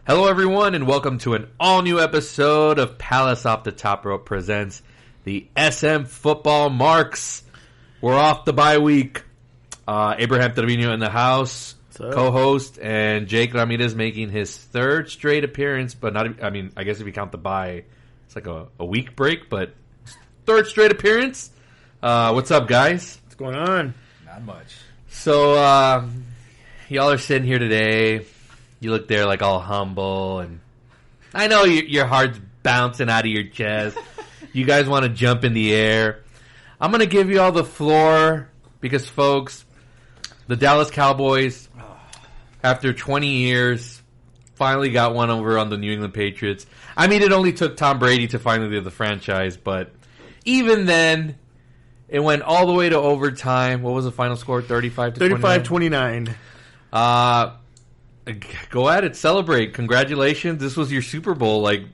Hello, everyone, and welcome to an all-new episode of Palace Off the Top Rope presents the SM Football Marks. We're off the bye week. Abraham Trevino in the house, co-host, and Jake Ramirez making his third straight appearance, but not, I guess if you count the bye, it's like a week break, but third straight appearance. What's up, guys? What's going on? Not much. So, y'all are sitting here today. You look there like all humble, and I know your heart's bouncing out of your chest. You guys want to jump in the air. I'm going to give you all the floor because, folks, the Dallas Cowboys, after 20 years, finally got one over on the New England Patriots. I mean, it only took Tom Brady to finally leave the franchise, but even then, it went all the way to overtime. What was the final score? 35-29? 35-29. Go at it, celebrate. Congratulations. This was your Super Bowl. I'm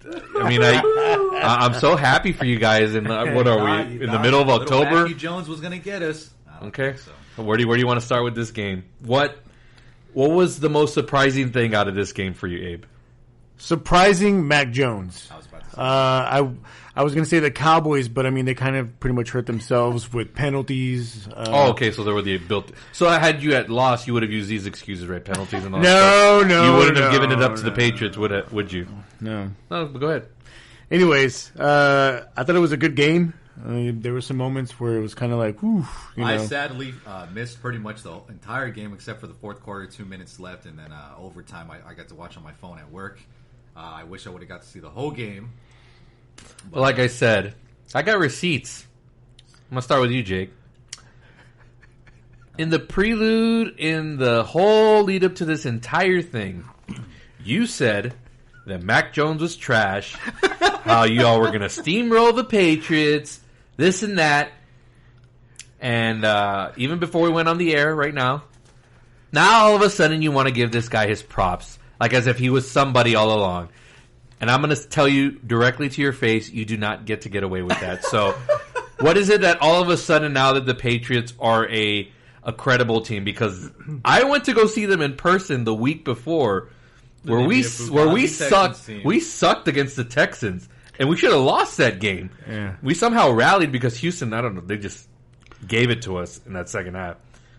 so happy for you guys. And what are we in the middle of October? Matthew Jones was going to get us. Okay. So. Where do you want to start with this game? What was the most surprising thing out of this game for you, Abe? Surprising Mac Jones. I was about to say I was going to say the Cowboys, but I mean they kind of pretty much hurt themselves with penalties. Okay, so there were the built. So had you had lost, you would have used these excuses, right? Penalties and all. No, you wouldn't have given it up to the Patriots, would you? No. No, go ahead. Anyways, I thought it was a good game. There were some moments where it was kind of like, whew, I sadly missed pretty much the entire game except for the fourth quarter, 2 minutes left, and then overtime I got to watch on my phone at work. I wish I would have got to see the whole game. But like I said, I got receipts. I'm going to start with you, Jake. In the prelude, in the whole lead up to this entire thing, you said that Mac Jones was trash, how you all were going to steamroll the Patriots, this and that. And even before we went on the air right now all of a sudden you want to give this guy his props, like as if he was somebody all along. And I'm going to tell you directly to your face, you do not get to get away with that. So what is it that all of a sudden now that the Patriots are a credible team? Because I went to go see them in person the week before where we sucked against the Texans. And we should have lost that game. Yeah. We somehow rallied because Houston, I don't know, they just gave it to us in that second half.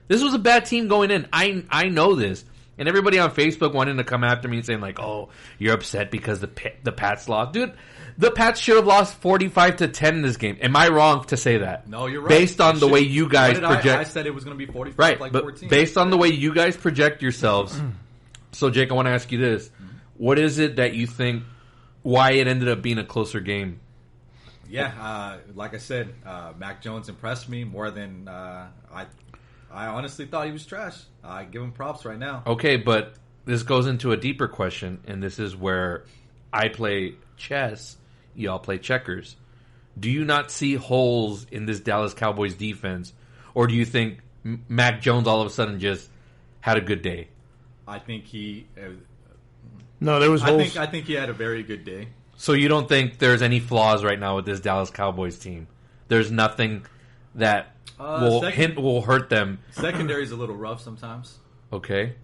This was a bad team going in. I know this. And everybody on Facebook wanted to come after me and saying, like, oh, you're upset because the Pats lost. Dude, the Pats should have lost 45-10 in this game. Am I wrong to say that? No, you're right. Based on the way you guys project. I said it was going to be 45, right, like but 14. Based on the way you guys project yourselves. So, Jake, I want to ask you this. What is it that you think, why it ended up being a closer game? Yeah, like I said, Mac Jones impressed me more than I honestly thought he was trash. I give him props right now. Okay, but this goes into a deeper question, and this is where I play chess, y'all play checkers. Do you not see holes in this Dallas Cowboys defense, or do you think Mac Jones all of a sudden just had a good day? I think he... No, there was holes. I think he had a very good day. So you don't think there's any flaws right now with this Dallas Cowboys team? There's nothing that will hurt them. Secondary's a little rough sometimes. Okay.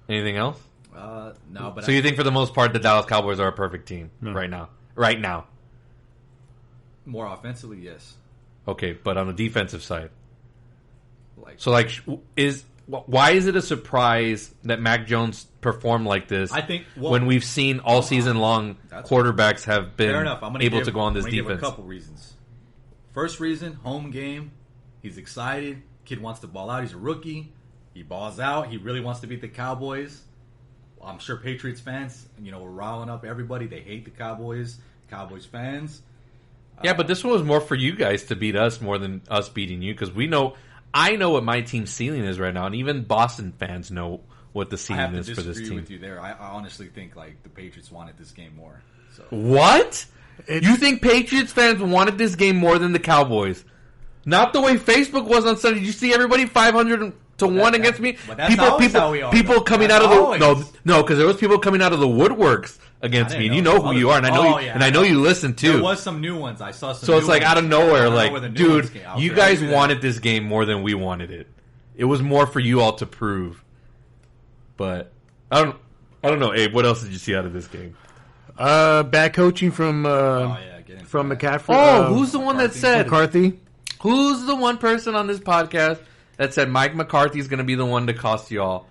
Anything else? No, but so you think for the most part the Dallas Cowboys are a perfect team right now? Right now. More offensively, yes. Okay, but on the defensive side, why is it a surprise that Mac Jones performed like this? I think when we've seen all season long quarterbacks have been able to go on this defense. Give a couple reasons. First reason, home game. He's excited. Kid wants to ball out. He's a rookie. He balls out. He really wants to beat the Cowboys. I'm sure Patriots fans, were riling up everybody. They hate the Cowboys. Cowboys fans. Yeah, but this one was more for you guys to beat us more than us beating you because I know what my team's ceiling is right now, and even Boston fans know what the ceiling is for this team. I have to disagree with you there. I honestly think the Patriots wanted this game more. So. What? You think Patriots fans wanted this game more than the Cowboys? Not the way Facebook was on Sunday. Did you see everybody 500 to 1 against me? People coming out of the because there was people coming out of the woodworks against me, and you know who you are, and I know you listen too. There was some new ones. I saw some. So it's like out of nowhere, dude, you guys wanted this game more than we wanted it. It was more for you all to prove. But I don't. I don't know, Abe. What else did you see out of this game? Bad coaching from McCaffrey. Oh, who's the one that said McCarthy? Who's the one person on this podcast that said Mike McCarthy's going to be the one to cost y'all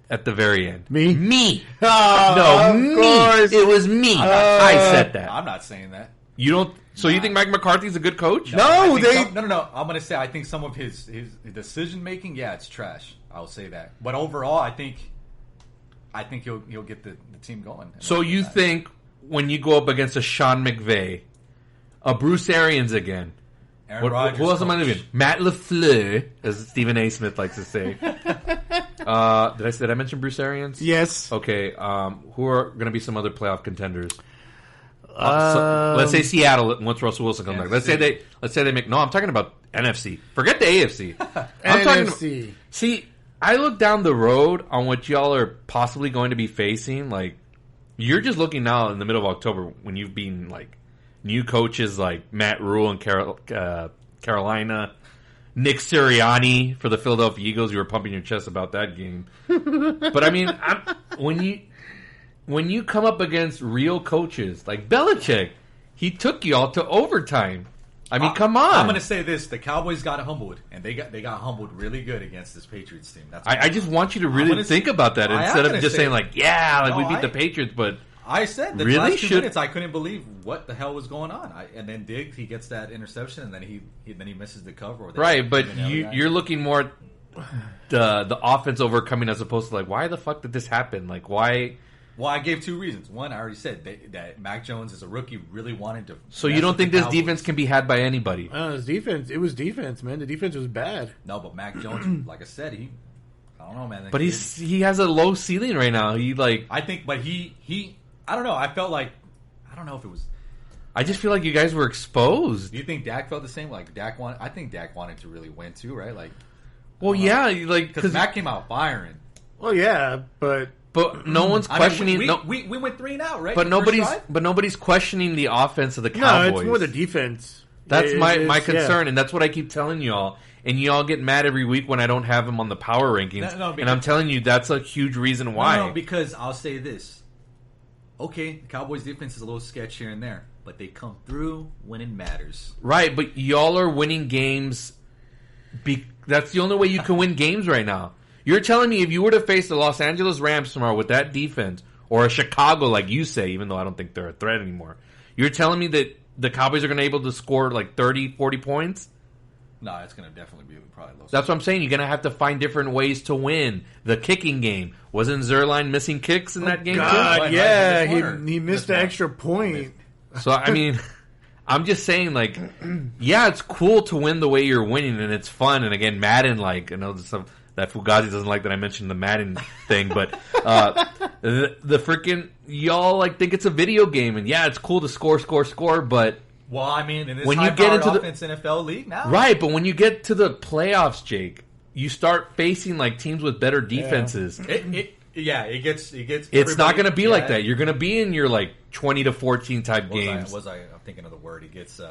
at the very end? Me. Oh, no, me. It was me. I said that. I'm not saying that. You don't. So you think Mike McCarthy's a good coach? No, no. I'm going to say I think some of his decision making, yeah, it's trash. I'll say that. But overall, I think he'll get the team going. So you think when you go up against a Sean McVay, a Bruce Arians again, Aaron Rodgers, who else am I leaving? Matt LaFleur, as Stephen A. Smith likes to say. Did I mention Bruce Arians? Yes. Okay. Who are going to be some other playoff contenders? So let's say Seattle once Russell Wilson comes back. Let's say they make. No, I'm talking about NFC. Forget the AFC. I'm NFC. Talking. See, I look down the road on what y'all are possibly going to be facing. Like, you're just looking now in the middle of October when you've been like new coaches like Matt Rule in Carolina, Nick Sirianni for the Philadelphia Eagles. You were pumping your chest about that game, but I mean, when you come up against real coaches like Belichick, he took y'all to overtime. I mean, come on. I'm going to say this: the Cowboys got humbled, and they got humbled really good against this Patriots team. That's I just want you to really think about that instead of just saying like, we beat the Patriots, but I said the really last 2 minutes I couldn't believe what the hell was going on. And then Diggs, he gets that interception, and then he misses the cover. Right, but you're looking more at the offense overcoming as opposed to like, why the fuck did this happen? Like, why? Well, I gave 2 reasons. One, I already said that Mac Jones is a rookie, really wanted to. So you don't think this defense can be had by anybody? His defense. It was defense, man. The defense was bad. No, but Mac Jones, like I said, I don't know, man. But he has a low ceiling right now. I don't know. I felt like, I don't know if it was. I just feel like you guys were exposed. Do you think Dak felt the same? Like I think Dak wanted to really win too, right? Like, well, yeah, like because Mac came out firing. Well, yeah, but no one's questioning. We went 3-0, right? But nobody's questioning the offense of the Cowboys. No, it's more the defense. That's my concern, and that's what I keep telling y'all. And y'all get mad every week when I don't have them on the power rankings. And I'm telling you, that's a huge reason why. No, because I'll say this. Okay, the Cowboys defense is a little sketch here and there, but they come through when it matters. Right, but y'all are winning games. That's the only way you can win games right now. You're telling me if you were to face the Los Angeles Rams tomorrow with that defense, or a Chicago, like you say, even though I don't think they're a threat anymore, you're telling me that the Cowboys are going to be able to score like 30, 40 points? No, it's going to definitely be probably low. That's what I'm saying. You're going to have to find different ways to win. The kicking game. Wasn't Zerline missing kicks in that game too? Yeah, he missed the extra point. So, I mean, I'm just saying, like, yeah, it's cool to win the way you're winning, and it's fun. And again, Madden, like, I know that Fugazi doesn't like that I mentioned the Madden thing, but the freaking y'all like think it's a video game, and yeah, it's cool to score, but well, I mean, in this when you get into the NFL league now, right? But when you get to the playoffs, Jake, you start facing like teams with better defenses. It gets. It's not going to be like that. You're going to be in your like 20-14 type games. I'm thinking of the word. It gets.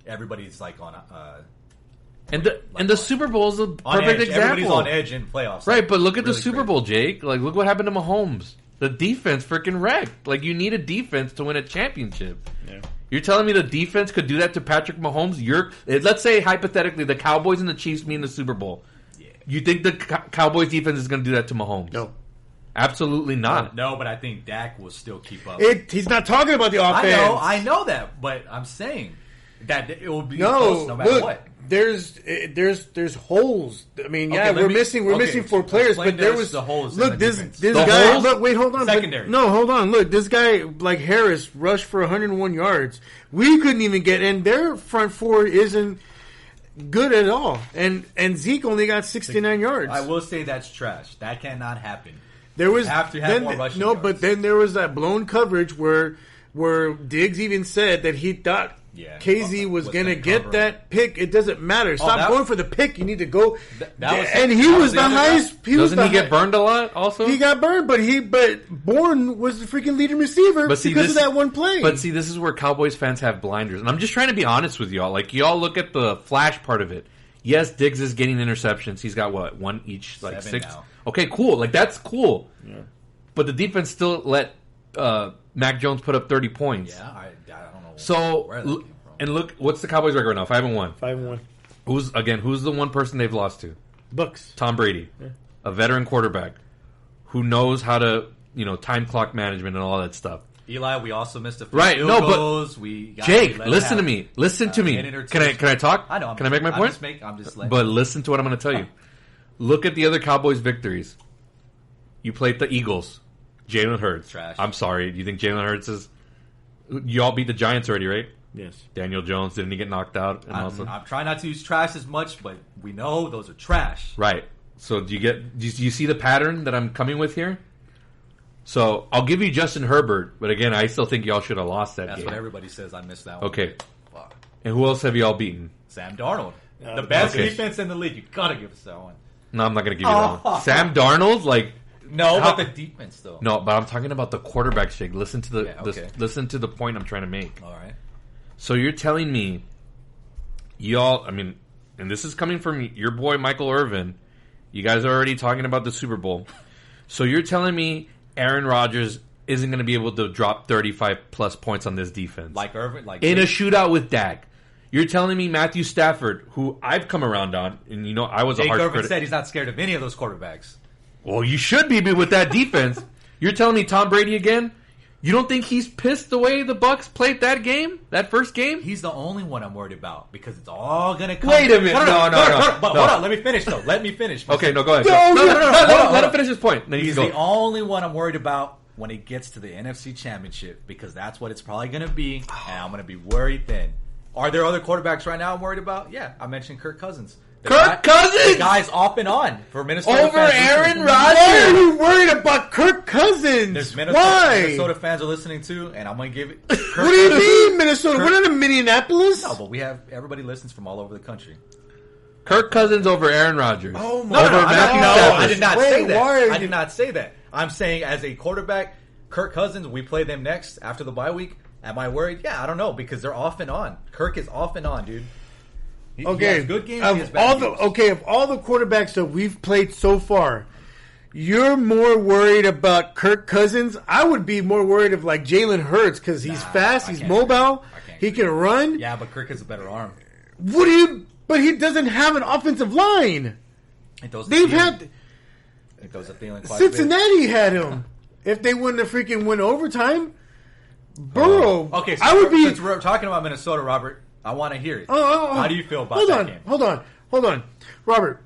Everybody's like on. And the Super Bowl is a perfect example. Everybody's on edge in playoffs. Right, but look at the Super Bowl, Jake. Like, look what happened to Mahomes. The defense freaking wrecked. Like, you need a defense to win a championship. Yeah. You're telling me the defense could do that to Patrick Mahomes? Let's say, hypothetically, the Cowboys and the Chiefs meet in the Super Bowl. Yeah. You think the Cowboys defense is going to do that to Mahomes? No. Absolutely not. No, but I think Dak will still keep up. He's not talking about the offense. I know that, but I'm saying that it will be close no matter what. There's holes. I mean, we're missing 4 players, but there was the holes. Look, this guy. Look, wait, hold on. Secondary. Hold on. Look, this guy like Harris rushed for 101 yards. We couldn't even get, and their front 4 isn't good at all. And Zeke only got 69 yards. I will say that's trash. That cannot happen. There was you have to have more rushing yards. But then there was that blown coverage where Diggs even said that he thought. Yeah, KZ was going to get that pick. It doesn't matter. Stop going for the pick. You need to go. He was the highest. Doesn't he get burned a lot also? He got burned, but Bourne was the freaking leading receiver because of that one play. But see, this is where Cowboys fans have blinders. And I'm just trying to be honest with y'all. Like, y'all look at the flash part of it. Yes, Diggs is getting interceptions. He's got, what, 1 each? Like 7 6? Now. Okay, cool. Like, that's cool. Yeah. but the defense still let Mac Jones put up 30 points. Yeah, I don't know. So, and look, what's the Cowboys record right now? 5-1. 5-1. Who's the one person they've lost to? Bucks. Tom Brady, a veteran quarterback who knows how to, time clock management and all that stuff. Eli, we also missed a few field goals. Jake, listen to me. Listen to me. Can I talk? I know. Can I make my point? I'm just letting But listen to what I'm going to tell you. Look at the other Cowboys victories. You played the Eagles. Jalen Hurts. Trash. I'm sorry. Do you think Jalen Hurts is... You all beat the Giants already, right? Yes. Daniel Jones, didn't he get knocked out? I'm trying not to use trash as much, but we know those are trash. Right. So do you see the pattern that I'm coming with here? So I'll give you Justin Herbert, but again, I still think y'all should have lost that game. That's what everybody says. I missed that one. Okay. Fuck. And who else have y'all beaten? Sam Darnold. The best defense in the league. You gotta give us that one. No, I'm not gonna give you that one. Sam Darnold, but the defense though. No, but I'm talking about the quarterback shake. Listen to listen to the point I'm trying to make. All right. So you're telling me, y'all, and this is coming from your boy Michael Irvin. You guys are already talking about the Super Bowl. So you're telling me Aaron Rodgers isn't going to be able to drop 35-plus points on this defense. Like Irvin? In a shootout with Dak. You're telling me Matthew Stafford, who I've come around on, and I was a harsh critic. Irvin said he's not scared of any of those quarterbacks. Well, you should be with that defense. You're telling me Tom Brady again? You don't think he's pissed the way the Bucks played that first game? He's the only one I'm worried about because it's all going to come. Wait a minute. No. But hold on. Let me finish, though. Let me finish. Okay, no, go ahead. No. Let him finish his point. Then he's the only one I'm worried about when it gets to the NFC Championship because that's what it's probably going to be, and I'm going to be worried then. Are there other quarterbacks right now I'm worried about? Yeah, I mentioned Kirk Cousins. Cousins? The guy's off and on for Minnesota over fans. Aaron Rodgers. Why are you worried about Kirk Cousins? Why? Minnesota fans are listening to, and I'm going to give it. What do you mean, Minnesota? We're not in Minneapolis. No, but we have everybody listens from all over the country. Kirk Cousins over Aaron Rodgers. Oh my! No, I did not say that. Why I did not say that. I'm saying as a quarterback, Kirk Cousins. We play them next after the bye week. Am I worried? Yeah, I don't know because they're off and on. Kirk is off and on, dude. He has good games. Of all the quarterbacks that we've played so far, you're more worried about Kirk Cousins. I would be more worried of Jalen Hurts because he's fast, he's mobile, he can run. Yeah, but Kirk has a better arm. But he doesn't have an offensive line. Cincinnati had him. If they wouldn't have freaking went overtime, Burrow. Okay, so since we're talking about Minnesota, Robert. I want to hear it. How do you feel about that game? Hold on. Robert,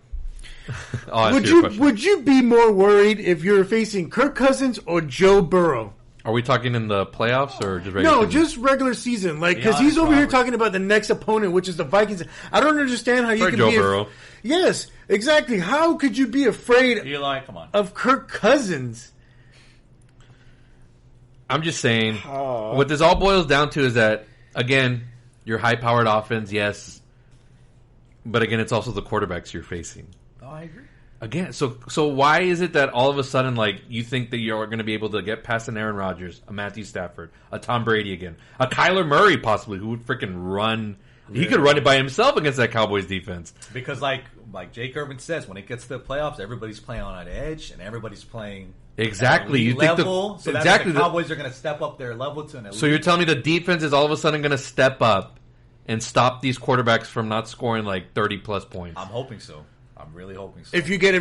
would you be more worried if you're facing Kirk Cousins or Joe Burrow? Are we talking in the playoffs or just regular season? No, just regular season. Because he's over here talking about the next opponent, which is the Vikings. I don't understand how you can Joe Burrow. Yes, exactly. How could you be afraid Eli, come on. of Kirk Cousins? I'm just saying, what this all boils down to is that, again, your high-powered offense, yes. But again, it's also the quarterbacks you're facing. Oh, I agree. Again, so why is it that all of a sudden, you think that you're going to be able to get past an Aaron Rodgers, a Matthew Stafford, a Tom Brady again, a Kyler Murray possibly, who would freaking run? Yeah. He could run it by himself against that Cowboys defense. Because like Jake Irvin says, when it gets to the playoffs, everybody's playing on an edge and everybody's playing exactly. You level. Think the Cowboys are going to step up their level to an elite. So you're telling me the defense is all of a sudden going to step up and stop these quarterbacks from not scoring 30-plus points? I'm hoping so. I'm really hoping so. If you get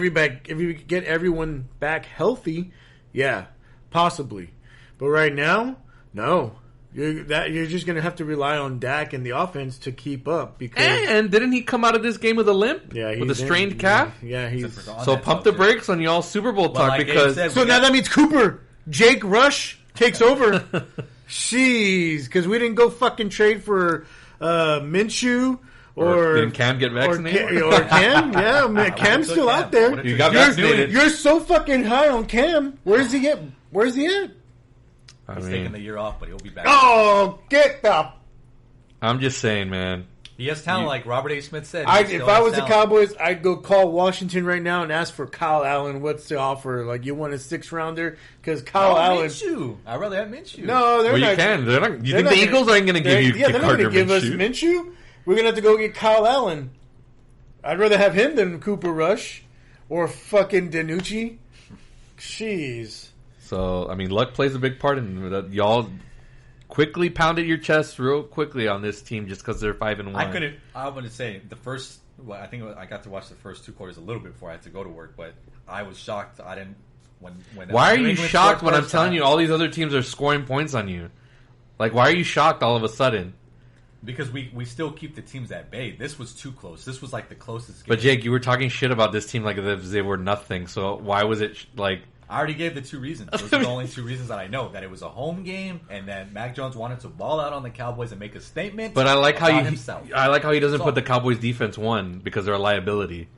everyone back healthy, yeah, possibly. But right now, no. You're just going to have to rely on Dak and the offense to keep up. And didn't he come out of this game with a limp? Yeah, with a strained calf? Yeah, so pump the brakes on y'all Super Bowl talk because... now that means Jake Rush takes over. Jeez, because we didn't go fucking trade for Minshew. Or didn't Cam get vaccinated? Or Cam, yeah, Cam's still out there. You got vaccinated. You're so fucking high on Cam. Where's he at? He's taking the year off, but he'll be back. Oh, get the... I'm just saying, man. He has talent, like Robert A. Smith said. If I was the Cowboys, I'd go call Washington right now and ask for Kyle Allen. What's the offer? You want a 6-rounder? Because Kyle Allen... Minshew. I'd rather have Minshew. No, they're not... You can. They're not... You think the Eagles aren't going to give you they're not going to give us Minshew? We're going to have to go get Kyle Allen. I'd rather have him than Cooper Rush or fucking DiNucci. Jeez. So, I mean, luck plays a big part in that. Y'all quickly pounded your chest real quickly on this team just because they're 5-1. I wouldn't say the first. Well, I think I got to watch the first 2 quarters a little bit before I had to go to work, but I was shocked. I didn't. When why are you shocked when I'm telling you all these other teams are scoring points on you? Like, why are you shocked all of a sudden? Because we still keep the teams at bay. This was too close. This was like the closest game. But Jake, you were talking shit about this team like if they were nothing. So why was it like? I already gave the 2 reasons. Those are the only 2 reasons that I know. That it was a home game, and that Mac Jones wanted to ball out on the Cowboys and make a statement. But I like how himself. I like how he doesn't put the Cowboys defense 1 because they're a liability.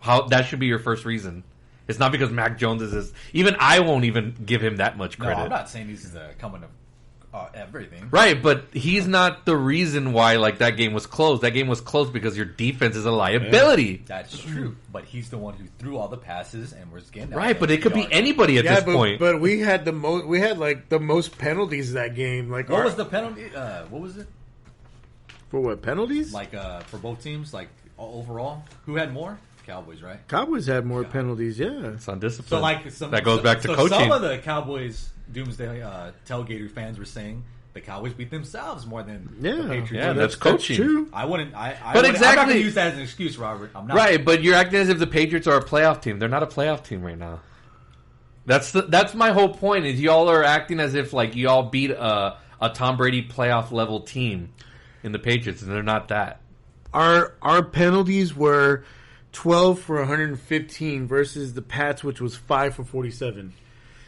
How that should be your first reason. It's not because Mac Jones is. Even I won't even give him that much credit. No, I'm not saying he's coming to everything. Right, but he's not the reason why that game was closed. That game was closed because your defense is a liability. Yeah. That's true, but he's the one who threw all the passes and was getting right. But it could be anybody at this point. But we had the most. We had the most penalties that game. Like, what was the penalty? What was it? For what penalties? For both teams, overall, who had more? Cowboys, right? Cowboys had more penalties. Yeah, it's on discipline. So that goes back to coaching. Some of the Cowboys Doomsday tailgater fans were saying the Cowboys beat themselves more than the Patriots. Yeah, that's coaching. That's true. I wouldn't. But exactly, I'm not going to exactly. use that as an excuse, Robert. I'm not. Right, but you're acting as if the Patriots are a playoff team. They're not a playoff team right now. That's my whole point. Is y'all are acting as if y'all beat a Tom Brady playoff level team in the Patriots, and they're not that. Our penalties were 12 for 115 versus the Pats, which was 5 for 47.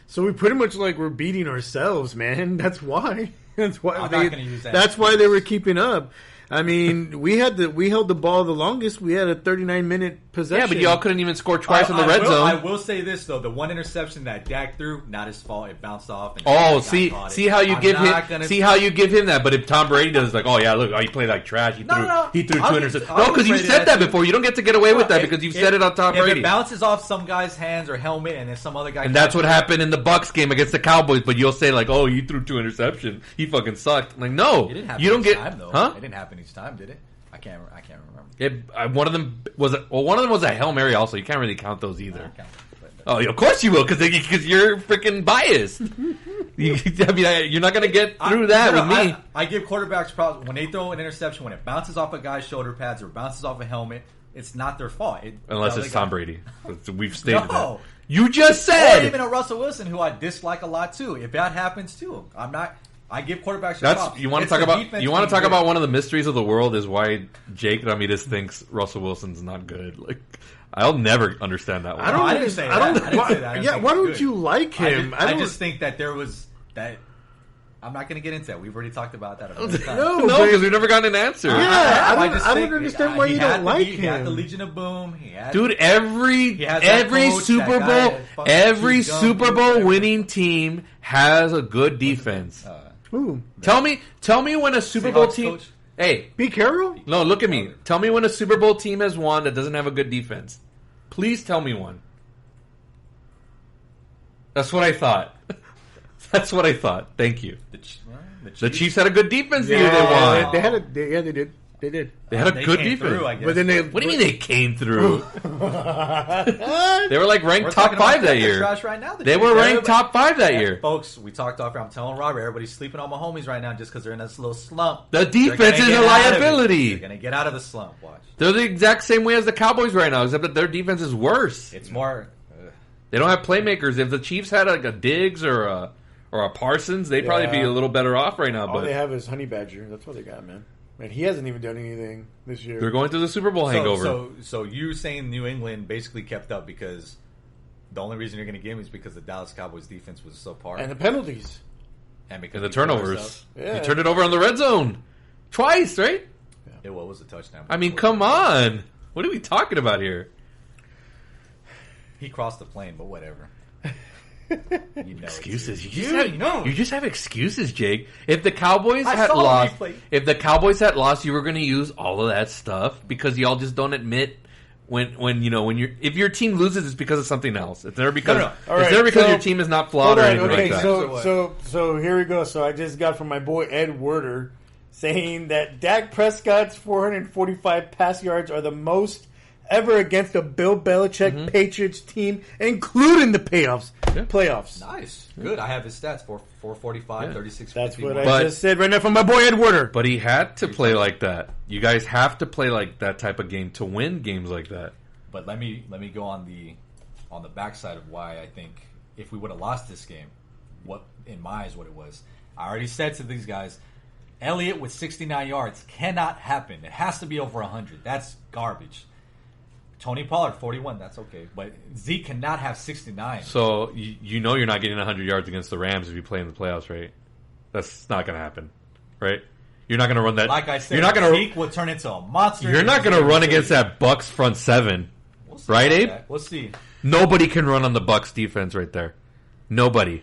So we pretty much we're beating ourselves, man. That's why. That's why. I'm not going to use that. That's why they were keeping up. I mean, we held the ball the longest. We had a 39-minute possession. Yeah, but y'all couldn't even score twice in the red zone. I will say this though: the one interception that Dak threw, not his fault. It bounced off. And see how you give him that. But if Tom Brady does he played like trash. He threw 2 interceptions. No, because you said that before. You don't get to get away with that because you've said it on Tom Brady. If it bounces off some guy's hands or helmet, and then some other guy. And that's what happened in the Bucs game against the Cowboys. But you'll say he threw 2 interceptions. He fucking sucked. I'm like, no, it didn't happen you don't get. Time, though. Huh? It didn't happen each time, did it? I can't remember. One of them was a Hail Mary. Also, you can't really count those either. Of course you will, because you're freaking biased. You're not going to get through that with me. I give quarterbacks problems when they throw an interception when it bounces off a guy's shoulder pads or bounces off a helmet. It's not their fault. Unless it's Tom Brady. We've stated that. You just said. Or even a Russell Wilson, who I dislike a lot too. If that happens to him, I'm not. I give quarterbacks props. You want to talk about one of the mysteries of the world is why Jake Ramirez thinks Russell Wilson's not good. I'll never understand that one. I didn't say that. Why don't you like him? I just think that there was that. I'm not going to get into that. We've already talked about that. No, because we've never gotten an answer. Yeah, I don't understand why you don't like him. He had the Legion of Boom. Every Super Bowl winning team has a good defense. Tell me when a Super Bowl team. Coach? Hey, Pete Carroll? No, look at me. Tell me when a Super Bowl team has won that doesn't have a good defense. Please tell me one. That's what I thought. Thank you. The Chiefs had a good defense the year they won. They did. They did. They had a good defense. But then what do you mean they came through? They were ranked top 5 that year. Right now, they were ranked top 5 that year. Folks, we talked off. I'm telling Robert, everybody's sleeping on my homies right now just because they're in this little slump. The defense is a liability. They're going to get out of the slump. Watch. They're the exact same way as the Cowboys right now, except that their defense is worse. It's more. They don't have playmakers. If the Chiefs had a Diggs or a Parsons, they'd probably be a little better off right now. All they have is Honey Badger. That's what they got, man. And he hasn't even done anything this year. They're going through the Super Bowl hangover. So you're saying New England basically kept up because the only reason you're going to give him is because the Dallas Cowboys defense was so par. And the penalties. And because the turnovers. Yeah. He turned it over on the red zone. Twice, right? Yeah, what was the touchdown? I mean, come on. What are we talking about here? He crossed the plane, but whatever. Excuses. You just have excuses, Jake. If the Cowboys had lost, you were going to use all of that stuff because y'all just don't admit if your team loses, it's because of something else. It's never because your team is not flawed or anything like that. So here we go. So I just got from my boy Ed Werder saying that Dak Prescott's 445 pass yards are the most ever against a Bill Belichick Patriots team, including the playoffs. Nice. Good. I have his stats, 445, 36, That's 51. what I just said right now from my boy Ed Werder. But he had to play like that. You guys have to play like that type of game to win games like that. But let me go on the backside of why I think if we would have lost this game, what in my eyes what it was. I already said to these guys, Elliott with 69 yards cannot happen. It has to be over 100. That's garbage. Tony Pollard 41. That's okay, but Zeke cannot have 69. So you know you're not getting 100 yards against the Rams if you play in the playoffs, right? That's not going to happen, right? You're not going to run that. Like I said, you're not gonna, Zeke will turn into a monster. You're not going to run against that Bucks front seven, right, Abe? That. We'll see. Nobody can run on the Bucks defense right there. Nobody.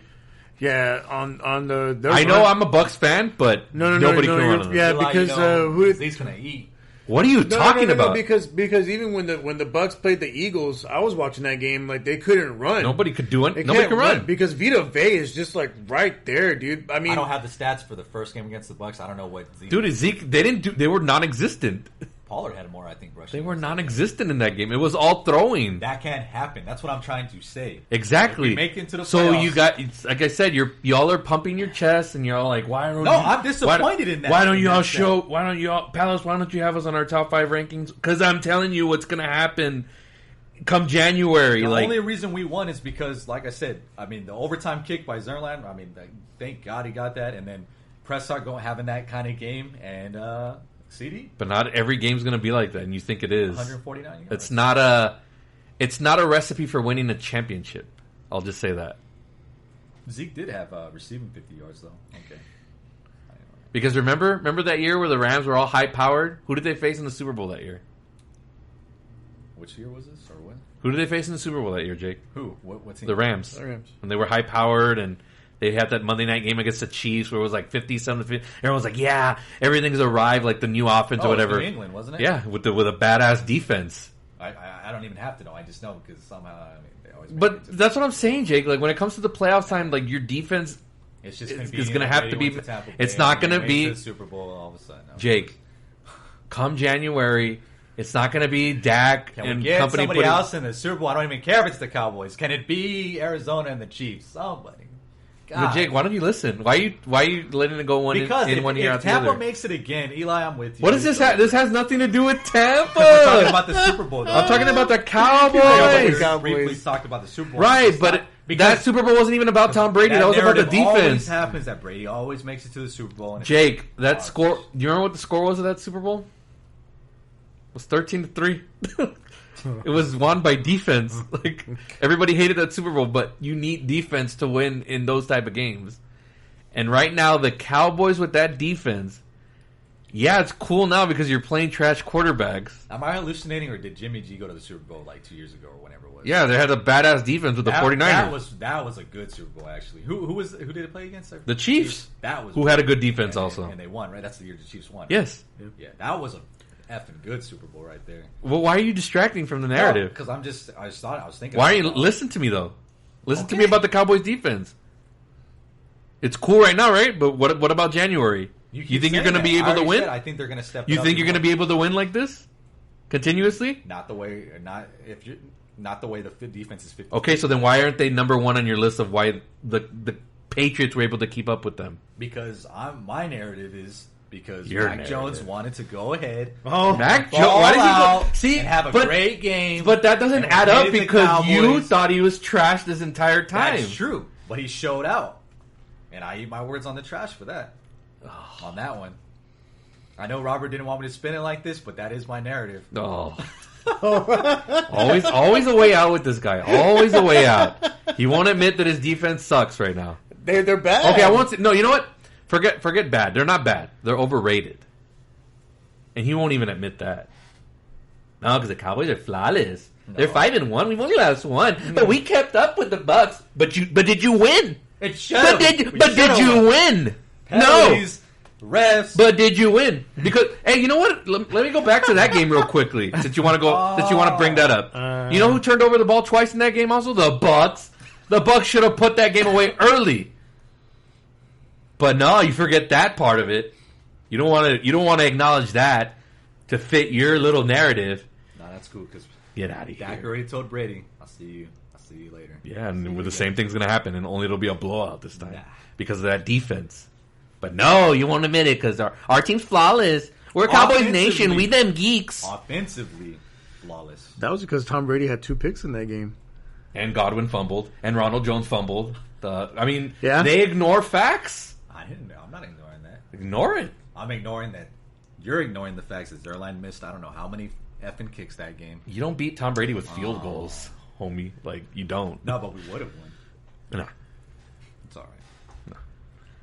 Yeah, on the. I know I'm a Bucks fan, but nobody can run on them. Yeah, because Zeke's going to eat. What are you talking about? Because even when the Bucks played the Eagles, I was watching that game. Like they couldn't run. Nobody could do it. Nobody can run because Vita Vea is just like right there, dude. I mean, I don't have the stats for the first game against the Bucks. I don't know what Zeke. Dude, Zeke. They were non-existent. Pollard had more, I think, rushing. They were non-existent in that game. It was all throwing. That can't happen. That's what I'm trying to say. Exactly. Make it into the playoffs. So you got, like I said, y'all are pumping your chest, and you're all like, "Why don't?" I'm disappointed in that. Why don't y'all show? Why don't y'all, Palace? Why don't you have us on our top 5 rankings? Because I'm telling you, what's going to happen come January. The only reason we won is because, like I said, I mean, the overtime kick by Zerland. I mean, thank God he got that, and then Prescott having that kind of game, and CD. But not every game's going to be like that, and you think it is. 149 yards. It's not a recipe for winning a championship. I'll just say that. Zeke did have receiving 50 yards, though. Okay. Because remember that year where the Rams were all high-powered? Who did they face in the Super Bowl that year? Which year was this, or what? Who did they face in the Super Bowl that year, Jake? Who? What team? The Rams. When they were high-powered and they had that Monday night game against the Chiefs where it was like 50-something. Everyone's like, yeah, everything's arrived, like the new offense or whatever. New England, wasn't it? Yeah, with a badass defense. I don't even have to know. I just know because somehow they always. But that's what I'm saying, Jake. Like when it comes to the playoff time, like your defense, it's just going to have to be. It's not going to be the Super Bowl all of a sudden. No. Jake, come January, it's not going to be Dak Can and we get company. Somebody else in the Super Bowl. I don't even care if it's the Cowboys. Can it be Arizona and the Chiefs? Somebody. But Jake, why don't you listen? Why are you letting it go one year out the other? Because if Tampa makes it again, Eli, I'm with you. What does this have? This has nothing to do with Tampa. We're talking about the Super Bowl. I'm talking about the Cowboys. We briefly talked about the Super Bowl. Right, but that Super Bowl wasn't even about Tom Brady. That was about the defense. Always happens that Brady always makes it to the Super Bowl. And Jake, that score. Do you remember what the score was of that Super Bowl? It was 13-3. It was won by defense. Like everybody hated that Super Bowl, but you need defense to win in those type of games. And right now, the Cowboys with that defense, yeah, it's cool now because you're playing trash quarterbacks. Am I hallucinating, or did Jimmy G go to the Super Bowl like 2 years ago or whenever it was? Yeah, they had a badass defense with the 49ers. That was a good Super Bowl, actually. Who did it play against? The Chiefs. That was who had a good defense also. And they won, right? That's the year the Chiefs won. Yes. Yeah, that was a effing good Super Bowl right there. Well, why are you distracting from the narrative? Because I was thinking. Why are you listen to me though? Listen to me about the Cowboys defense. It's cool right now, right? But what about January? You think you're going to be able to win? I think they're going to step. You think you're going to be able to win like this continuously? Not the way the defense is 50. Okay, so then why aren't they number one on your list of why the Patriots were able to keep up with them? Because my narrative is. Because Mac Jones wanted to go ahead. Oh, Mac Jones! Why did he go? See, and have a great game. But that doesn't add up because you thought he was trash this entire time. That's true, but he showed out, and I eat my words on the trash for that. On that one, I know Robert didn't want me to spin it like this, but that is my narrative. Oh, always a way out with this guy. Always a way out. He won't admit that his defense sucks right now. They're bad. Okay, I won't. No, you know what? Forget bad. They're not bad. They're overrated. And he won't even admit that. No, because the Cowboys are flawless. No. They're 5-1. We've only lost one, but we kept up with the Bucks. But did you win? It should. Did you win? Penalties, no. Refs. But did you win? Because hey, you know what? Let me go back to that game real quickly. Since you want to go, since you want to bring that up. You know who turned over the ball twice in that game? Also, the Bucks. The Bucks should have put that game away early. But no, you forget that part of it. You don't want to acknowledge that to fit your little narrative. No, That's cool because get out of here. Dak already told Brady, "I'll see you later." Yeah, and the same thing's gonna happen, and only it'll be a blowout this time because of that defense. But no, you won't admit it because our team's flawless. We're Cowboys Nation. We them geeks. Offensively flawless. That was because Tom Brady had 2 picks in that game. And Godwin fumbled. And Ronald Jones fumbled. They ignore facts. I didn't know. I'm not ignoring that. Ignore it. I'm ignoring that. You're ignoring the facts that Zerline missed. I don't know how many effing kicks that game. You don't beat Tom Brady with field goals, homie. Like, you don't. No, but we would have won. No. It's all right.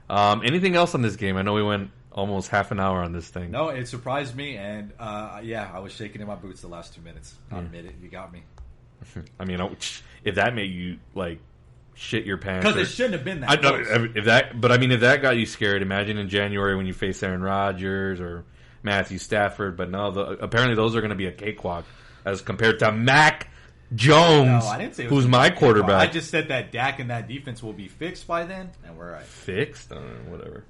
No. Anything else on this game? I know we went almost half an hour on this thing. No, it surprised me, and I was shaking in my boots the last 2 minutes. I'll admit it. You got me. I mean, if that made you like shit your pants, because it shouldn't have been that. If that got you scared, imagine in January when you face Aaron Rodgers or Matthew Stafford. But no, apparently those are going to be a cakewalk as compared to Mac Jones, who's my quarterback. I just said that Dak and that defense will be fixed by then, and we're right. Fixed, whatever.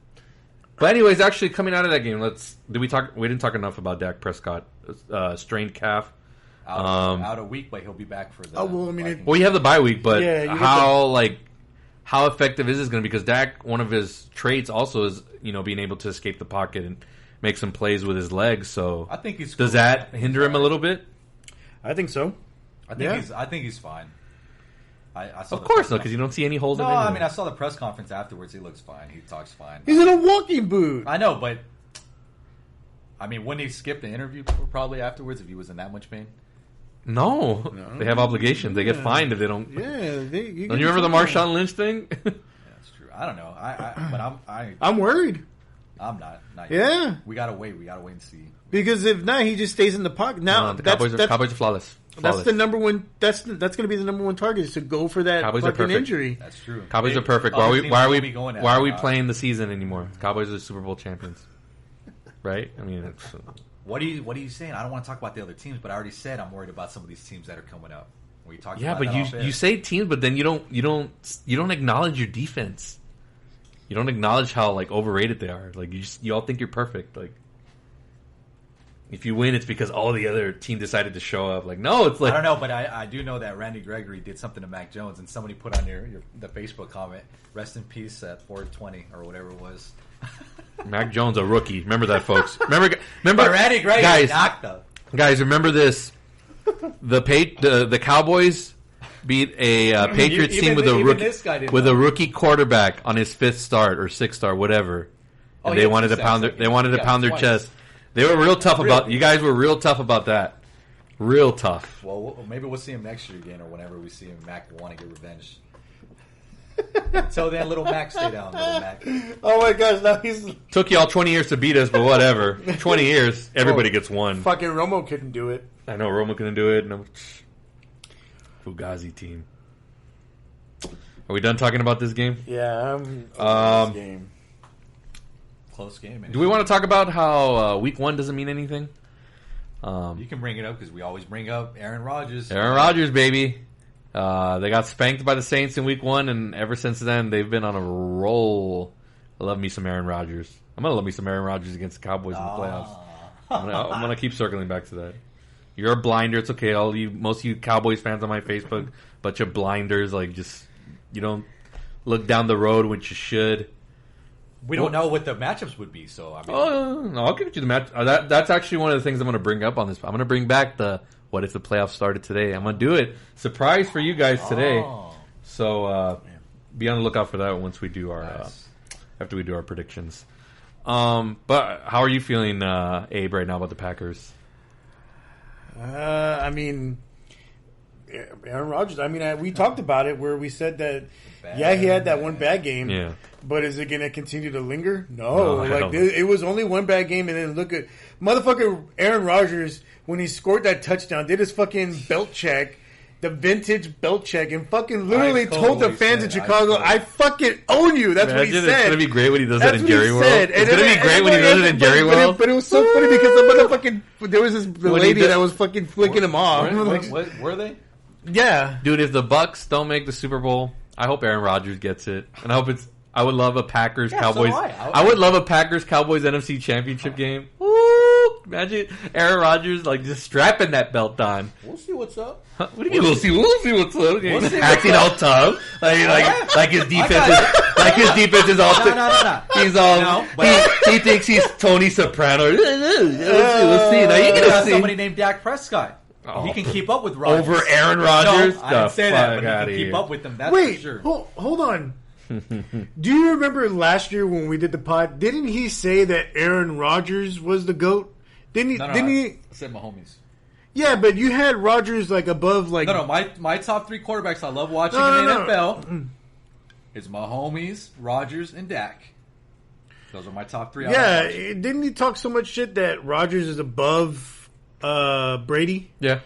But anyways, actually coming out of that game, we didn't talk enough about Dak Prescott, strained calf. Out a week, but he'll be back for the. You have the bye week, but how effective is this going to be? Because Dak, one of his traits also is being able to escape the pocket and make some plays with his legs. So I think he's. Does that hinder him a little bit? I think so. I think he's fine. I saw of course, no, because you don't see any holes in it. No, I mean, I saw the press conference afterwards. He looks fine. He talks fine. He's in a walking boot. I know, but I mean, wouldn't he skip the interview probably afterwards if he was in that much pain? No. They have obligations. They get fined if they don't. Yeah, don't you remember the Marshawn Lynch thing? Yeah, that's true. I don't know. But I'm worried. I'm not. Not yet. Yeah, we gotta wait. We gotta wait and see. Because if not, he just stays in the pocket. Now the Cowboys are flawless. That's the number one. That's going to be the number one target is to go for that Cowboys fucking injury. That's true. Cowboys are perfect. Why are we playing the season anymore? Cowboys are Super Bowl champions, right? I mean, what are you saying? I don't want to talk about the other teams, but I already said I'm worried about some of these teams that are coming up. You say teams, but then you don't acknowledge your defense. You don't acknowledge how overrated they are. Like you all think you're perfect. Like if you win, it's because all the other team decided to show up. Like no, it's like I don't know, but I do know that Randy Gregory did something to Mac Jones, and somebody put on the Facebook comment, "Rest in peace at 420" or whatever it was. Mac Jones, a rookie. Remember that, folks. Remember, but Randy Gregory knocked them. Guys, remember the Cowboys beat a Patriots team with a rookie quarterback on his 5th start or 6th start, whatever. And they wanted to pound their chest. They were real tough about. You guys were real tough about that. Real tough. Well, maybe we'll see him next year again, or whenever we see him. Mac will want to get revenge. Until then, little Mac, stay down, little Mac. Oh my gosh, now he's took y'all 20 years to beat us, but whatever. 20 years, everybody gets one. Fucking Romo couldn't do it. I know Romo couldn't do it. No. Fugazi team. Are we done talking about this game? Yeah, this game. Close game. Do we want to talk about how week 1 doesn't mean anything? You can bring it up because we always bring up Aaron Rodgers. Aaron Rodgers, baby. They got spanked by the Saints in week 1, and ever since then, they've been on a roll. I love me some Aaron Rodgers. I'm going to love me some Aaron Rodgers against the Cowboys in the playoffs. I'm going to keep circling back to that. You're a blinder. It's okay. Most of you Cowboys fans on my Facebook, bunch of blinders. You don't look down the road, which you should. We don't know what the matchups would be, so I mean, no, I'll give you the match. That's actually one of the things I'm going to bring up on this. I'm going to bring back the what if the playoffs started today. I'm going to do it surprise for you guys today. So be on the lookout for that once we do our after we do our predictions. But how are you feeling, Abe, right now about the Packers? I mean, Aaron Rodgers. I mean, we talked about it where we said that. He had that one bad game. Yeah. But is it going to continue to linger? No. It was only one bad game, and then look at motherfucker Aaron Rodgers when he scored that touchdown, did his fucking belt check, the vintage belt check, and fucking literally told the fans in Chicago, I fucking own you. That's what he said. It's going to be great when he does that in Jerry World. It's going to be great when he does it in Jerry World. But it was so funny because the motherfucking there was this lady that was fucking flicking him off. Were they? Yeah. Dude, if the Bucks don't make the Super Bowl, I hope Aaron Rodgers gets it. And I would love a Packers Cowboys. So I would love a Packers Cowboys NFC Championship game. Woo! Imagine Aaron Rodgers like just strapping that belt on. We'll see what's up. What do you mean? We'll see what's up. Acting all tough, like his defense is all. No. He's all. He thinks he's Tony Soprano. We'll see. Now you gonna see somebody named Dak Prescott. Oh. He can keep up with Rodgers over Aaron Rodgers. No, I didn't say that, but he can keep up with them. That's for sure. Hold on. Do you remember last year when we did the pod? Didn't he say that Aaron Rodgers was the GOAT? Didn't he? I said Mahomes. Yeah, but you had Rodgers like above like. No. My top 3 quarterbacks I love watching in the NFL is Mahomes, Rodgers, and Dak. Those are my top 3. Yeah, didn't he talk so much shit that Rodgers is above Brady? Yeah.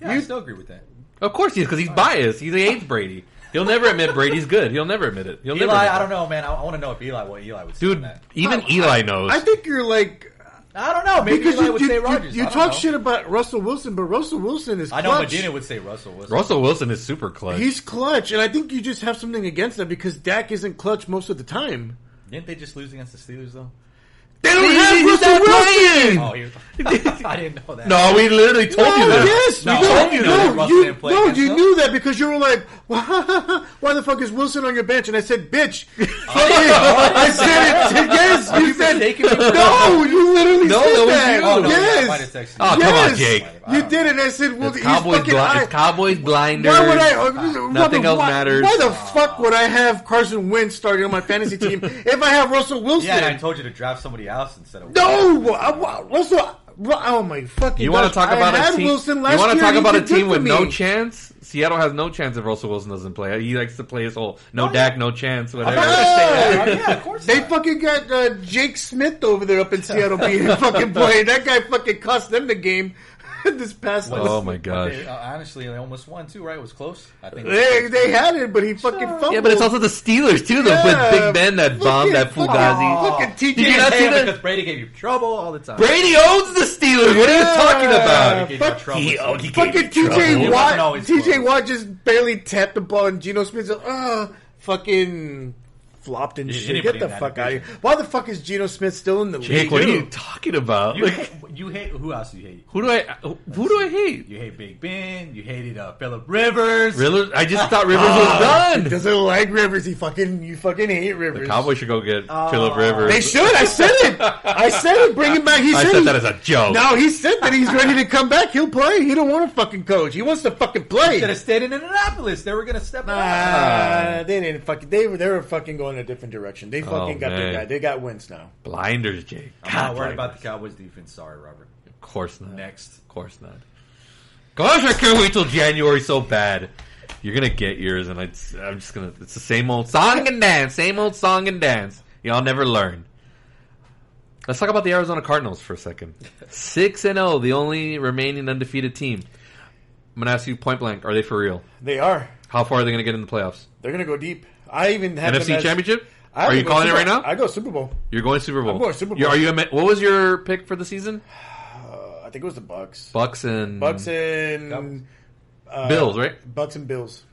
I still agree with that. Of course he is, because he's biased. He hates Brady. He'll never admit Brady's good. He'll never admit it. Eli, I don't know, man. I want to know what Eli would say. Dude, even Eli knows. I think you're like... I don't know. Maybe Eli would say Rodgers. You talk shit about Russell Wilson, but Russell Wilson is clutch. I know Medina would say Russell Wilson. Russell Wilson is super clutch. He's clutch, and I think you just have something against that because Dak isn't clutch most of the time. Didn't they just lose against the Steelers, though? They don't have Russell Wilson! I didn't know that. No, we literally told you that. Yes, we told you that. You knew that because you were like, why the fuck is Wilson on your bench? And I said, bitch. I said it. Yes, you said, no, you literally said that. Yes. Oh, come on, Jake. You did it. And I said, well, it's Cowboys blinders. Why would I? Nothing else matters. Why the fuck would I have Carson Wentz starting on my fantasy team if I have Russell Wilson? Yeah, and I told you to draft somebody else instead of Russell. Oh my fucking! You want to talk about a team? You want to talk about a team with no chance? Seattle has no chance if Russell Wilson doesn't play. He likes to play his whole Dak, no chance, whatever. Yeah, of course. They fucking got Jake Smith over there up in Seattle being fucking playing. That guy fucking cost them the game. This past oh my god! Honestly, they almost won too, right? It was close. I think they had it, but he fucking fumbled. Yeah, but it's also the Steelers too. With Big Ben, that bomb, that Fugazi. Fucking TJ. Did you not see that? Because Brady gave you trouble all the time. Brady owns the Steelers. What are you talking about? He fucking TJ Watt. TJ Watt just barely tapped the ball, and Geno Smith said, fucking flopped and shit. Get the fuck out of here. Why the fuck is Geno Smith still in the league? Jake, what are you talking about? You hate who else do you hate? Who do I hate? You hate Big Ben. You hated Phillip Rivers. I just thought Rivers was done. He doesn't like Rivers. You fucking hate Rivers. The Cowboys should go get Phillip Rivers. They should. I said it. Bring him back. I said that as a joke. No, he said that he's ready to come back. He'll play. He don't want to fucking coach. He wants to fucking play. He should have stayed in Indianapolis. They were gonna step it up. They didn't fucking. They were fucking going a different direction. They fucking got their guy. They got wins now. Blinders, Jake. I'm not worried about the Cowboys defense. Sorry, Robert. Of course not. Next. Of course not. Gosh, I can't wait till January so bad. You're gonna get yours, and I'm just gonna. It's the same old song and dance. Same old song and dance. Y'all never learn. Let's talk about the Arizona Cardinals for a second. 6-0, the only remaining undefeated team. I'm gonna ask you point blank: are they for real? They are. How far are they gonna get in the playoffs? They're gonna go deep. I even have NFC Championship. Are you calling it right now? I go Super Bowl. You're going Super Bowl. I'm going Super Bowl. What was your pick for the season? I think it was the Bucks. Bucks and Bills, right? Bucks and Bills.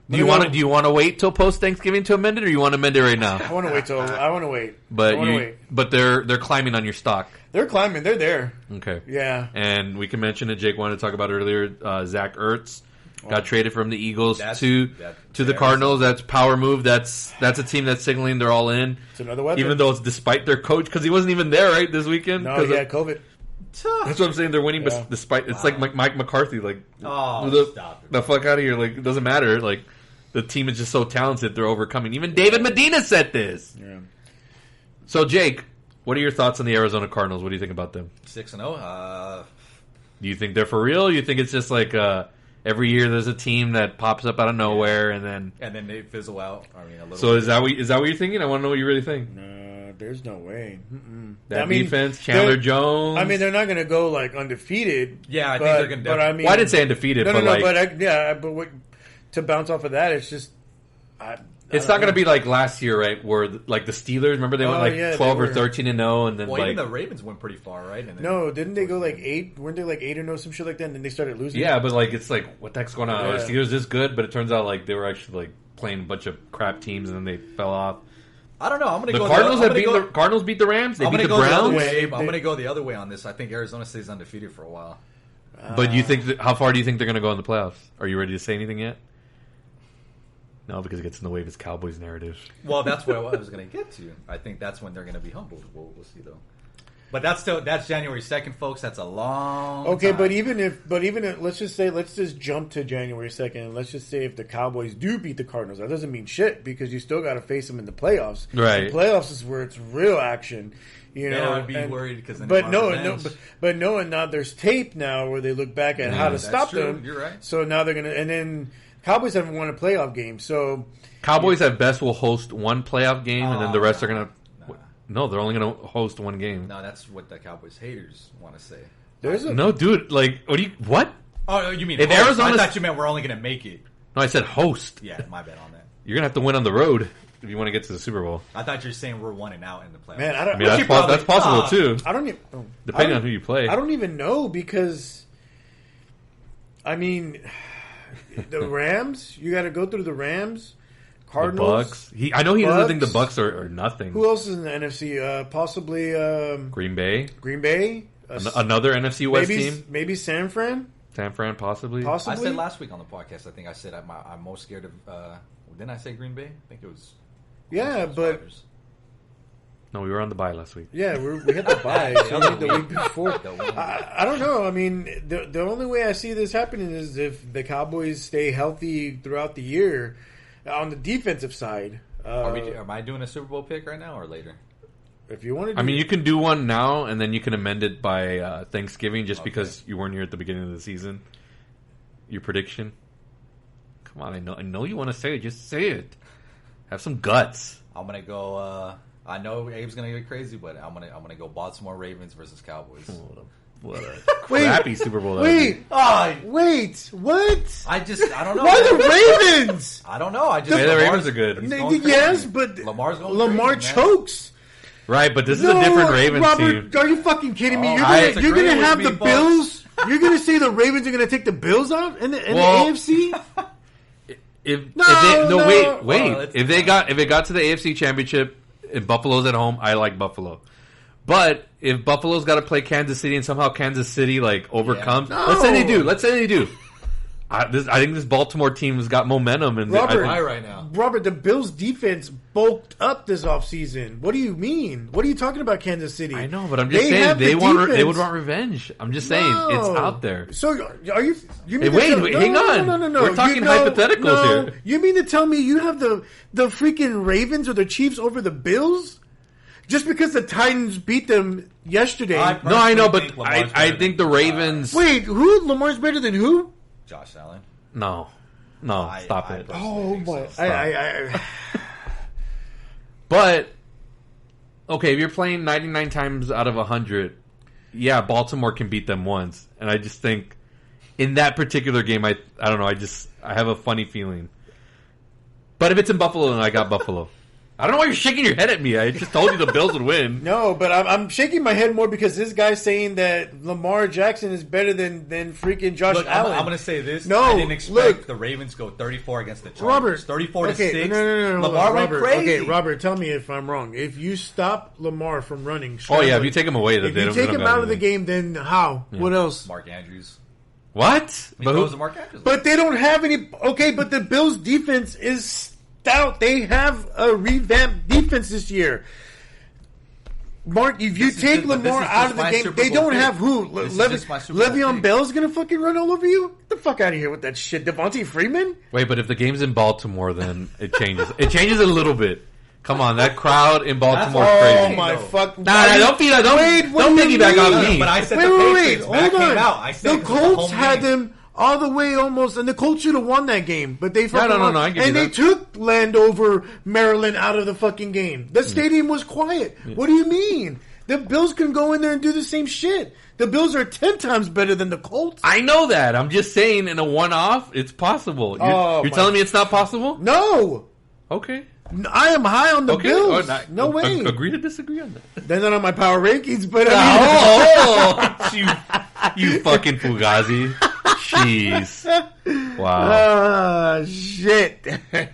Do you want to wait till post Thanksgiving to amend it, or you want to amend it right now? I want to wait. But they're climbing on your stock. They're climbing. They're there. Okay. Yeah. And we can mention that Jake wanted to talk about earlier. Zach Ertz got traded from the Eagles to the Cardinals. That's power move. That's a team that's signaling they're all in. It's another weapon. Even though it's despite their coach, because he wasn't even there right this weekend. No, he had COVID. That's what I'm saying. They're winning, but despite it's like Mike McCarthy. Like, stop it. The fuck out of here. Like, it doesn't matter. Like, the team is just so talented. They're overcoming. Even David Medina said this. Yeah. So, Jake, what are your thoughts on the Arizona Cardinals? What do you think about them? 6-0. Do you think they're for real? You think it's just like every year there's a team that pops up out of nowhere and then they fizzle out? I mean, a little. So is that what you're thinking? I want to know what you really think. No, there's no way. Defense, Chandler Jones. I mean, they're not going to go like undefeated. Yeah, I think they're going to. But I mean, well, I didn't say undefeated. But to bounce off of that, it's just. It's not going to be like last year, right? Where like the Steelers, remember they went like 12 or 13-0, and then even the Ravens went pretty far, right? And no, didn't they go like 8? Weren't they like 8-0, some shit like that? And then they started losing. Yeah, but like it's like what the heck's going on? Yeah. The Steelers this good, but it turns out like they were actually like playing a bunch of crap teams, and then they fell off. I don't know. I'm going to The go. Cardinals beat the Rams. They beat the Browns. I'm going to go the other way on this. I think Arizona stays undefeated for a while. But you think how far do you think they're going to go in the playoffs? Are you ready to say anything yet? No, because it gets in the way of his Cowboys narrative. Well, that's what I was going to get to. I think that's when they're going to be humbled. We'll see though. But that's January 2nd, folks. That's a long time. But even if let's just jump to January 2nd and let's just say if the Cowboys do beat the Cardinals, that doesn't mean shit because you still got to face them in the playoffs. Right. The playoffs is where it's real action. I would be worried because but knowing now there's tape now where they look back at how to stop them. You're right. So now they're gonna, and then Cowboys haven't won a playoff game. So Cowboys at best will host one playoff game, and then the rest are gonna. No, they're only gonna host one game. No, that's what the Cowboys haters want to say. No, dude. Like, what? Oh, you mean if host. Arizona? I thought you meant we're only gonna make it. No, I said host. Yeah, my bad on that. You're gonna have to win on the road if you want to get to the Super Bowl. I thought you were saying we're 1-0 in the playoffs. Man, that's possible too. I don't even depending on who you play. I don't even know because, I mean, the Rams. You got to go through the Rams, Cardinals. The Bucks. I know he doesn't think the Bucks are nothing. Who else is in the NFC? Possibly Green Bay. Another NFC West team. Maybe San Fran. San Fran, possibly. I said last week on the podcast. I think I said I'm most scared of. Didn't I say Green Bay? I think it was. Yeah, but Spiders. No, we were on the bye last week. Yeah, we had the bye the week before. I don't know. I mean, the only way I see this happening is if the Cowboys stay healthy throughout the year on the defensive side. Am I doing a Super Bowl pick right now or later? If you want to, I mean, you can do one now, and then you can amend it by Thanksgiving, just because you weren't here at the beginning of the season. Your prediction. Come on, I know you want to say it. Just say it. Have some guts. I'm gonna go. I know Abe's gonna get crazy, but I'm gonna go Baltimore Ravens versus Cowboys. What a crappy Super Bowl. Wait, what? I don't know. Why the Ravens? I don't know. The Ravens are good. Yes, but Lamar chokes. Right, but this is a different Ravens Robert, team. Are you fucking kidding me? You're gonna have the Bills. You're gonna say the Ravens are gonna take the Bills out in the AFC? Wait. If it got to the AFC Championship and Buffalo's at home, I like Buffalo. But if Buffalo's got to play Kansas City and somehow Kansas City overcomes, let's say they do. I think this Baltimore team has got momentum and right now. Robert, the Bills' defense bulked up this offseason. What do you mean? What are you talking about, Kansas City? I know, but I'm just saying they would want revenge. I'm just saying it's out there. So are you? Hang on. No. We're talking hypotheticals here. You mean to tell me you have the freaking Ravens or the Chiefs over the Bills? Just because the Titans beat them yesterday? I know, but I think the Ravens. Wait, who? Lamar's better than who? Josh Allen. No, stop it. Oh boy, But okay, if you're playing 99 times out of 100, yeah, Baltimore can beat them once, and I just think in that particular game, I don't know, I have a funny feeling. But if it's in Buffalo, then I got Buffalo. I don't know why you're shaking your head at me. I just told you the Bills would win. No, but I'm shaking my head more because this guy's saying that Lamar Jackson is better than freaking Josh Allen. I'm going to say this. No, I didn't expect the Ravens go 34 against the Chargers. Robert, 34-6. No. Lamar went crazy. Okay, Robert, tell me if I'm wrong. If you stop Lamar from running, if you take him away, if you take him out of the game, then how? Yeah. What else? Mark Andrews. What? Mark Andrews. But they don't have any. Okay, but the Bills' defense is stout. They have a revamped defense this year. Mark, if you take Lamar out of the game, they don't have who? Le'Veon Bell's going to fucking run all over you? Get the fuck out of here with that shit. Devontae Freeman? Wait, but if the game's in Baltimore, then it changes. It changes a little bit. Come on, that crowd in Baltimore is crazy. Oh my fuck! Don't piggyback on me. But I said the Patriots hold on. I said the Colts had them all the way almost, and the Colts should have won that game, but they fucking no. I give you they took Landover, Maryland out of the fucking game. The stadium was quiet. What do you mean? The Bills can go in there and do the same shit. The Bills are 10 times better than the Colts. I know that. I'm just saying, in a one-off, it's possible. You're telling me it's not possible? No. Okay. I am high on the Bills. No way. Agree to disagree on that. They're not on my power rankings, but you fucking Fugazi. Jeez. Wow. Shit.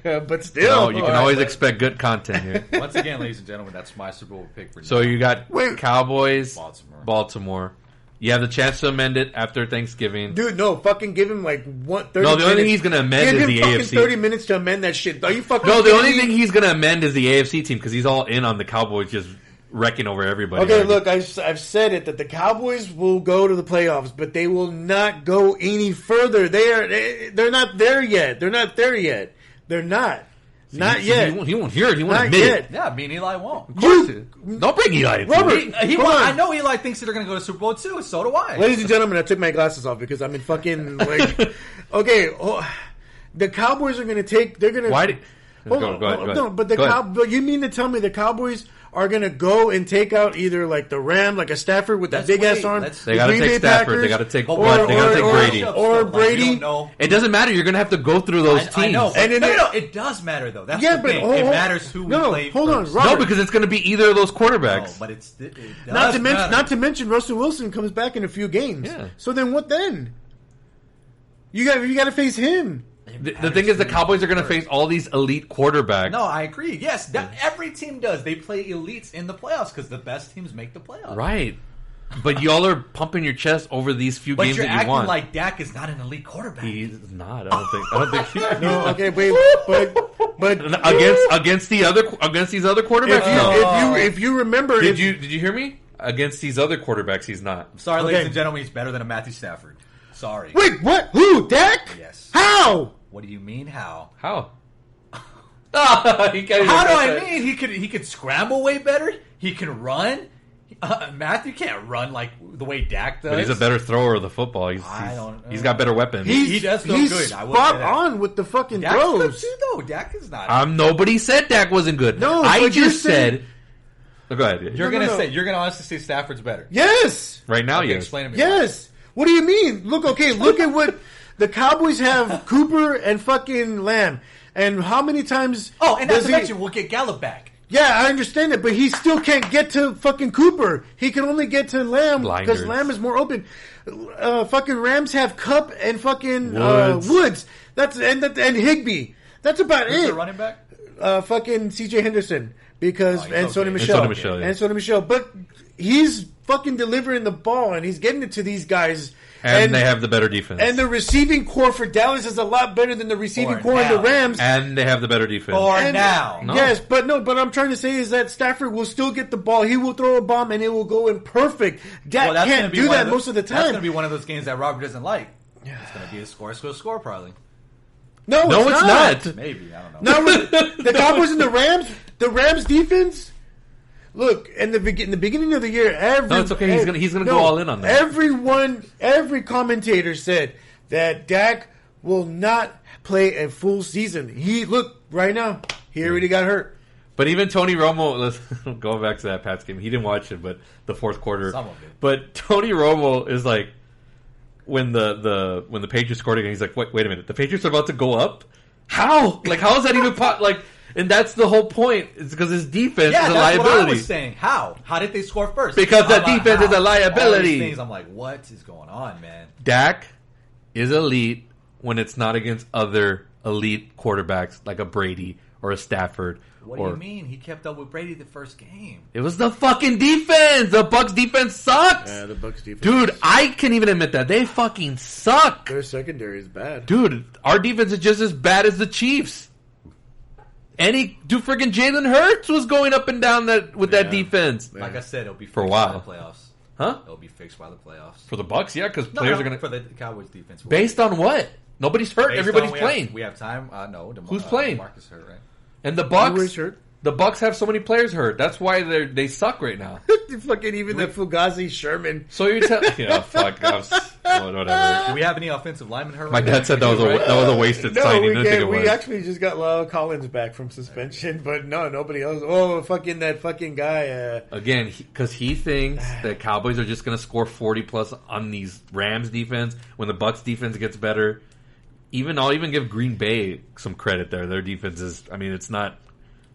But still. You can always expect good content here. Once again, ladies and gentlemen, that's my Super Bowl pick for now. So you got Cowboys, Baltimore. You have the chance to amend it after Thanksgiving. Dude, no, fucking give him like 30 minutes. No, the only thing he's going to amend is the fucking AFC. 30 minutes to amend that shit. Are you fucking No, the only thing he's going to amend is the AFC team because he's all in on the Cowboys just wrecking over everybody. Okay, look, I've said it that the Cowboys will go to the playoffs, but they will not go any further. They're not there yet. They're not there yet. They're not. Not yet. He won't hear it. He won't not admit yet. it. Yeah, me and Eli won't. Of course. Don't bring Eli into Robert, it. I know Eli thinks that they're going to go to Super Bowl too. So do I. Ladies and gentlemen, I took my glasses off because I'm in fucking like. Okay, the Cowboys are going to take. They're going to. Why? Go ahead. No, but but you mean to tell me the Cowboys are going to go and take out either like the Ram, like a Stafford with that big ass arm? They got to take Stafford. They got to take Brady. Or Brady. It doesn't matter. You're going to have to go through those teams. I know. No, it does matter though. That's the thing. It matters who we play. Hold on, Robert. No, because it's going to be either of those quarterbacks. No, but not to mention Russell Wilson comes back in a few games. Yeah. So then what then? You got to face him. The thing is, the Cowboys are going to face all these elite quarterbacks. No, I agree. Yes, every team does. They play elites in the playoffs because the best teams make the playoffs. Right. But y'all are pumping your chest over these few games that you acting want. like Dak is not an elite quarterback. He's not. I don't think. No. Okay. Wait. But against these other quarterbacks. If you remember, did you hear me? Against these other quarterbacks, he's not. I'm sorry, ladies and gentlemen. He's better than a Matthew Stafford. Sorry. Wait. What? Who? Dak? Yes. How? What do you mean? How? How? How do I mean? He could scramble way better. He can run. Matthew can't run like the way Dak does. But he's a better thrower of the football. He's got better weapons. He does feel he's good. Spot on with the fucking Dak's throws. good too, though. Dak is not. Nobody said Dak wasn't good. No, I just said. Go ahead. You're gonna honestly say Stafford's better. Yes. Right now, okay, yes. Explain to me. Yes. What do you mean? Look at what the Cowboys have: Cooper and fucking Lamb. And how many times? Oh, and not to mention, we'll get Gallup back. Yeah, I understand it, but he still can't get to fucking Cooper. He can only get to Lamb because Lamb is more open. Fucking Rams have Kupp and fucking Woods. And Higbee. That's about Who's it. the running back? Fucking C.J. Henderson because and Sony Michel. Michel. But he's fucking delivering the ball and he's getting it to these guys. And they have the better defense. And the receiving core for Dallas is a lot better than the receiving core in the Rams. And they have the better defense. No. Yes, but I'm trying to say is that Stafford will still get the ball. He will throw a bomb and it will go in perfect. Dak can't do that most of the time. That's going to be one of those games that Robert doesn't like. It's going to be a score probably. No, it's not. Maybe, I don't know. No, the Cowboys and the Rams defense. Look, in the beginning of the year, it's okay. He's gonna go all in on that. Every commentator said that Dak will not play a full season. Look right now, he already got hurt. But even Tony Romo, let's go back to that Pats game. He didn't watch it, but the fourth quarter. Some of it. But Tony Romo is like, when the Patriots scored again, he's like, wait a minute, the Patriots are about to go up? How? Like, how is that even like? And that's the whole point. It's because his defense is a liability. That's what I was saying. How did they score first? Because that defense is a liability. All these things, I'm like, what is going on, man? Dak is elite when it's not against other elite quarterbacks like a Brady or a Stafford. What do you mean? He kept up with Brady the first game. It was the fucking defense. The Bucs defense sucks. Yeah, the Bucs defense. Dude, I can even admit that. They fucking suck. Their secondary is bad. Dude, our defense is just as bad as the Chiefs. Freaking Jalen Hurts was going up and down that defense. Like I said, it'll be for a while. By the playoffs. Huh? It'll be fixed by the playoffs. For the Bucs, yeah, because players are going to... For the Cowboys defense. Based on what? Nobody's hurt. Everybody's playing. We have time. No. Who's playing? Marcus hurt, right? And the Bucs... Who's hurt? The Bucs have so many players hurt. That's why they suck right now. Fucking even the Fugazi Sherman. So you're telling... Yeah, fuck. Whatever. Do we have any offensive linemen hurt? My dad said that was a wasted signing. We actually just got Lyle Collins back from suspension, but no, nobody else. Oh, fucking that fucking guy. Again, because he thinks that Cowboys are just going to score 40 plus on these Rams defense when the Bucs defense gets better. I'll even give Green Bay some credit there. Their defense is, it's not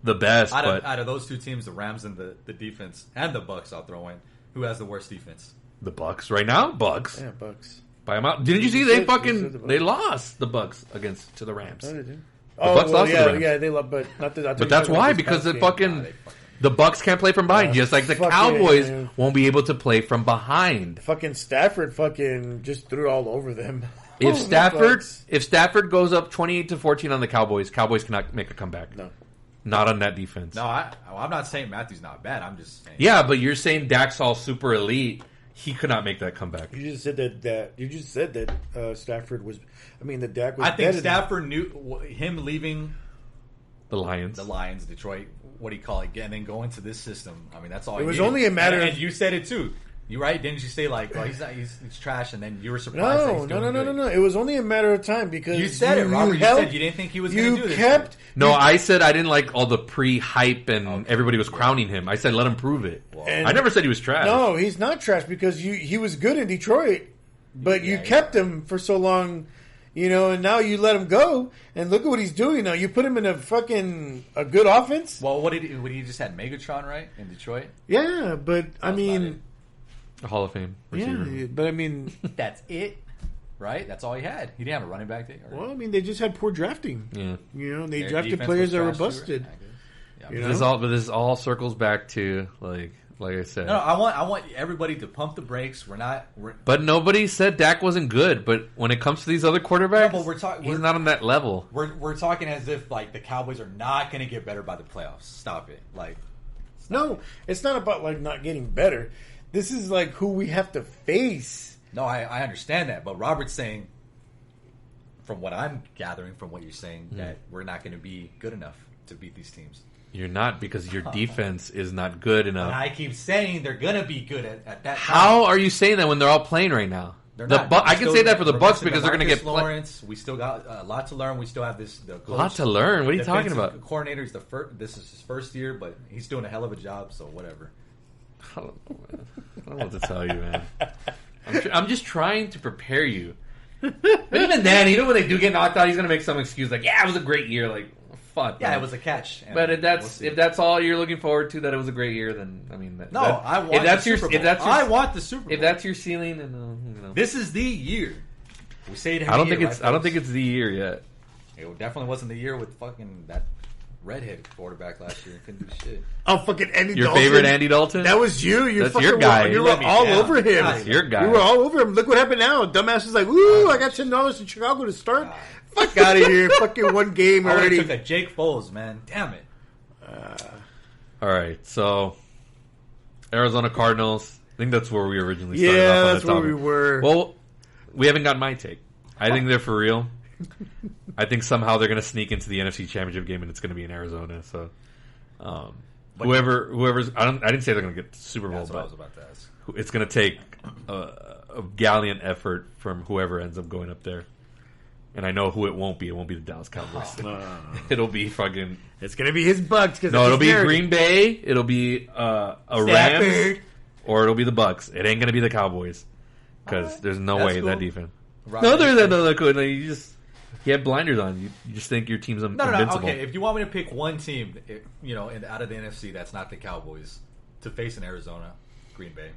the best. Out of those two teams, the Rams and the defense and the Bucs, I'll throw in. Who has the worst defense? The Bucs right now. Bucs. Yeah, Bucs. by a mile. Didn't you see they lost the Bucks to the Rams? No, they The did. Bucks lost to the Rams. Yeah, they lost, but not the. But that's why, because the Bucks can't play from behind, just like the Cowboys won't be able to play from behind. Fucking Stafford just threw it all over them. If Stafford goes up 28-14 on the Cowboys cannot make a comeback. No. Not on that defense. No, I'm not saying Matthew's not bad. I'm just saying. Yeah, but you're saying Dak's all super elite. He could not make that comeback. You just said that Stafford was. I mean, that Dak was. I think Stafford knew him leaving the Lions, Detroit. What do you call it? And then going to this system. I mean, that's all. It was only a matter. And you said it too. You right? Didn't you say like, oh, he's trash? And then you were surprised. No. It was only a matter of time because you said it, Robert. You said you didn't think he was going to do this. I said I didn't like all the pre-hype and everybody was crowning him. I said let him prove it. I never said he was trash. No, he's not trash because he was good in Detroit, but you kept him for so long, and now you let him go. And look at what he's doing now. You put him in a good offense. Well, what he just had Megatron right in Detroit? Yeah, but I mean. A Hall of Fame receiver. Yeah, but I mean... That's it, right? That's all he had. He didn't have a running back there. Well, I mean, they just had poor drafting. Yeah. They drafted players that were busted. But this all circles back to, like I said. No, I want everybody to pump the brakes. But nobody said Dak wasn't good. But when it comes to these other quarterbacks, he's not on that level. We're talking as if, like, the Cowboys are not going to get better by the playoffs. Stop it. It's not about, not getting better. This is who we have to face. No, I understand that, but Robert's saying, from what I'm gathering from what you're saying, that we're not going to be good enough to beat these teams. You're not, because your defense is not good enough. And I keep saying they're going to be good at that. How are you saying that when they're all playing right now? They're not. I can say that for the Bucks because they're going to get Lawrence. We still got a lot to learn. We still have this. A lot to learn. What are you talking about? The coordinator's this is his first year, but he's doing a hell of a job. So whatever. I don't know what to tell you, man. I'm just trying to prepare you. But even then, even when they do get knocked out, he's going to make some excuse like, "Yeah, it was a great year." Like, fuck. Yeah, man. It was a catch. But if that's all you're looking forward to, that it was a great year, then I mean, I want the Super Bowl. I want the Super Bowl. If that's your ceiling, then this is the year. We say it. I don't think it's the year yet. It definitely wasn't the year with fucking that redhead quarterback last year and couldn't do shit. Oh, fucking Andy Dalton. Your favorite favorite Andy Dalton? That was you. That's your guy. You were all over him. That's your guy. You were all over him. Look what happened now. Dumbass is like, "Ooh, I got $10 in Chicago to start." Fuck out of here. Fucking one game already. I took that Jake Foles, man. Damn it. All right, so Arizona Cardinals. I think that's where we originally started off on that's where we were. Well, we haven't got my take. I think they're for real. I think somehow they're going to sneak into the NFC Championship game, and it's going to be in Arizona. So, whoever's I didn't say they're going to get the Super Bowl, that's what I was about to ask. It's going to take a gallant effort from whoever ends up going up there. And I know who it won't be. It won't be the Dallas Cowboys. No. It'll be fucking. It's going to be his Bucks. No, it'll be Green Bay. It'll be a Rams, or it'll be the Bucks. It ain't going to be the Cowboys because there's no way that defense. No, there's another cool. You have blinders on. You just think your team's invincible. No. Okay, if you want me to pick one team, out of the NFC that's not the Cowboys to face in Arizona, Green Bay.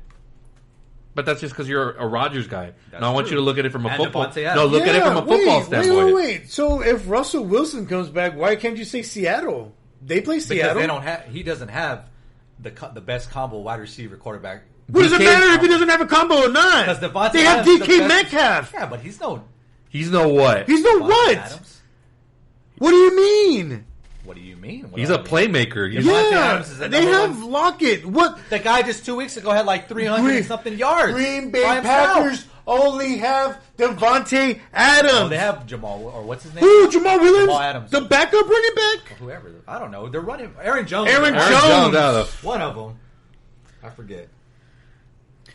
But that's just because you're a Rodgers guy. Now I want you to look at it from a football. Look at it from a football standpoint. Wait. So if Russell Wilson comes back, why can't you say Seattle? They play Seattle. Because they don't have. He doesn't have the best combo wide receiver quarterback. What does it matter if he doesn't have a combo or not? Because they have DK Metcalf. Yeah, but he's no. He's no what? He's no what? Adams? What do you mean? What do you mean? He's a playmaker. They have Lockett. What? The guy just 2 weeks ago had like 300 and something yards. Green Bay Packers only have Devontae Adams. Oh, they have Jamal, or what's his name? Who? Jamal Williams? Jamal Adams. The backup running back? Or whoever. I don't know. They're running. Aaron Jones. Aaron Jones. One of them. I forget.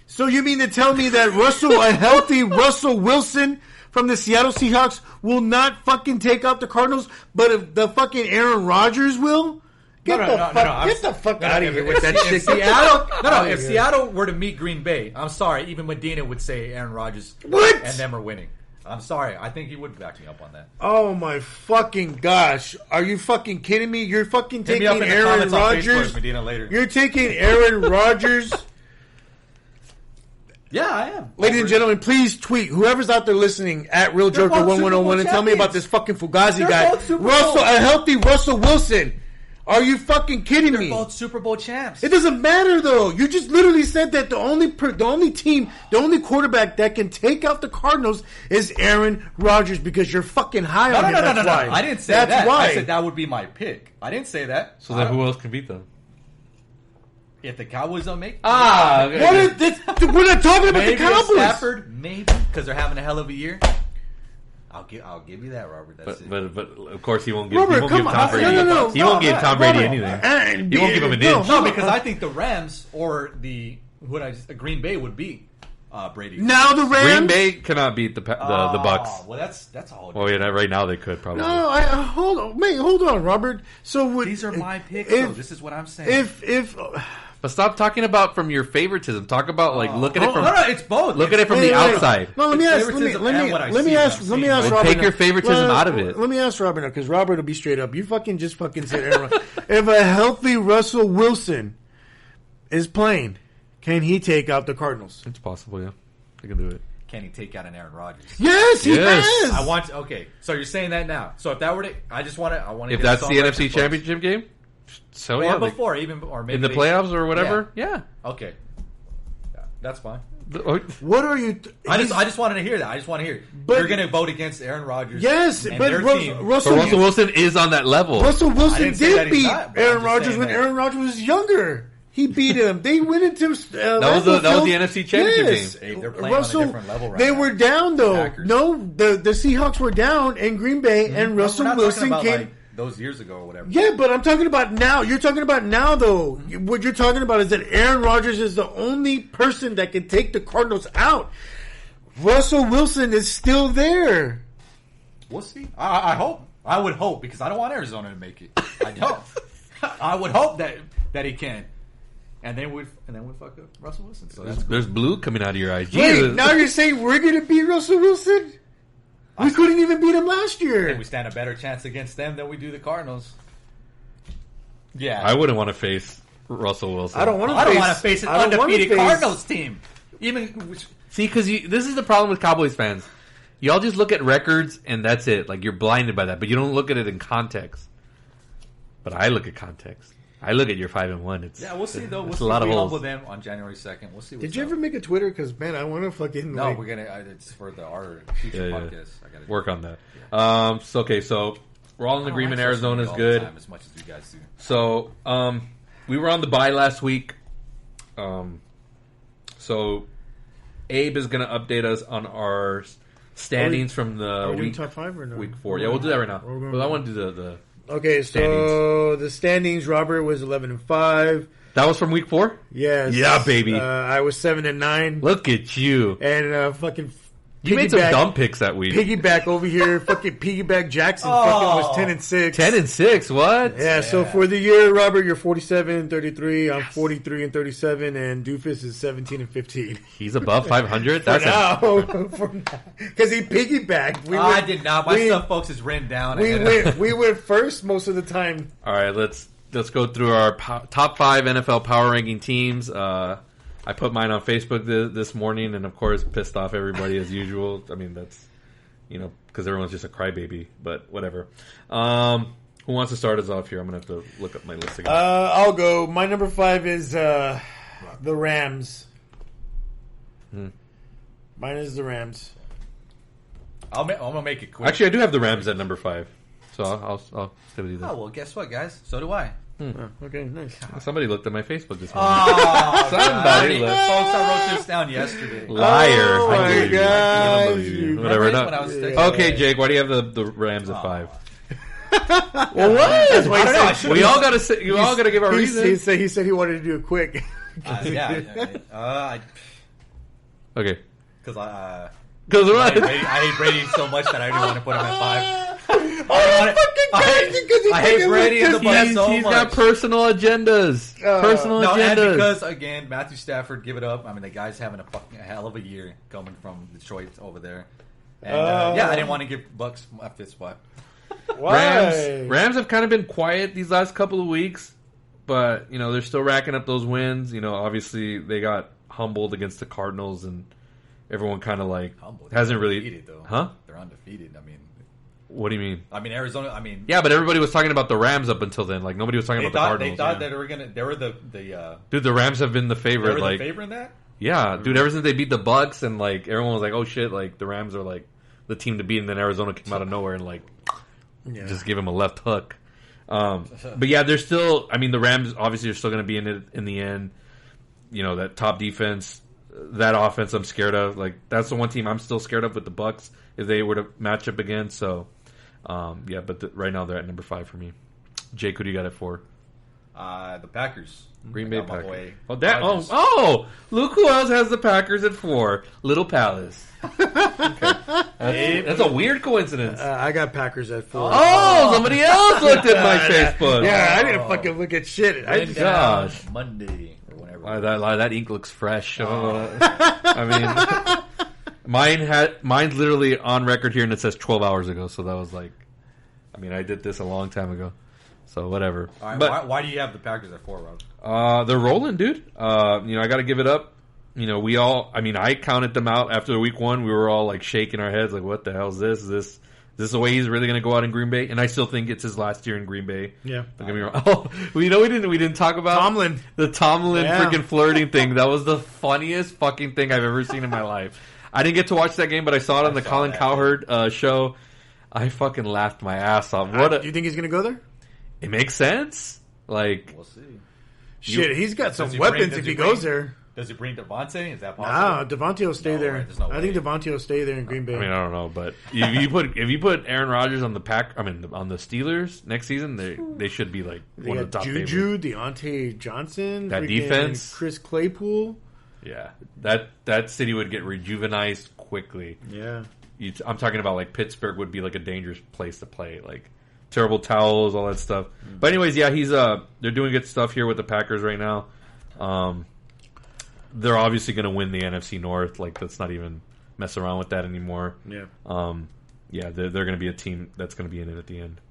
So you mean to tell me that a healthy Russell Wilson from the Seattle Seahawks will not fucking take out the Cardinals, but if the fucking Aaron Rodgers will? Get the fuck out of here with that shit. If Seattle were to meet Green Bay, I'm sorry, even Medina would say Aaron Rodgers and them are winning. I'm sorry. I think he would back me up on that. Oh my fucking gosh. Are you fucking kidding me? You're fucking taking Aaron Rodgers. Medina later. You're taking Aaron Rodgers Yeah, I am. Ladies and gentlemen, please tweet whoever's out there listening at RealJoker1101 and tell me about this fucking Fugazi guy. A healthy Russell Wilson. Are you fucking kidding me? They're both Super Bowl champs. It doesn't matter though. You just literally said that the only quarterback that can take out the Cardinals is Aaron Rodgers because you're fucking high on him. No. I didn't say that. Why. I said that would be my pick. I didn't say that. So then who else can beat them? If the Cowboys don't make we're not talking about the Cowboys. Stafford, maybe because they're having a hell of a year. I'll give you that, Robert. But of course he won't give. Robert, he won't give Tom Brady. He won't give Tom Brady anything. He won't give him an inch. No, because I think the Rams or Green Bay would beat Brady. Now the Rams. Green Bay cannot beat the Bucks. Well, that's all. Well, yeah, right now they could probably. No, hold on, Robert. So these are my picks. So this is what I'm saying. But stop talking about from your favoritism. Talk about look at it from. No, it's both. Look at it from the outside. No, let me ask Robert. Take your favoritism out of it. Let me ask Robert because Robert will be straight up. You fucking said Aaron. If a healthy Russell Wilson is playing, can he take out the Cardinals? It's possible, yeah. They can do it. Can he take out an Aaron Rodgers? Yes, he has. Okay, so you're saying that now. So if that were to, I want to. If that's the NFC Championship game. So or before, or maybe in the playoffs or whatever. Yeah. Okay. Yeah, that's fine. What are you? I just wanted to hear that. I just want to hear. You're going to vote against Aaron Rodgers. Yes, but Russell Wilson is on that level. Russell Wilson did beat Aaron Rodgers when Aaron Rodgers was younger. He beat him. They went into that was the NFC Championship game. Hey, they're playing on a different level right They now. were down though. Packers. No, the Seahawks were down in Green Bay, and Russell Wilson came. Those years ago or whatever. Yeah, but I'm talking about now. You're talking about now, though. What you're talking about is that Aaron Rodgers is the only person that can take the Cardinals out. Russell Wilson is still there. We'll see. I hope. I would hope because I don't want Arizona to make it. I don't. I would hope that he can. And then we'd fuck up Russell Wilson. So there's blue coming out of your eyes. Wait, now you're saying we're going to beat Russell Wilson? We couldn't even beat him last year. And we stand a better chance against them than we do the Cardinals. Yeah. I wouldn't want to face Russell Wilson. I don't want to face an undefeated Cardinals team. See, because this is the problem with Cowboys fans. Y'all just look at records and that's it. Like, you're blinded by that. But you don't look at it in context. But I look at context. I look at your 5-1. We'll see though. We'll see. We'll humble them on January 2nd. We'll see. Did you ever make a Twitter? Because man, I want to fucking. No, we're gonna. It's for our future podcast. I gotta work on that. Yeah. So we're all in agreement. Arizona's good as much as you guys do. So we were on the bye last week. So Abe is gonna update us on our standings from the week top 5 or no? Week 4. Yeah, we'll do that right now. But I want to do the. Okay, so the standings. Robert was 11-5. That was from week 4. Yes. Yeah, baby. I was 7-9. Look at you. And fucking. You made some dumb picks that week. Piggyback over here, fucking Piggyback Jackson fucking was 10-6. 10-6, what? Yeah, so for the year, Robert, you're 47-33. I'm 43-37, and Doofus is 17-15. He's above 500. That's now, because he piggybacked. I did not. My stuff, folks, is written down. We went first most of the time. All right, let's go through our top 5 NFL power ranking teams. I put mine on Facebook this morning, and of course, pissed off everybody as usual. I mean, that's because everyone's just a crybaby, but whatever. Who wants to start us off here? I'm gonna have to look up my list again. I'll go. My number 5 is the Rams. Mine is the Rams. I'm gonna make it quick. Actually, I do have the Rams at number 5, so I'll stay with you there. Oh well, guess what, guys? So do I. Oh, okay, nice. Somebody looked at my Facebook this morning. Somebody looked. Folks, I wrote this down yesterday. Liar. Oh my God. Whatever. No. Okay, Jake, why do you have the Rams at 5? Well, what? That's why I said, we all got to. You all got to give our reason. He said he wanted to do it quick. Okay. Because I I hate Brady so much that I didn't want to put him at 5. I hate Brady in the butt so much. He's got personal agendas. And because, again, Matthew Stafford, give it up. I mean, the guy's having a fucking hell of a year coming from Detroit over there. And, I didn't want to give Bucks a fifth spot. Rams have kind of been quiet these last couple of weeks, but, they're still racking up those wins. Obviously, they got humbled against the Cardinals, and everyone kind of like humbled. hasn't really. Undefeated, though. Huh? They're undefeated. I mean, what do you mean? I mean Arizona. I mean, yeah, but everybody was talking about the Rams up until then. Like nobody was talking about the Cardinals. They thought that they were the dude. The Rams have been the favorite. They were like the favorite in that. Yeah, dude. Ever since they beat the Bucks, and like everyone was like, "Oh shit!" Like the Rams are like the team to beat, and then Arizona came out of nowhere and like just gave them a left hook. But yeah, they're still. I mean, the Rams obviously are still going to be in it in the end. You know, that top defense, that offense, I'm scared of. Like that's the one team I'm still scared of with the Bucks if they were to match up again. So. Yeah, but right now they're at number 5 for me. Jake, who do you got it for? The Packers. Green Bay Packers. Look who else has the Packers at 4. Little Palace. Okay. That's a weird coincidence. I got Packers at 4. Oh, somebody else looked at my Facebook. Yeah, I didn't fucking look at shit. Gosh. Monday or whenever. That ink looks fresh. I mean... Mine's literally on record here, and it says 12 hours ago. So that was like, I mean, I did this a long time ago. So whatever. All right, but why do you have the Packers at 4, Rob? They're rolling, dude. I got to give it up. You know, I counted them out after week 1. We were all like shaking our heads, like, what the hell is this? Is this the way he's really going to go out in Green Bay? And I still think it's his last year in Green Bay. Yeah. Don't get me wrong. Oh, we didn't talk about Tomlin. The Tomlin freaking flirting thing. That was the funniest fucking thing I've ever seen in my life. I didn't get to watch that game, but I saw it on the Colin Cowherd show. I fucking laughed my ass off. Do you think he's going to go there? It makes sense. Like, we'll see. Shit, he's got some weapons if he goes there. Does he bring Devontae? Is that possible? No, Devontae will stay there. Right, no I think Devontae will stay there in Green Bay. I mean, I don't know, but if you put Aaron Rodgers on the on the Steelers next season, they should be like one of the top Juju, favorites. Deontay Johnson, that defense, Chris Claypool. Yeah, that city would get rejuvenized quickly. Yeah, I'm talking about like Pittsburgh would be like a dangerous place to play, like terrible towels, all that stuff. But anyways, yeah, they're doing good stuff here with the Packers right now. They're obviously going to win the NFC North. Like let's not even mess around with that anymore. Yeah, they're going to be a team that's going to be in it at the end.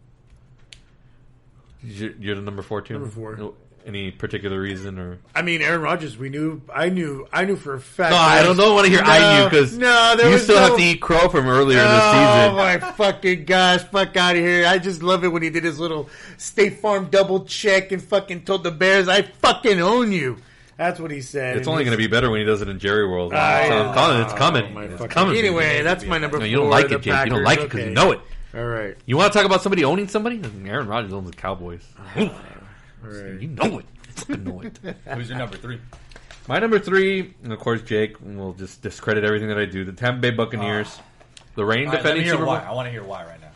You're the number 4 too. Number 4. Any particular reason or? I mean, Aaron Rodgers. I knew for a fact. No, I don't want to hear I knew because you still have to eat crow from earlier this season. Oh my fucking gosh! Fuck out of here! I just love it when he did his little State Farm double check and fucking told the Bears, "I fucking own you." That's what he said. It's only going to be better when he does it in Jerry World. So I'm calling it. It's coming. It's coming. Anyway, that's my number 4. You don't like it, Jake. You don't like it because you know it. All right. You want to talk about somebody owning somebody? Aaron Rodgers owns the Cowboys. All right. You know it. I know it. Who's your number 3? My number 3, and of course, Jake, and we'll just discredit everything that I do. The Tampa Bay Buccaneers, the reigning defending Super Bowl. I want to hear why right now.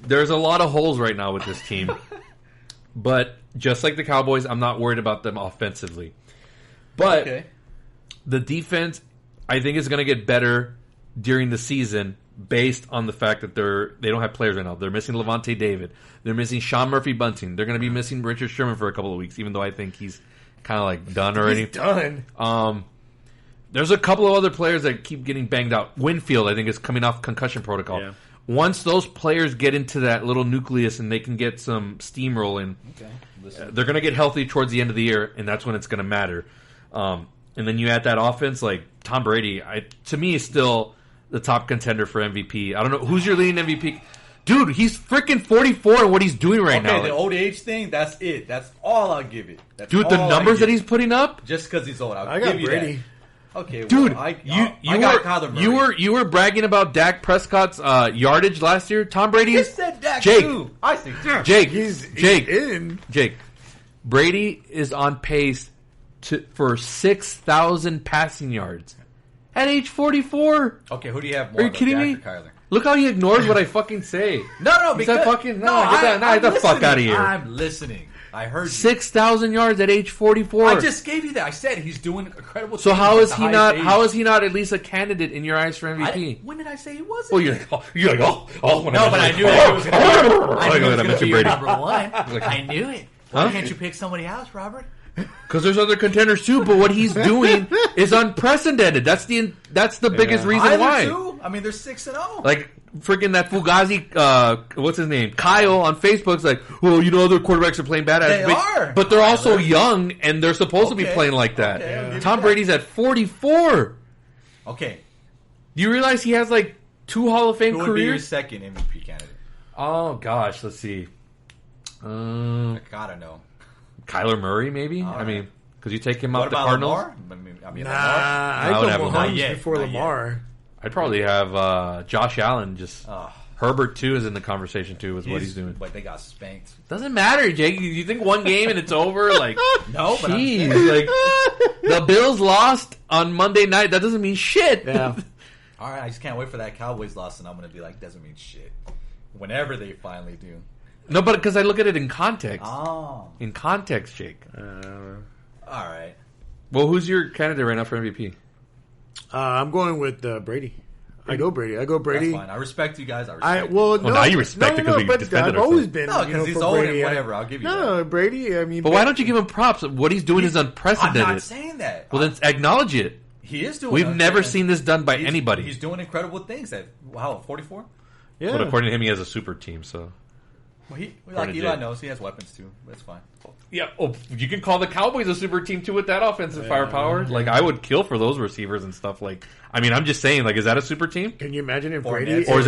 There's a lot of holes right now with this team, but just like the Cowboys, I'm not worried about them offensively. But the defense, I think, is going to get better during the season based on the fact that they don't have players right now. They're missing Levante David. They're missing Sean Murphy-Bunting. They're going to be missing Richard Sherman for a couple of weeks, even though I think he's kind of like done already. He's done. There's a couple of other players that keep getting banged out. Winfield, I think, is coming off concussion protocol. Yeah. Once those players get into that little nucleus and they can get some steam rolling, they're going to get healthy towards the end of the year, and that's when it's going to matter. And then you add that offense, like Tom Brady, to me, is still the top contender for MVP. I don't know. Who's your leading MVP? Dude, he's freaking 44 and what he's doing right now. Okay, the old age thing, that's it. That's all I'll give it. Dude, the numbers that he's putting up? Just because he's old. I got Brady. Okay, dude, well, I got Kyler Murray. You were bragging about Dak Prescott's yardage last year. Tom Brady. You said Dak too. I think Jake. He's in. Jake. Brady is on pace for 6,000 passing yards at age 44. Okay, who do you have more? Are you kidding me? Kyler? Look how he ignores what I fucking say. No, because get the fuck out of here. I'm listening. I heard you. 6,000 yards at age 44. I just gave you that. I said he's doing incredible. So how is he not? How is he not at least a candidate in your eyes for MVP? When did I say he wasn't? Well, you're like, no, but I knew he was going to be Brady. number 1. I knew it. Why can't you pick somebody else, Robert? Because there's other contenders too, but what he's doing is unprecedented. That's the biggest reason why. Too. I mean, they're 6-0. Like, freaking that Fugazi, what's his name? Kyle on Facebook's like, well, other quarterbacks are playing bad. They are. But they're also young, and they're supposed to be playing like that. Okay, Tom Brady's at 44. Okay. Do you realize he has, 2 Hall of Fame Who careers? would be your second MVP candidate? Oh, gosh. Let's see. I gotta know. Kyler Murray, maybe? All right. I mean, because you take him What out the about Cardinals. Lamar? Nah, I would I'd have go Lamar. Mahomes before Not Lamar. I'd probably have Josh Allen. Just Oh. Herbert, too, is in the conversation, too, with what he's doing. But they got spanked. Doesn't matter, Jake. You think one game and it's over? No, but jeez. The Bills lost on Monday night. That doesn't mean shit. Yeah. All right, I just can't wait for that Cowboys loss, and I'm going to be like, doesn't mean shit. Whenever they finally do. No, but because I look at it in context. Oh. In context, Jake. All right. Well, who's your candidate right now for MVP? I'm going with Brady. I go Brady. That's fine. I respect you guys. Now you respect it because we defended I've always been. No, because he's for old Brady. and whatever. I'll give you that. No, Brady. I mean, But why don't you give him props? What he's doing is unprecedented. I'm not saying that. Well, then acknowledge it. He is doing. We've never unprecedented. seen this done by anybody. He's doing incredible things. At 44. Yeah. But according to him, he has a super team. So Well, like According to Eli Jay. knows, he has weapons too. That's fine. yeah, you can call the Cowboys a super team too with that offensive firepower. Like I would kill for those receivers and stuff. Like I mean, I'm just saying. Like, is that a super team? Can you imagine if Four Brady? minutes. Or is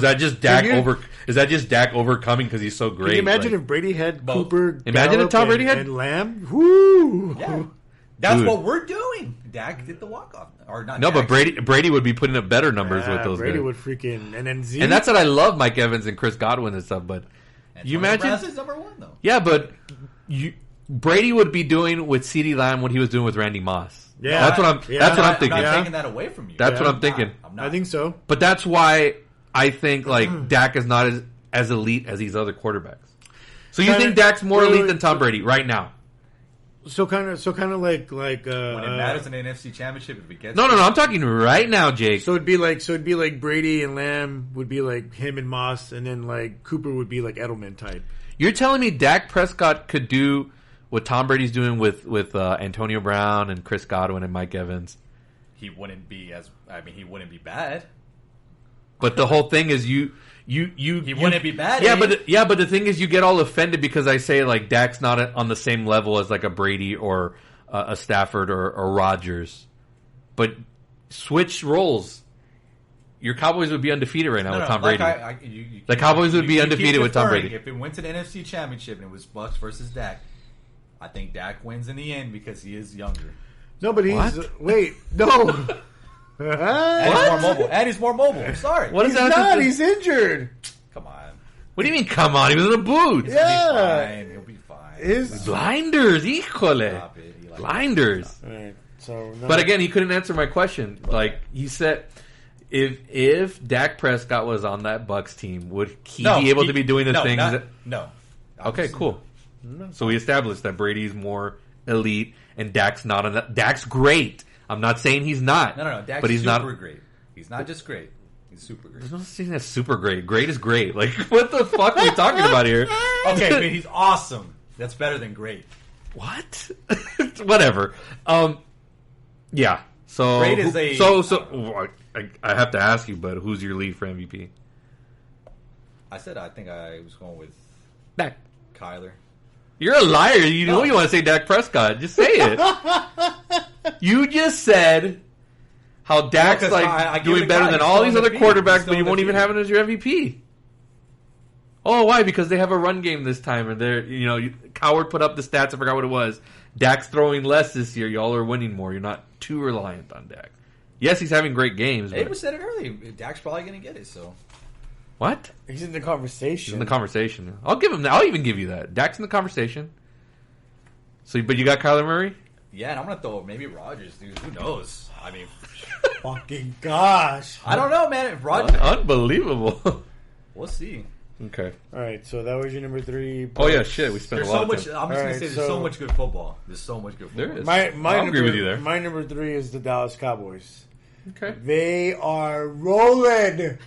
that just Dak you- over? Is that just Dak overcoming because he's so great? Can you imagine Like, if Brady had Both. Cooper? Imagine if Gallup, Tom Brady had- and Lamb. Woo! Yeah, that's Dude. what we're doing. Dak did the walk off, or not? no, Dak. but Brady would be putting up better numbers with those Brady guys. would freaking and then Zeke. And that's what I love, Mike Evans and Chris Godwin and stuff. But Antonio you imagine? Brown's number one though. Yeah, but Brady would be doing with CeeDee Lamb what he was doing with Randy Moss. Yeah. That's what I'm thinking. I'm not Yeah. taking that away from you. That's what I'm thinking. I'm not. I think so. But that's why I think Dak is not as elite as these other quarterbacks. So you think Dak's more elite than Tom Brady right now? So kind of like when it matters in the NFC Championship, if it gets No. I'm talking right now, Jake. So it'd be like Brady and Lamb would be like him and Moss, and then like Cooper would be like Edelman type. You're telling me Dak Prescott could do what Tom Brady's doing with Antonio Brown and Chris Godwin and Mike Evans? he wouldn't be he wouldn't be bad. But the whole thing is he wouldn't be bad. Yeah, but the thing is, you get all offended because I say like Dak's not on the same level as like a Brady or a Stafford or Rodgers. But switch roles. Your Cowboys would be undefeated right now with Tom Brady. The Cowboys would be undefeated with Tom Brady. If it went to the NFC Championship and it was Bucks versus Dak, I think Dak wins in the end because he is younger. No, but he's What? wait, no. And he's more mobile. And he's more mobile. I'm sorry. What is He's that? not. He's injured. Come on. What do you mean? Come on, he was in a boot. He'll Yeah. be fine. He'll be fine. His Blinders, híjole. Stop it. Eli. Blinders. All right, so no. But again, he couldn't answer my question. Like he said, if Dak Prescott was on that Bucks team, would he be able to be doing the things? No. Okay, cool. So we established that Brady's more elite and Dak's not on that. Dak's great. I'm not saying he's not. No. Dak's but he's super not. great. He's not just great. He's super great. There's no such thing as super great. Great is great. Like what the fuck are we talking about here? Okay, I mean, he's awesome. That's better than great. What? Whatever. Yeah. So Great is a- I have to ask you, but who's your lead for MVP? I think I was going with Dak. Kyler. You're a liar. You know you want to say Dak Prescott. Just say it. You just said how Dak's No, 'cause I give doing the better guy. than He's all still these other undefeated. He's quarterbacks, still but you won't even have undefeated. him as your MVP. Oh, why? Because they have a run game this time, and they're Coward put up the stats. I forgot what it was. Dak's throwing less this year. Y'all are winning more. You're not too reliant on Dak. Yes, he's having great games. Abe But said it earlier. Dak's probably going to get it. So what? he's in the conversation. He's in the conversation. I'll give him. I'll even give you that. Dak's in the conversation. So, but you got Kyler Murray. yeah, and I'm going to throw maybe Rodgers, dude. Who knows? I mean, Fucking gosh. I don't know, man. If Rodgers, Unbelievable. we'll see. Okay. All right, so that was your number 3. Oh yeah, shit. We spent There's a lot so of much. time. I'm just going to say there's so much good football. There's so much good football. There is. My I'll number, agree with you there. My number 3 is the Dallas Cowboys. Okay. They are rolling.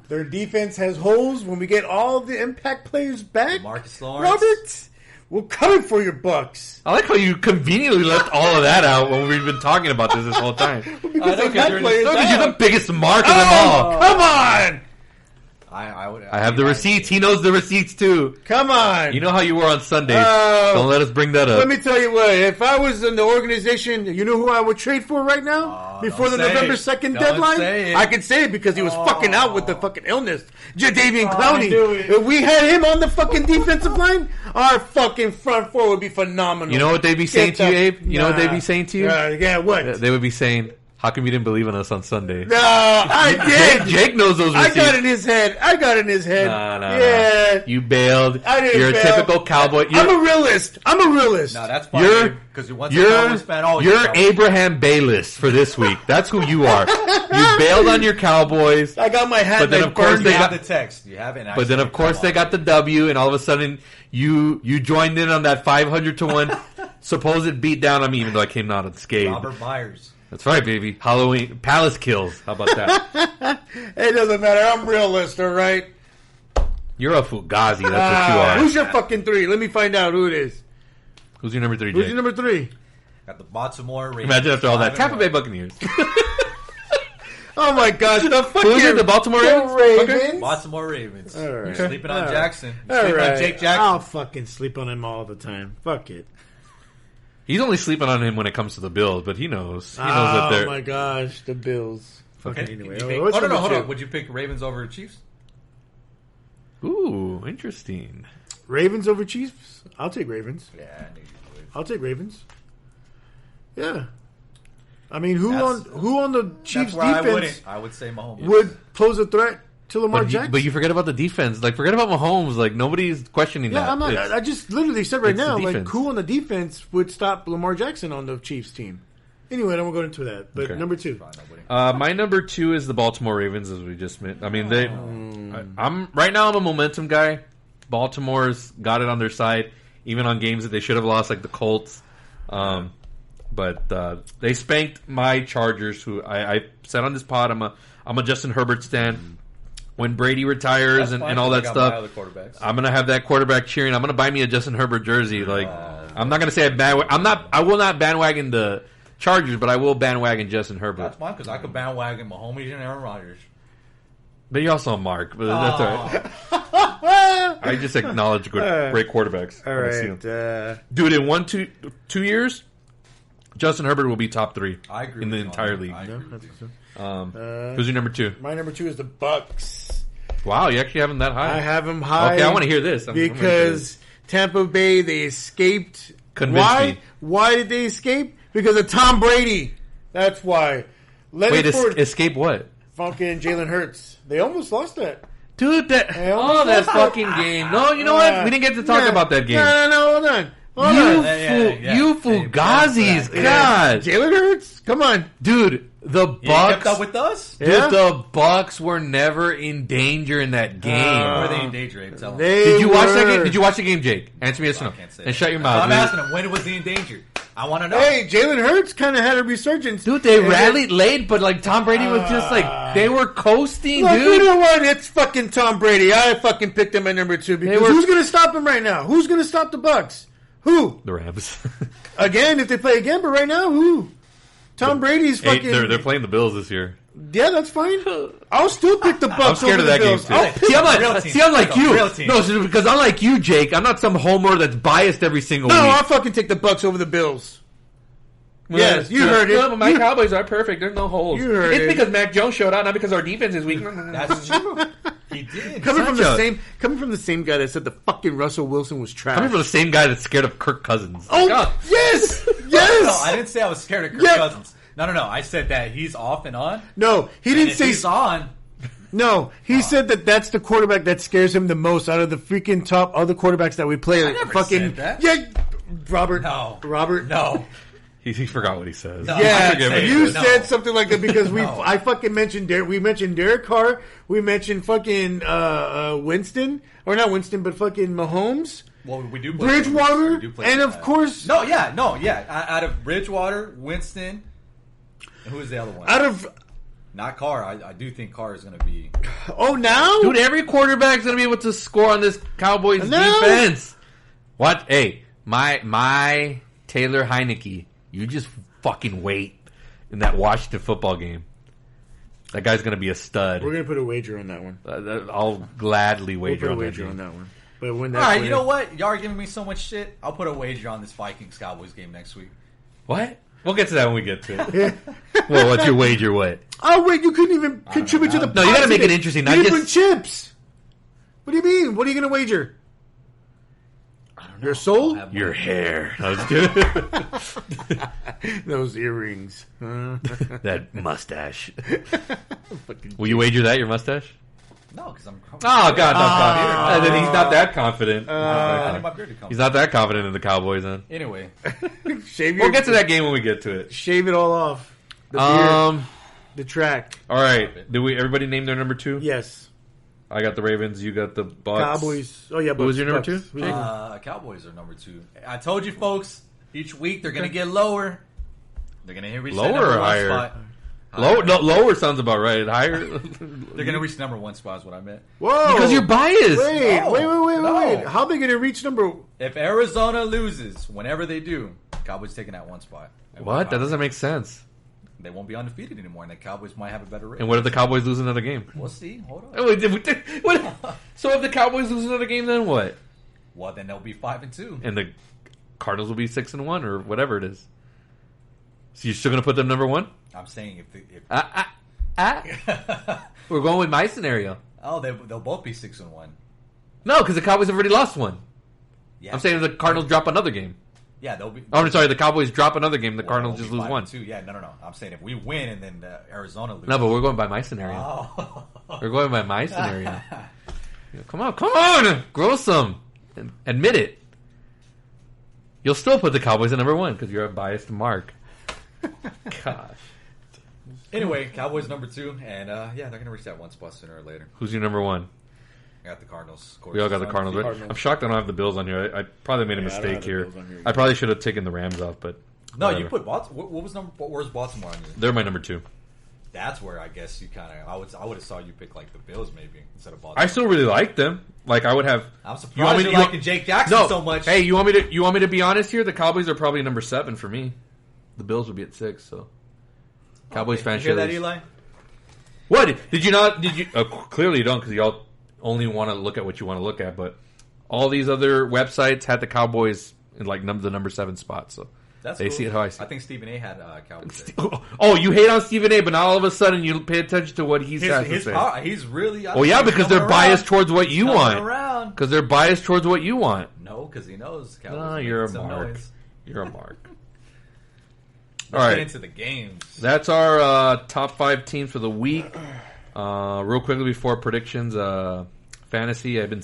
Their defense has holes. When we get all the impact players back, Marcus Lawrence. Robert, we're coming for your Bucks. I like how you conveniently left all of that out when we've been talking about this whole time. Because they had you're players Look, out. you're the biggest mark of them all. Come on! I have the receipts. He knows the receipts too. Come on. You know how you were on Sundays. Don't let us bring that up. Let me tell you what. If I was in the organization, you know who I would trade for right now? Before the November 2nd deadline? I can say it because he was fucking out with the fucking illness. Jadeveon Clowney. If we had him on the fucking defensive line, our fucking front four would be phenomenal. You know what they'd be saying to you, Abe? You know what they'd be saying to you? Yeah, what? They would be saying, how come you didn't believe in us on Sunday? No, I did. Jake knows those receipts. I got in his head. Nah. You bailed. I didn't You're a typical cowboy. I'm a realist. No, that's fine. Because you're Abraham Bayless for this week. That's who you are. You bailed on your Cowboys. I got my hat. But then of course they got the text. You haven't. But then of course they got the W, and all of a sudden you joined in on that 500-1 supposed beatdown on me, even though I came out unscathed. Robert Myers. That's right, baby. Halloween Palace kills. How about that? It doesn't matter. I'm realist, all right? You're a Fugazi. That's what you are. Who's your fucking 3? Let me find out who it is. Who's your number 3, Jake? Who's your number 3? Got the Baltimore Ravens. Imagine after all that. Tampa Bay Buccaneers. Oh, my gosh. Who's it? The Baltimore Ravens? Okay. Baltimore Ravens. All right. You're sleeping on Jackson. You're sleeping on Jake Jackson. I'll fucking sleep on him all the time. Fuck it. He's only sleeping on him when it comes to the Bills, but he knows. He knows that they're... Oh, my gosh. The Bills. Okay. Anyway. Hold on. Would you pick Ravens over Chiefs? Ooh, interesting. Ravens over Chiefs? I'll take Ravens. Yeah, I knew you would. I'll take Ravens. Yeah. I mean, who on the Chiefs defense I would say Mahomes would pose a threat to Lamar Jackson? But you forget about the defense. Like, forget about Mahomes. Like, nobody's questioning that. I'm not. I just literally said right now, like, who on the defense would stop Lamar Jackson on the Chiefs team? Anyway, then we'll go into that. But okay. Number 2. My number 2 is the Baltimore Ravens, as we just met. I mean, I'm right now. I'm a momentum guy. Baltimore's got it on their side, even on games that they should have lost, like the Colts. But they spanked my Chargers, who I said on this pod, I'm a Justin Herbert stan. When Brady retires and all that stuff, I'm gonna have that quarterback cheering. I'm gonna buy me a Justin Herbert jersey. Like, I'm not gonna say I will not bandwagon the Chargers, but I will bandwagon Justin Herbert. That's fine, because I could bandwagon Mahomes and Aaron Rodgers. But you're also a Mark. But that's all right. I just acknowledge great quarterbacks. All right, dude. In 2 years, Justin Herbert will be top 3. I agree in the entire league. Who's your number 2? My number 2 is the Bucks. Wow, you actually have him that high? I have him high. Okay, I want to hear this. Because Tampa Bay, they escaped. Convince me. Why did they escape? Because of Tom Brady. That's why. Escape what? Fucking Jalen Hurts. They almost lost that. Dude, that fucking game. No, you know what? We didn't get to talk about that game. No, hold on. You Fugazis, God. Jalen Hurts? Come on. Dude, the Bucks. Kept up with us? Dude, the Bucks were never in danger in that game. Were they in danger, Abe? Tell them. Did you watch that game? Did you watch the game, Jake? Answer me yes or no. And shut your mouth. I'm asking him, when was he in danger? I want to know. Hey, Jalen Hurts kind of had a resurgence. Dude, they rallied late, but like Tom Brady was just like, they were coasting, dude. You know what? It's fucking Tom Brady. I fucking picked him at number 2 because who's going to stop him right now? Who's going to stop the Bucks? Who? The Rams. Again, if they play again, but right now, who? Tom Brady's fucking... They're playing the Bills this year. Yeah, that's fine. I'll still pick the Bucks. I'm scared of that game, too. See, unlike you. No, because unlike you, Jake, I'm not some homer that's biased every single week. No, I'll fucking take the Bucks over the Bills. Well, yes, you heard it. No, my Cowboys are perfect. There's no holes. You heard it's because Mac Jones showed out, not because our defense is weak. That's true. He did. Coming from the same guy that said the fucking Russell Wilson was trash. Coming from the same guy that's scared of Kirk Cousins. Oh, yes! Yes! No, I didn't say I was scared of Kirk Cousins. No. I said that he's off and on. No, he didn't say he's on. No, he said that's the quarterback that scares him the most out of the freaking top other quarterbacks that we play. I never said that. Yeah, Robert. No. Robert. No. He forgot what he says. No, you said something like that because I fucking mentioned we mentioned Derek Carr, we mentioned fucking Winston, or not Winston, but fucking Mahomes. Well, we do play Bridgewater, and of course, out of Bridgewater, Winston, and who is the other one? Not Carr. I do think Carr is going to be. Oh, now, dude, every quarterback's going to be able to score on this Cowboys defense. What? Hey, my Taylor Heineke. You just fucking wait in that Washington football game. That guy's going to be a stud. We're going to put a wager on that one. I'll gladly wager on that one. But when that all right, you know what? Y'all are giving me so much shit. I'll put a wager on this Vikings-Cowboys game next week. What? We'll get to that when we get to it. Well, what's your wager? What? Oh, wait, you couldn't even contribute to the No, you got to make it interesting. Not just just chips. What do you mean? What are you going to wager? I don't know. Your soul? your hair. I was good. Those earrings. That mustache. Will you wager that, your mustache? No, because I'm... Oh, God, no. Then he's not that confident. I need my beard to come. He's not that confident in the Cowboys, then. Anyway. We'll get to that game when we get to it. Shave it all off. The beard, the track. All right. Everybody name their number 2? Yes. I got the Ravens. You got the Bucks. Cowboys. Oh, yeah, Bucks. Who was your number 2? Cowboys are number 2. I told you, folks, each week they're going to get lower. They're going to reach lower that number or 1 higher? spot. Lower sounds about right. Higher? They're going to reach the number 1 spot is what I meant. Whoa. Because you're biased. Wait. No. How are they going to reach number... If Arizona loses, whenever they do, Cowboys taking that 1 spot. What? That doesn't make sense. They won't be undefeated anymore, and the Cowboys might have a better record. And what if the Cowboys lose another game? We'll see. Hold on. So if the Cowboys lose another game, then what? Well, then they'll be 5-2. And the Cardinals will be 6-1 or whatever it is. So you're still going to put them number 1? I'm saying We're going with my scenario. Oh, they'll both be 6-1. No, because the Cowboys have already lost one. Yeah. I'm saying the Cardinals drop another game. Yeah, they'll be. Oh, I'm sorry. The Cowboys drop another game. The Cardinals just lose 1. 2. Yeah, no. I'm saying if we win and then Arizona loses. No, but we're going by my scenario. Oh. We're going by my scenario. Come on, grow some. Admit it. You'll still put the Cowboys at number 1 because you're a biased mark. Gosh. Anyway, Cowboys number 2, and they're gonna reach that 1 spot sooner or later. Who's your number 1? I got the Cardinals. We all got the Cardinals. Right? I'm shocked I don't have the Bills on here. I probably made a mistake here. I probably should have taken the Rams off, but no, whatever. You put Baltimore. Where's Baltimore on you? They're my number 2. That's where I guess you kind of. I would have saw you pick like the Bills maybe instead of Baltimore. I still really like them. Like I would have. I'm surprised you're liking Jake Jackson so much. Hey, you want me to be honest here? The Cowboys are probably number 7 for me. The Bills would be at 6. So Cowboys fans hear that, Eli? What did you not? Did you? Clearly you don't because y'all only want to look at what you want to look at. But all these other websites had the Cowboys in like the number 7 spot. So that's they cool. see it how I see. I think Stephen A. had Cowboys. Oh, you hate on Stephen A. But now all of a sudden you pay attention to what has to say. He's really. Oh yeah, because they're biased towards what you want. Because they're biased towards what you want. No, because he knows. Cowboys no, you're a mark. You're a mark. Let's get into the games. That's our top 5 teams for the week. Real quickly before predictions, fantasy. I've been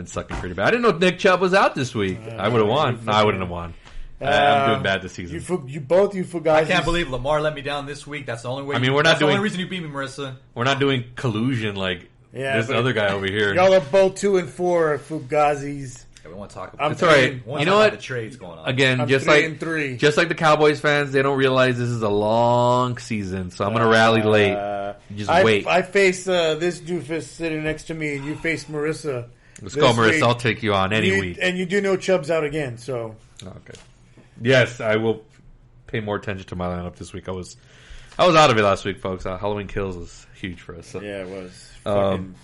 sucking pretty bad. I didn't know Nick Chubb was out this week. I would have won. No, I wouldn't have won. I'm doing bad this season. You both guys. I can't believe Lamar let me down this week. That's the only way. I mean, that's the only reason you beat me, Marissa. We're not doing collusion like this other guy over here. Y'all are both 2-4 Fugazis. Yeah, we want to talk about. It's all right. You know what? The trades going on Again, I'm just 3-3. Just like the Cowboys fans, they don't realize this is a long season. So I'm going to rally late. Just wait. I face this doofus sitting next to me, and you face Marissa. Let's go, Marissa. I'll take you on any week. And you do know Chubb's out again, so okay. Yes, I will pay more attention to my lineup this week. I was out of it last week, folks. Halloween Kills was huge for us. So. Yeah, it was. Fucking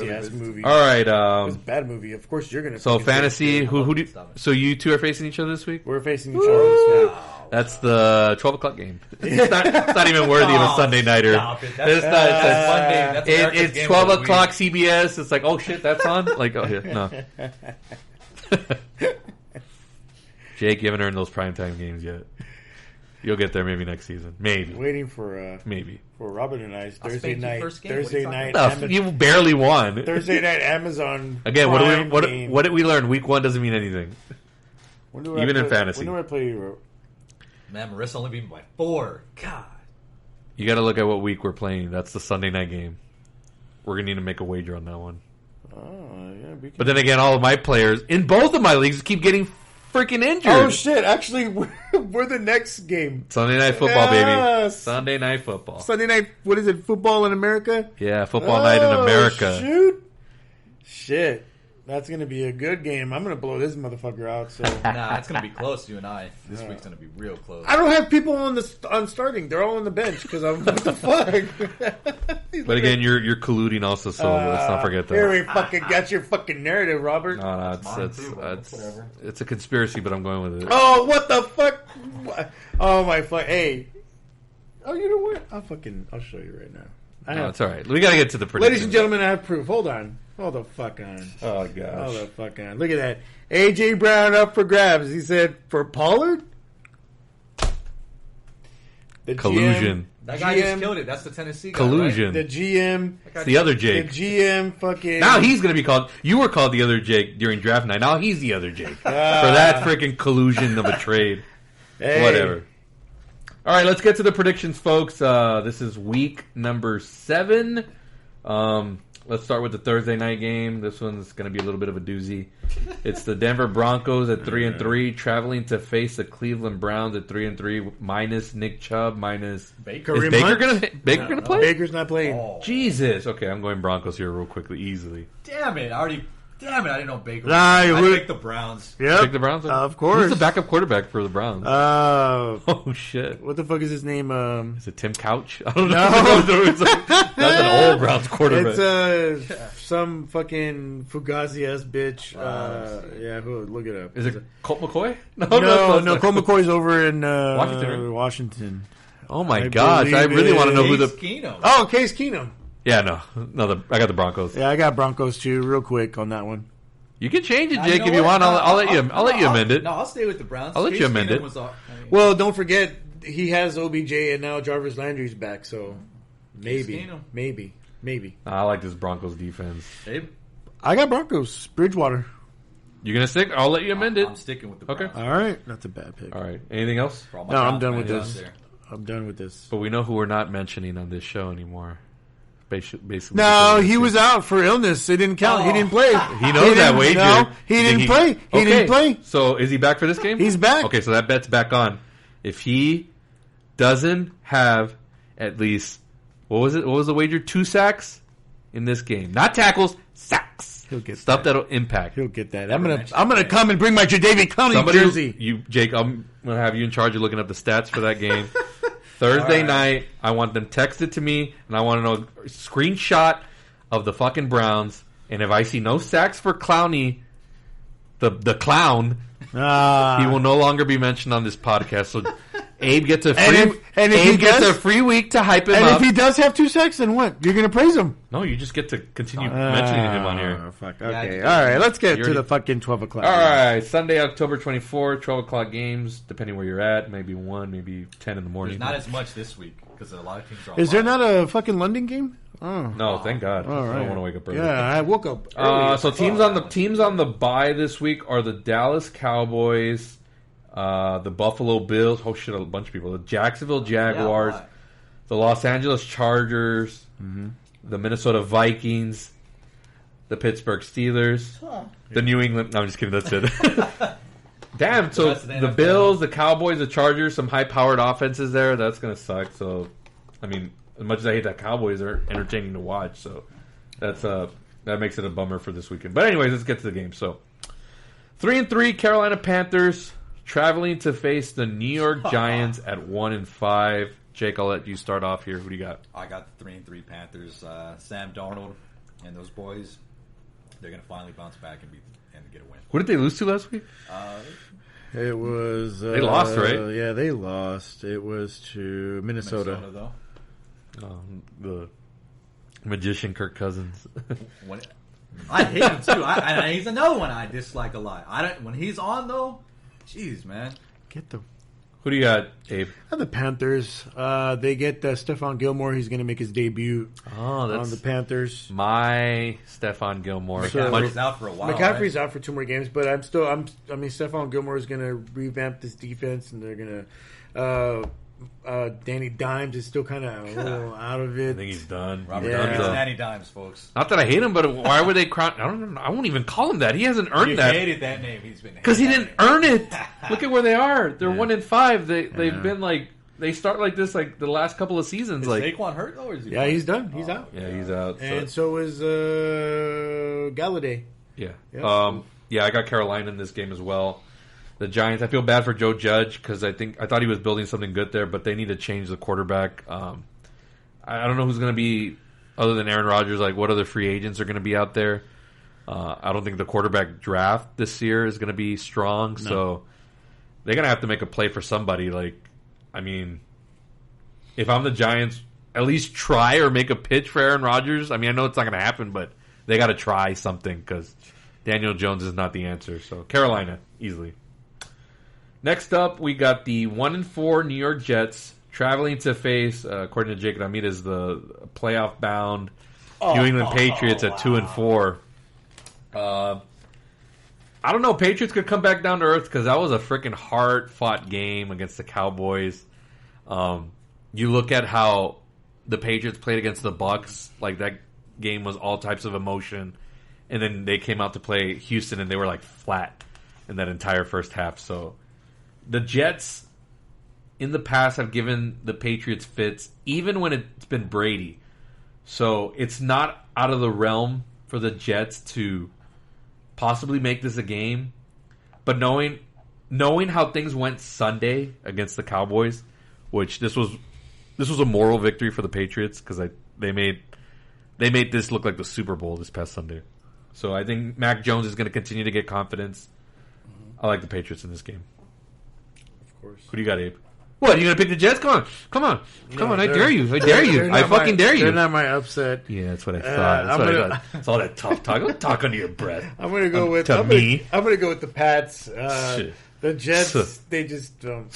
ass movie. All right. It was a bad movie. Of course, you're gonna. So fantasy. Who do? So you two are facing each other this week. We're facing each other this week. That's the 12:00 game. It's not even worthy of a Sunday nighter. It's not. It's 12:00 CBS. It's like, oh shit, that's on. Like, oh yeah, no. Jake, you haven't earned those primetime games yet. You'll get there maybe next season. Maybe. Waiting for maybe for Robin and I's Thursday night. Thursday night. No, you barely won. Thursday night Amazon. Again, what did we learn? Week 1 doesn't mean anything. Even in fantasy. When do I play? Man, Marissa only beat me by 4. God. You got to look at what week we're playing. That's the Sunday night game. We're gonna need to make a wager on that one. Oh yeah. But then again, all of my players in both of my leagues keep getting freaking injured. Oh shit! Actually, we're the next game. Sunday Night Football, baby. Sunday Night Football. Sunday Night. What is it? Football in America? Yeah, football night in America. Shoot! Shit! That's going to be a good game. I'm going to blow this motherfucker out. So nah, it's going to be close, you and I. This week's going to be real close. I don't have people on starting. They're all on the bench because I'm what the fuck. But again, you're colluding also, so let's not forget that. Here we fucking got your fucking narrative, Robert. No, it's a conspiracy, but I'm going with it. Oh, what the fuck? Oh my fuck! Hey, oh, you know what? I'll show you right now. No, it's all right. We got to get to the predictions. Ladies and gentlemen, I have proof. Hold on. Hold the fuck on. Oh, gosh. Hold the fuck on. Look at that. A.J. Brown up for grabs. He said, for Pollard? The collusion. That guy just killed it. That's the Tennessee guy, collusion. Right? The GM. It's the other Jake. The GM fucking... Now he's going to be called... You were called the other Jake during draft night. Now he's the other Jake. For that freaking collusion of a trade. Hey. Whatever. All right, let's get to the predictions, folks. This is week number 7. Let's start with the Thursday night game. This one's going to be a little bit of a doozy. It's the Denver Broncos at 3-3, traveling to face the Cleveland Browns at 3-3, minus Nick Chubb, minus Baker. Is Baker going to play? Baker's not playing. Oh. Jesus. Okay, I'm going Broncos here real quickly, easily. Damn it! I didn't know Baker. I picked the Browns. Yep. Pick the Browns? Of course. Who's the backup quarterback for the Browns? Oh, shit. What the fuck is his name? Is it Tim Couch? I don't know. That's an old Browns quarterback. It's some fucking Fugazi-ass bitch. Look it up. Is it Colt McCoy? No, Colt McCoy's over in Washington. Oh my gosh, I really want to know who the... Keenum. Oh, Case Keenum. Yeah, I got the Broncos. Yeah, I got Broncos too. Real quick on that one. You can change it, Jake, if you want. I'll let you amend it. No, I'll stay with the Browns. I'll let you amend it. Well, don't forget he has OBJ and now Jarvis Landry's back, so maybe. I like this Broncos defense. Abe? I got Broncos. Bridgewater. You gonna stick? I'll let you amend it. I'm sticking with the Browns. Okay. All right, that's a bad pick. All right. Anything else? No, I'm done with this. I'm done with this. But we know who we're not mentioning on this show anymore. Basically, no, he was out for illness. It didn't count. He didn't play. He knows that wager. No, he didn't play. He didn't play. So is he back for this game? He's back. Okay, so that bet's back on. If he doesn't have at least, what was it? What was the wager? 2 sacks in this game. Not tackles, sacks. He'll get stuff that'll impact. He'll get that. I'm gonna come and bring my Jadeveon Clowney jersey. Jake, I'm gonna have you in charge of looking up the stats for that game. Thursday night, I want them texted to me, and I want to know a screenshot of the fucking Browns. And if I see no sacks for Clowney, the clown, he will no longer be mentioned on this podcast. So Abe gets a free a free week to hype him up. And if he does have 2 sacks, then what? You're going to praise him? No, you just get to continue mentioning him on here. Fuck. Okay. All right. Let's get to the fucking 12 o'clock. All right. Sunday, October 24, 12 o'clock games, depending where you're at. Maybe 1, maybe 10 in the morning. There's not as much this week because a lot of teams are on Is there not a fucking London game? Oh. No, thank God. All right. I don't want to wake up early. Yeah, I woke up early. So teams on the bye this week are the Dallas Cowboys, the Buffalo Bills. Oh shit, a bunch of people. The Jacksonville Jaguars, the Los Angeles Chargers, the Minnesota Vikings, the Pittsburgh Steelers, the New England. No, I'm just kidding. That's it. Damn. So the Bills, the Cowboys, the Chargers, some high-powered offenses there. That's gonna suck. So, I mean, as much as I hate that, Cowboys are entertaining to watch. So that makes it a bummer for this weekend. But anyways, let's get to the game. So 3-3 Carolina Panthers traveling to face the New York Giants at 1-5. Jake, I'll let you start off here. Who do you got? I got the 3-3 Panthers. Sam Darnold and those boys, they're going to finally bounce back and get a win. Who did they lose to last week? It was... they lost, right? Yeah, they lost. It was to Minnesota though. The magician Kirk Cousins. I hate him too. He's another one I dislike a lot. When he's on though, jeez, man. Get them. Who do you got, Abe? The Panthers. They get Stephon Gilmore. He's going to make his debut on the Panthers. My Stephon Gilmore. McCaffrey's out for a while. McCaffrey's out for 2 more games, but Stephon Gilmore is going to revamp this defense, and they're going to. Danny Dimes is still kind of a little out of it. I think he's done. Robert Danny Dimes, folks. Not that I hate him, but why would they crown? I don't know. I won't even call him that. He hasn't earned that. You hated that name. He's been because he didn't earn it. Look at where they are. They're 1-5. They've been like they start like this like the last couple of seasons. Is like Saquon hurt though? Or is he he's done. He's out. Yeah, he's out. And so is Galladay. Yeah. Yep. Yeah, I got Carolina in this game as well. The Giants, I feel bad for Joe Judge because I thought he was building something good there, but they need to change the quarterback. I don't know who's going to be, other than Aaron Rodgers, like what other free agents are going to be out there. I don't think the quarterback draft this year is going to be strong, so they're going to have to make a play for somebody. Like, I mean, if I'm the Giants, at least try or make a pitch for Aaron Rodgers. I mean, I know it's not going to happen, but they got to try something because Daniel Jones is not the answer. So Carolina, easily. Next up, we got the 1-4 New York Jets traveling to face, according to Jake Ramirez, the playoff-bound New England Patriots at 2-4. I don't know. Patriots could come back down to earth because that was a freaking hard-fought game against the Cowboys. You look at how the Patriots played against the Bucs. Like, that game was all types of emotion. And then they came out to play Houston, and they were, like, flat in that entire first half. So the Jets in the past have given the Patriots fits, even when it's been Brady. So it's not out of the realm for the Jets to possibly make this a game. But knowing how things went Sunday against the Cowboys, which this was a moral victory for the Patriots because they made this look like the Super Bowl this past Sunday. So I think Mac Jones is going to continue to get confidence. I like the Patriots in this game. Of course. Who do you got, Abe? What, are you going to pick the Jets? Come on. I dare you. I dare you. I fucking dare you. They're not my upset. Yeah, that's what I thought. I thought. It's all that tough talk. Don't talk under your breath. I'm going to go with the Pats. The Jets, they just don't.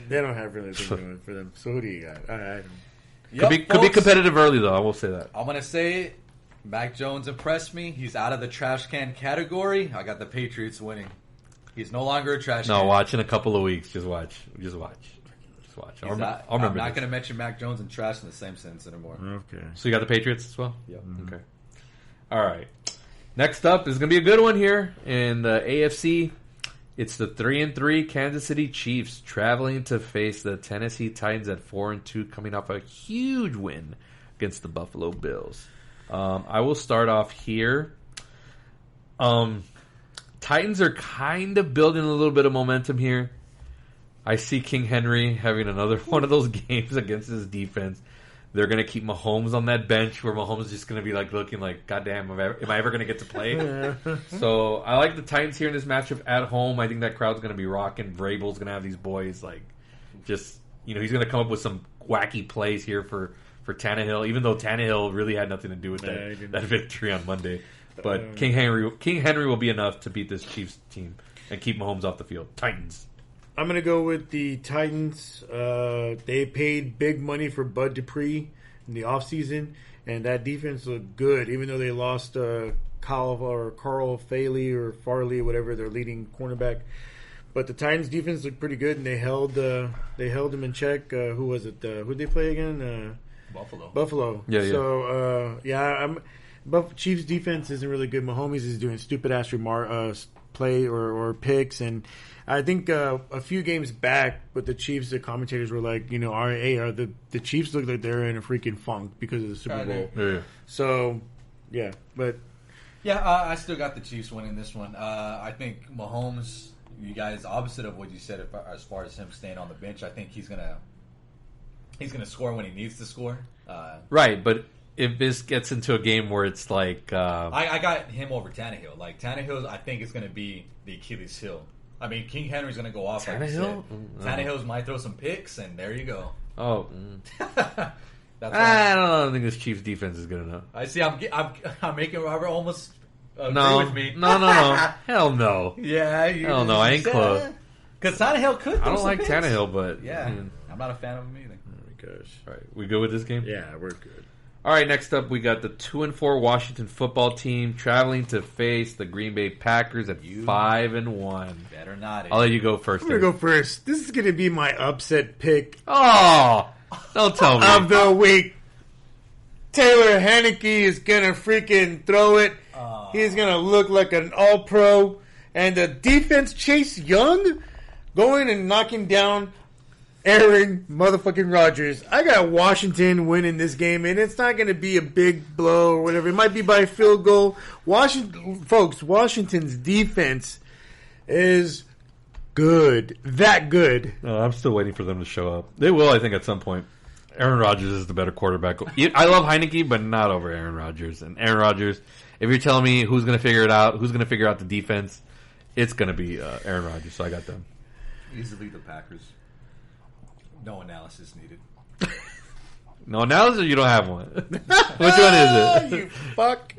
They don't have really anything going for them. So who do you got? Could be competitive early though. I will say that. I'm going to say Mac Jones impressed me. He's out of the trash can category. I got the Patriots winning. He's no longer a trash can. No, watch in a couple of weeks. Just watch. I'm not going to mention Mac Jones and trash in the same sentence anymore. Okay. So you got the Patriots as well? Yep. Mm-hmm. Okay. All right. Next up is going to be a good one here in the AFC. It's the 3-3 Kansas City Chiefs traveling to face the Tennessee Titans at 4-2, coming off a huge win against the Buffalo Bills. I will start off here. Titans are kind of building a little bit of momentum here. I see King Henry having another one of those games against his defense. They're going to keep Mahomes on that bench where Mahomes is just going to be like looking like, God damn, am I ever going to get to play? So I like the Titans here in this matchup at home. I think that crowd's going to be rocking. Vrabel's going to have these boys like just, he's going to come up with some wacky plays here for Tannehill, even though Tannehill really had nothing to do with that victory on Monday. But King Henry will be enough to beat this Chiefs team and keep Mahomes off the field. Titans. I'm going to go with the Titans. They paid big money for Bud Dupree in the offseason, and that defense looked good, even though they lost Carl Farley, whatever, their leading cornerback. But the Titans' defense looked pretty good, and they held him in check. Who was it? Who did they play again? Buffalo. Yeah. So, Chiefs' defense isn't really good. Mahomes is doing stupid-ass play or picks, and I think a few games back with the Chiefs, the commentators were like, the Chiefs look like they're in a freaking funk because of the Super Bowl. Yeah. So, yeah, but... Yeah, I still got the Chiefs winning this one. I think Mahomes, you guys, opposite of what you said as far as him staying on the bench, I think he's gonna score when he needs to score. Right, but if this gets into a game where it's like... I got him over Tannehill. Like, Tannehill, I think, is going to be the Achilles heel. I mean, King Henry's going to go off. Tannehill? Like Tannehill might throw some picks, and there you go. Oh. I don't think this Chiefs defense is good enough. I see. I'm making Robert almost agree with me. No. Hell no. Yeah. Hell no, I ain't close. Because Tannehill could throw I don't some like picks. Tannehill, but... Yeah. I'm not a fan of him either. Oh, my gosh. All right, we good with this game? Yeah, we're good. All right, next up, we got the 2-4 Washington football team traveling to face the Green Bay Packers at 5-1. Better not. I'll let you go first. I'm going to go first. This is going to be my upset pick. Oh, don't tell me. Of the week. Taylor Heineke is going to freaking throw it. He's going to look like an all-pro. And the defense, Chase Young, going and knocking down Aaron motherfucking Rodgers. I got Washington winning this game, and it's not going to be a big blow or whatever. It might be by a field goal. Washington's defense is good. That good. I'm still waiting for them to show up. They will, I think, at some point. Aaron Rodgers is the better quarterback. I love Heineke, but not over Aaron Rodgers. And Aaron Rodgers, if you're telling me who's going to figure it out, who's going to figure out the defense, it's going to be Aaron Rodgers. So I got them. Easily the Packers. No analysis needed. No analysis, or you don't have one? Which one is it? You fuck.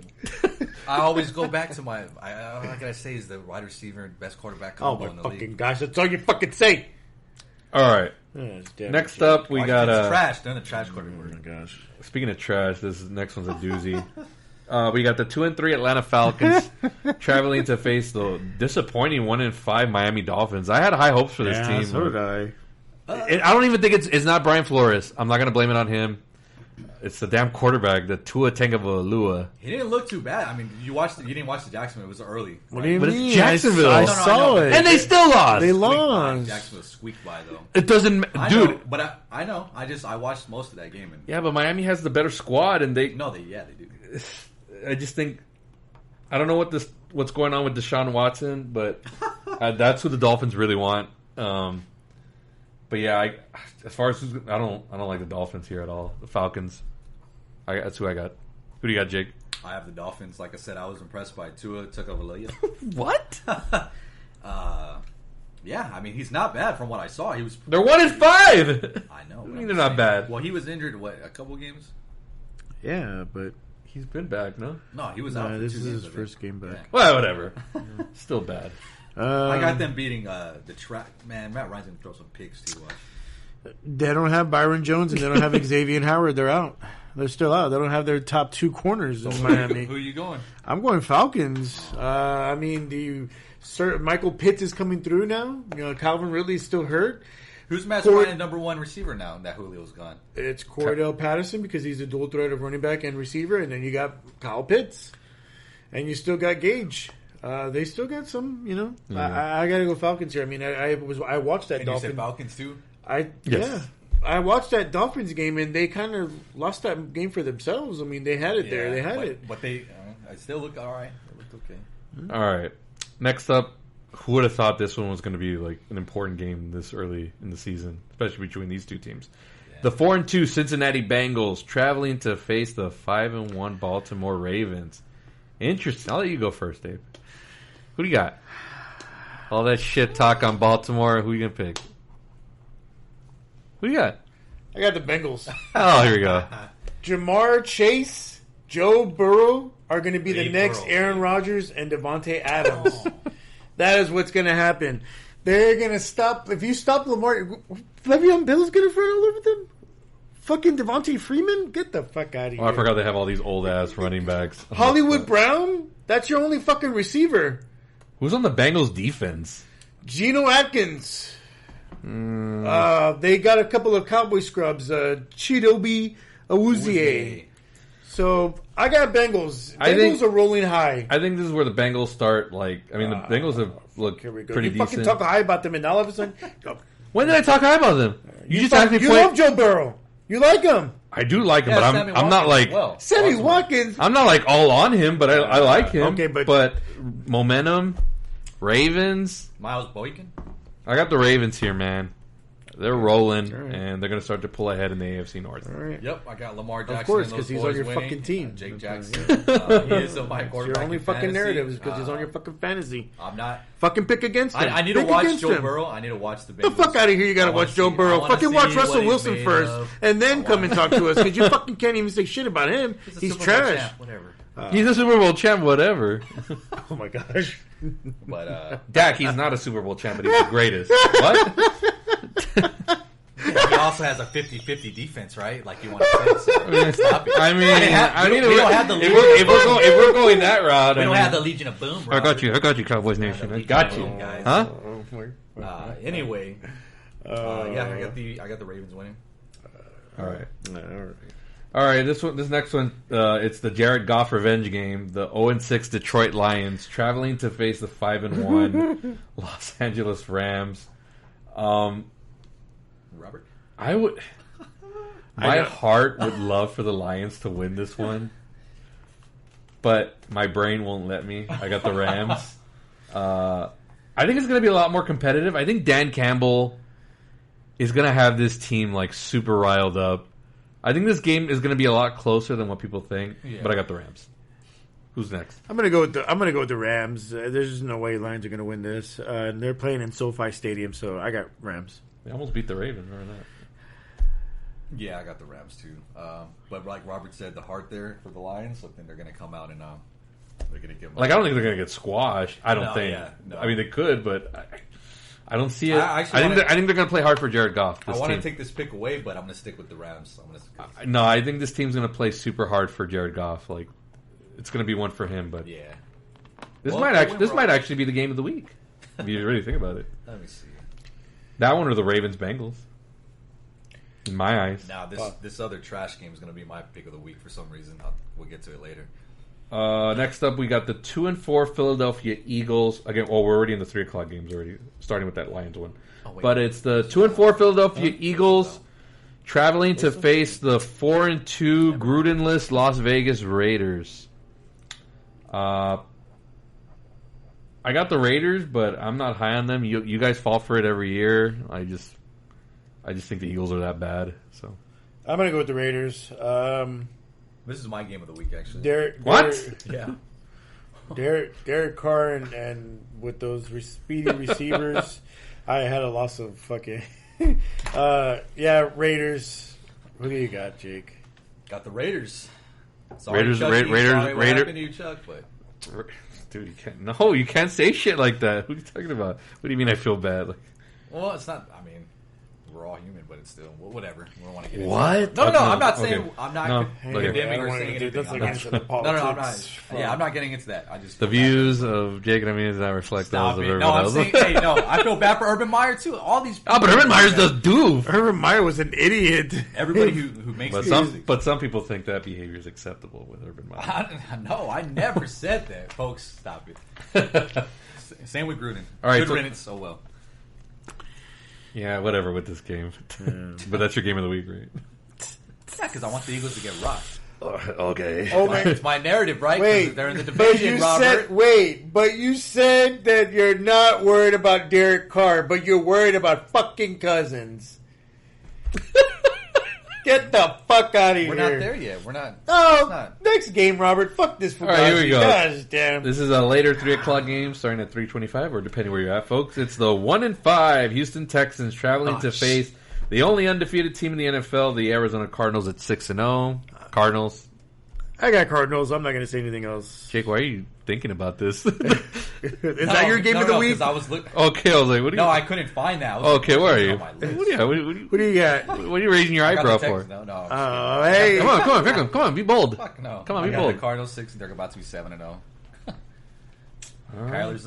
I always go back to my. All I gotta say is the wide receiver and best quarterback combo in the league. Fucking gosh, that's all you fucking say. All right. Next up, we got trash. They're in the trash quarterback. Oh my gosh. Speaking of trash, this next one's a doozy. We got the 2-3 Atlanta Falcons traveling to face the disappointing 1-5 Miami Dolphins. I had high hopes for this team. So did I. I don't even think it's not Brian Flores. I'm not going to blame it on him. It's the damn quarterback, the Tua Tagovailoa. He didn't look too bad. I mean, you didn't watch the Jacksonville. It was early. What do you but mean? It's Jacksonville. I saw it. And they still lost. They lost. Jacksonville squeaked by, though. It doesn't... Dude. But I know. I watched most of that game. And yeah, but Miami has the better squad, and they... No, they do. I just think... I don't know what's going on with Deshaun Watson, but that's who the Dolphins really want. But yeah, as far as I don't like the Dolphins here at all. The Falcons, that's who I got. Who do you got, Jake? I have the Dolphins. Like I said, I was impressed by Tua Tagovailoa. What? Yeah, I mean he's not bad from what I saw. They're 1-5. I know. I mean they're not bad. Well, he was injured. What, a couple games? Yeah, but he's been back. No, he was out. This is his first game back. Yeah. Well, whatever. Still bad. I got them beating the track. Man, Matt Ryan's gonna throw some picks too. They don't have Byron Jones and they don't have Xavier Howard. They're out. They're still out. They don't have their top two corners in Miami. Who are you going? I'm going Falcons. I mean, Michael Pitts is coming through now. You know, Calvin Ridley's still hurt. Who's Matt Ryan's number one receiver now that Julio's gone? It's Cordell Patterson because he's a dual threat of running back and receiver, and then you got Kyle Pitts, and you still got Gage. They still got some, you know. Mm-hmm. I got to go Falcons here. I mean, I watched that. And Dolphins. You said Falcons too? Yes. Yeah. I watched that Dolphins game, and they kind of lost that game for themselves. I mean, they had it there. They had it. But they still look all right. They looked okay. All right. Next up, who would have thought this one was going to be like an important game this early in the season, especially between these two teams? Yeah. The 4-2 Cincinnati Bengals traveling to face the 5-1 Baltimore Ravens. Interesting. I'll let you go first, Dave. Who do you got? All that shit talk on Baltimore. Who are you going to pick? Who do you got? I got the Bengals. Oh, here we go. Jamar Chase, Joe Burrow are going to be the next Aaron Rodgers and Devontae Adams. That is what's going to happen. They're going to stop. If you stop Lamar, Le'Veon Bell's going to run all over them. Fucking Devontae Freeman? Get the fuck out of here. Oh, I forgot they have all these old-ass running backs. Hollywood Brown? That's your only fucking receiver. Who's on the Bengals defense? Geno Atkins. They got a couple of Cowboy scrubs. Chidobe Awuzie. So, I got Bengals. Bengals are rolling high. I think this is where the Bengals start. The Bengals have looked pretty decent. You fucking talk high about them, and all of a sudden... When did I talk high about them? You love Joe Burrow. You like him. I do like him, but I'm not like... Well, Sammy Watkins. I'm not like all on him, but I like him. Okay, but momentum, Ravens... Miles Boykin? I got the Ravens here, man. They're rolling, and they're going to start to pull ahead in the AFC North. All right. Yep, I got Lamar Jackson. Of course, because he's on your fucking team. Jake Jackson. He is my quarterback. Your only fucking narrative is because he's on your fucking fantasy. I'm not. Fucking pick against him. I need to watch Joe Burrow. I need to watch the Bengals. The fuck out of here! You got to watch Joe Burrow. Fucking watch Russell Wilson first, and then come and talk to us because you fucking can't even say shit about him. He's trash. Whatever. He's a Super Bowl champ, whatever. Oh my gosh. But Dak, he's not a Super Bowl champ, but he's the greatest. What? Yeah, he also has a 50-50 defense, right? Like you want to say. So stop it. I mean, we don't have the if we're going that route, we don't have the Legion of Boom. I got you, Cowboys Nation. I got you, guys. Huh? Anyway, I got the Ravens winning. All right. This next one, it's the Jared Goff revenge game. The 0-6 Detroit Lions traveling to face the 5-1 Los Angeles Rams. Robert? I would. My heart would love for the Lions to win this one, but my brain won't let me. I got the Rams. I think it's going to be a lot more competitive. I think Dan Campbell is going to have this team like super riled up. I think this game is going to be a lot closer than what people think. Yeah. But I got the Rams. Who's next? I'm going to go with the Rams. There's just no way Lions are going to win this. And they're playing in SoFi Stadium, so I got Rams. They almost beat the Ravens. Remember that? Yeah, I got the Rams too. But like Robert said, the heart there for the Lions. So I think they're going to come out and they're going to give them. Like I don't think they're going to get squashed. I don't think. Yeah, no. I mean, they could, but I don't see it. I think they're going to play hard for Jared Goff. I want to take this pick away, but I'm going to stick with the Rams. No, I think this team's going to play super hard for Jared Goff. Like it's going to be one for him. But yeah, this might actually be the game of the week if you really think about it. Let me see. That one or the Ravens Bengals. In my eyes. Now, this other trash game is going to be my pick of the week for some reason. We'll get to it later. Next up, we got the 2-4 Philadelphia Eagles. Again, we're already in the 3 o'clock games already, starting with that Lions one. But it's the 2-4 Philadelphia Eagles traveling to face the 4-2 Grudenless Las Vegas Raiders. I got the Raiders, but I'm not high on them. You guys fall for it every year. I just think the Eagles are that bad. So I'm going to go with the Raiders. This is my game of the week, actually. Yeah. Derek Carr and with those speedy receivers, I had a loss of fucking... Raiders. Who do you got, Jake? Got the Raiders. Raiders. What happened to you, Chuck? But... Dude, you can't say shit like that. What are you talking about? What do you mean I feel bad? Like, well, it's not... I mean... We're all human, but it's still whatever. We don't want to get into what? No, I'm not saying I'm not condemning or saying anything. I'm not. Yeah, I'm not getting into that. I just the views of Jake and Ramirez not reflect those of everyone else. I'm saying, I feel bad for Urban Meyer too. All these, but Urban Meyer's does doof. Urban Meyer was an idiot. Everybody who makes but some people think that behavior is acceptable with Urban Meyer. No, I never said that, folks. Stop it. Same with Gruden. All right, good riddance. Oh well. Yeah, whatever with this game. But that's your game of the week, right? Yeah, because I want the Eagles to get rocked. Okay. It's my narrative, right? Wait, they're in the division, Robert. But you said that you're not worried about Derek Carr, but you're worried about fucking Cousins. Get the fuck out of here. We're not there yet. We're not. Oh, next game, Robert. Fuck this for All right, here we go. Gosh damn. This is a later 3 o'clock game starting at 3:25, or depending where you're at, folks. It's the 1-5 Houston Texans traveling to face the only undefeated team in the NFL, the Arizona Cardinals at 6-0. Cardinals. I got Cardinals. I'm not going to say anything else. Jake, why are you thinking about this? Is that your game of the week? I was looking. Okay, I was like, what do you... No, I couldn't find that. Okay, where are you? What do you got? What are you raising your eyebrow for? No. Hey. Come on, be bold. Fuck no. Come on, be bold. The Cardinals 6, they're about to be 7-0. Kyler's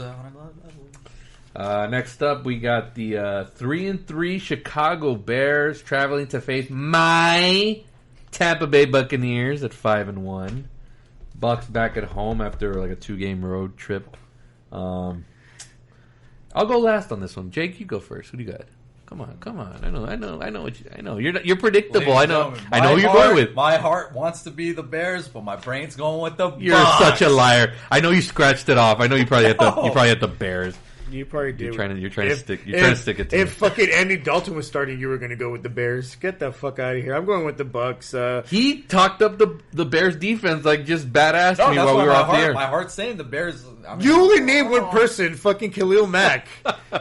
next up, we got the 3-3 Chicago Bears traveling to face my Tampa Bay Buccaneers at 5-1. Bucks back at home after like a 2-game road trip. I'll go last on this one. Jake, you go first. Who do you got? Come on. I know. You're predictable. I know who you're going with. My heart wants to be the Bears, but my brain's going with the Bucks. You're such a liar. I know you scratched it off. I know you probably had the Bears. You probably did. You're trying to stick it to If fucking Andy Dalton was starting, you were going to go with the Bears. Get the fuck out of here. I'm going with the Bucks. He talked up the Bears defense like just badass to me while we were off the air. My heart's saying the Bears. You only named one person, fucking Khalil Mack.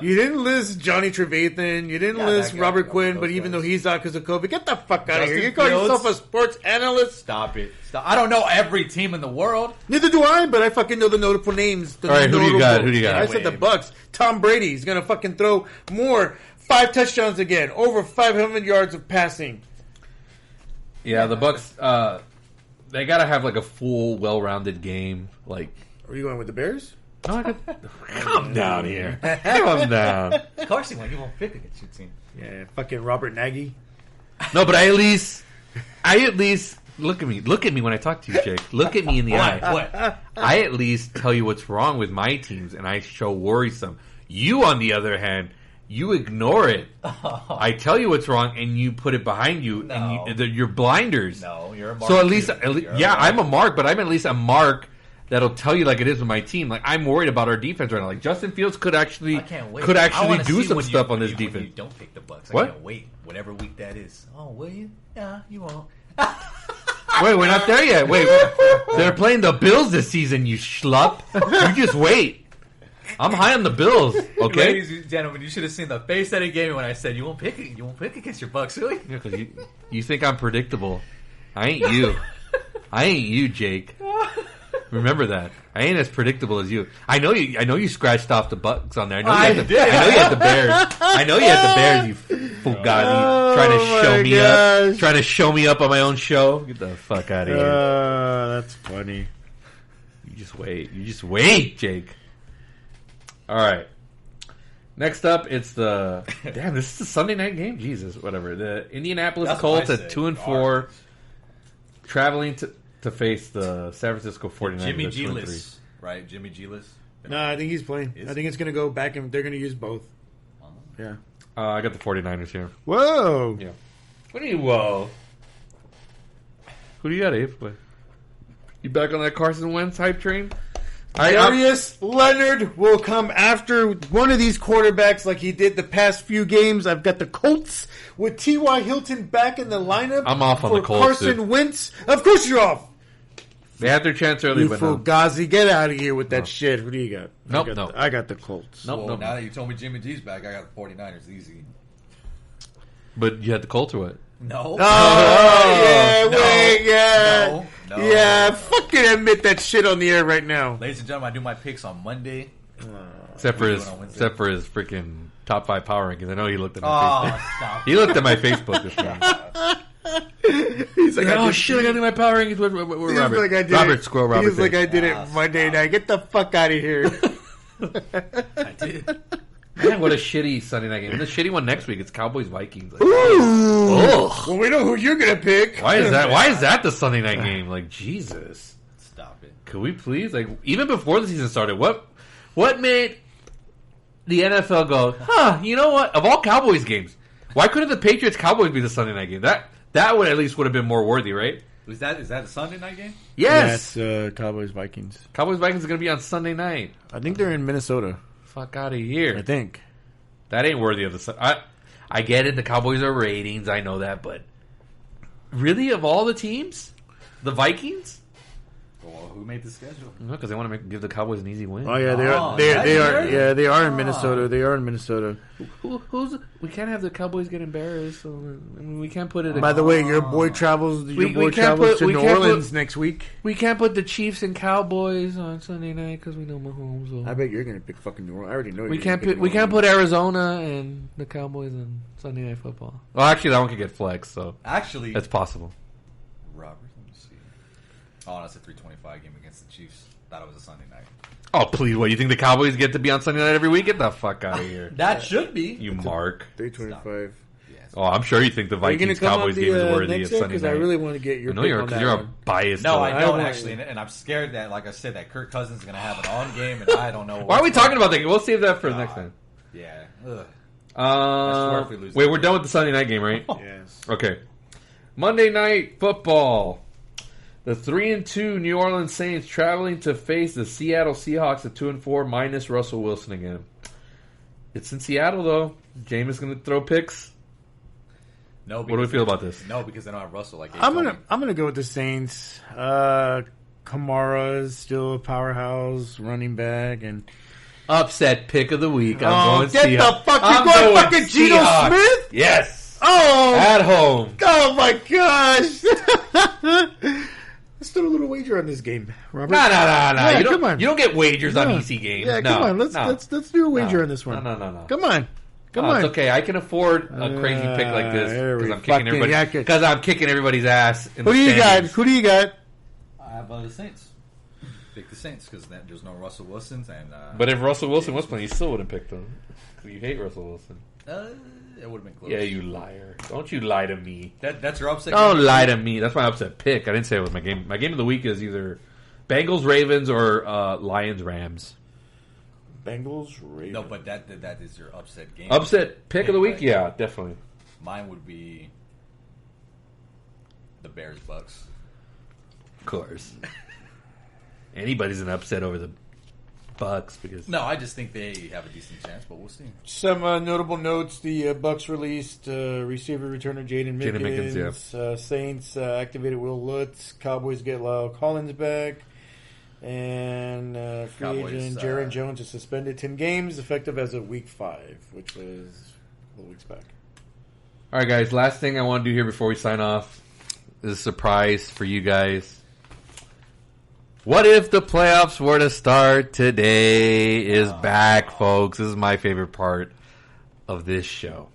You didn't list Johnny Trevathan. You didn't list Robert Quinn, but even though he's out because of COVID, get the fuck out of here. You call yourself a sports analyst? Stop it. I don't know every team in the world. Neither do I, but I fucking know the notable names. All right, who do you got? I said the Bucks. Tom Brady's going to fucking throw more. 5 touchdowns again. Over 500 yards of passing. Yeah, the Bucks, they got to have like a full, well-rounded game. Like, are you going with the Bears? No, calm down here. Calm down. Of course he won't pick against your team. Yeah, fucking Robert Nagy. No, but I at least look at me when I talk to you, Jake. Look at me in the eye. What? I at least tell you what's wrong with my teams, and I show worrisome. You, on the other hand, You ignore it. I tell you what's wrong, and you put it behind you, and you're blinders. No, you're a mark. So at least I'm a mark, but I'm at least a mark that'll tell you like it is with my team. Like I'm worried about our defense right now. Like Justin Fields could actually do some stuff on this defense. When you don't pick the Bucs. What? I can't wait. Whatever week that is. Oh, will you? Yeah, you won't. Wait, we're not there yet. Wait, they're playing the Bills this season. You schlup. You just wait. I'm high on the Bills, okay? Ladies and gentlemen, you should have seen the face that he gave me when I said you won't pick it. You won't pick against your Bucks, really? Yeah, because you think I'm predictable. I ain't you. I ain't you, Jake. Remember that. I ain't as predictable as you. I know you scratched off the Bucks on there. I know you had the Bears. I know you had the Bears. You fugazi trying to show me up. Trying to show me up on my own show. Get the fuck out of here. That's funny. You just wait, Jake. All right. Next up, it's the this is a Sunday night game. Jesus, whatever. The Indianapolis Colts at 2-4, traveling to face the San Francisco 49ers. Jimmy G-less, right? Jimmy G-less. No, I think he's playing. I think it's going to go back, and they're going to use both. Yeah. I got the 49ers here. Whoa. Yeah. What do you whoa? Who do you got, Abe? You back on that Carson Wentz hype train? Darius Leonard will come after one of these quarterbacks like he did the past few games. I've got the Colts with T.Y. Hilton back in the lineup. I'm off on the Colts. Carson Wentz. Of course you're off. They had their chance early, but no. Fugazi, get out of here with that shit. What do you got? Nope. I got the Colts. Now that you told me Jimmy G's back, I got the 49ers easy. But you had the Colts or what? No. Yeah, fucking admit that shit on the air right now. Ladies and gentlemen, I do my picks on Monday. Except for his freaking top 5 power rankings. I know he looked at my Facebook. He looked at my Facebook this morning. He's like, oh shit! I gotta do my power rankings. Where Robert? Like Robert Squirrel. Robert. He's like, I did it Monday night. Get the fuck out of here. I did. Man, what a shitty Sunday night game. And the shitty one next week. It's Cowboys Vikings. Like, well, we know who you're gonna pick. Why is that? Why is that the Sunday night game? Like Jesus. Stop it. Could we please? Like even before the season started, what made the NFL go? You know what? Of all Cowboys games, why couldn't the Patriots Cowboys be the Sunday night game? That would at least would have been more worthy, right? Is that a Sunday night game? Yes. Yeah, Cowboys Vikings. Cowboys Vikings are gonna be on Sunday night. I think they're in Minnesota. Fuck out of here. I think that ain't worthy of the. I get it. The Cowboys are ratings. I know that, but really, of all the teams, the Vikings. Well, who made the schedule? No, because they want to give the Cowboys an easy win. Oh yeah, they are. Yeah, they are in Minnesota. They are in Minnesota. Who's? We can't have the Cowboys get embarrassed. So, I mean, we can't put it. By the way, your boy travels. Your boy travels to New Orleans next week. We can't put the Chiefs and Cowboys on Sunday night because we know Mahomes. So. I bet you're going to pick fucking New Orleans. I already know. We can't put Arizona and the Cowboys on Sunday Night Football. Well, actually, that one could get flexed. So actually, that's possible. Robert, let me see. Oh, that's a 3:25 game against the Chiefs. Thought it was a Sunday night. Oh, please. What, you think the Cowboys get to be on Sunday night every week? Get the fuck out of here. That should be. You mark. 3:25. Oh, I'm sure you think the Vikings-Cowboys game is worthy of Sunday night. Because I really want to get your pick on that you're one. a biased. No, I don't actually. And I'm scared that, like I said, that Kirk Cousins is going to have an on game, and I don't know. Why are we talking about that? We'll save that for next time. Yeah. Wait, we're done with the Sunday night game, right? Yes. Okay. Monday Night Football. The 3-2 New Orleans Saints traveling to face the Seattle Seahawks at 2-4 minus Russell Wilson again. It's in Seattle though. Jameis going to throw picks. No. What do we feel about this? No, because they don't have Russell. I'm gonna go with the Saints. Kamara is still a powerhouse running back and. Upset pick of the week. I'm going get Seahawks. The fuck! You're going fucking Geno Smith? Yes. Oh, at home. Oh my gosh! Let's do a little wager on this game, Robert. No. Yeah, come on. You don't get wagers on EC games. Yeah, come on. Let's do a wager on this one. No. Come on. It's okay. I can afford a crazy pick like this because I'm kicking everybody's ass. Who do you got? Who do you got? I have the Saints. Pick the Saints because there's no Russell Wilsons and. But if Russell Wilson was playing, you still wouldn't pick them. You hate Russell Wilson. It would have been close. Yeah, you liar! Don't you lie to me. That's your upset. Don't lie to me. That's my upset pick. I didn't say it was my game. My game of the week is either Bengals Ravens or Lions Rams. Bengals, Ravens. No, but that is your upset game. Upset pick of the week? Yeah, definitely. Mine would be the Bears Bucks. Of course. Anybody's an upset over the Bucks because no, I just think they have a decent chance, but we'll see. Some notable notes: the Bucks released receiver returner Jaden Mickens. Yeah. Saints activated Will Lutz. Cowboys get Lyle Collins back, and free agent Jaron Jones is suspended 10 games, effective as of week 5, which was a couple weeks back. All right, guys. Last thing I want to do here before we sign off is a surprise for you guys. What if the playoffs were to start today is back, folks. This is my favorite part of this show,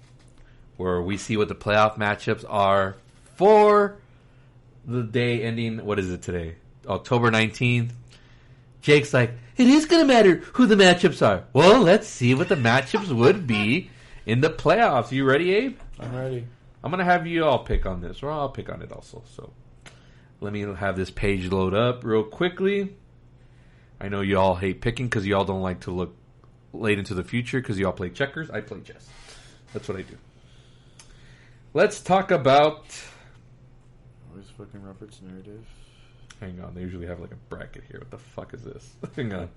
where we see what the playoff matchups are for the day ending, what is it today? October 19th. Jake's like, it is going to matter who the matchups are. Well, let's see what the matchups would be in the playoffs. You ready, Abe? I'm ready. I'm going to have you all pick on this, or I'll pick on it also, so... Let me have this page load up real quickly. I know you all hate picking because you all don't like to look late into the future because you all play checkers. I play chess. That's what I do. Let's talk about... Where's fucking Robert's narrative? Hang on. They usually have like a bracket here. What the fuck is this? Hang on.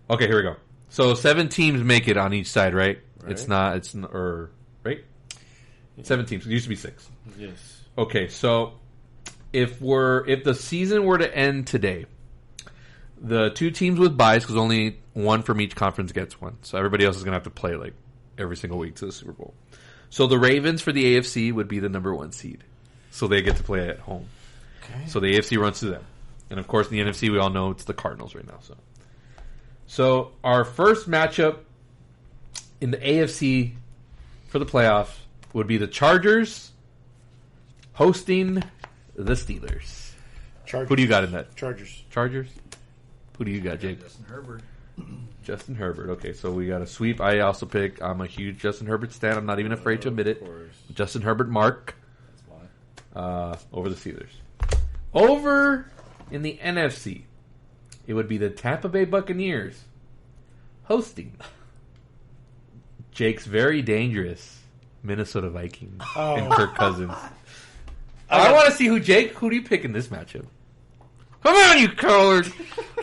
Okay, here we go. So 7 teams make it on each side, right? Right. Right? 7 teams. It used to be 6. Yes. Okay, so if the season were to end today, the 2 teams with byes, because only one from each conference gets one, so everybody else is going to have to play like every single week to the Super Bowl. So the Ravens for the AFC would be the number 1 seed, so they get to play at home. Okay. So the AFC runs to them, and of course in the NFC we all know it's the Cardinals right now. So our first matchup in the AFC for the playoffs would be the Chargers hosting the Steelers. Chargers. Who do you got in that? Chargers? Who do you got, Jake? Justin Herbert. Justin Herbert. Okay, so we got a sweep. I also pick. I'm a huge Justin Herbert stan. I'm not even afraid to admit it. Justin Herbert mark. That's why. Over the Steelers. Over in the NFC, it would be the Tampa Bay Buccaneers hosting Jake's very dangerous Minnesota Vikings and Kirk Cousins. I want to see who do you pick in this matchup? Come on, you coward!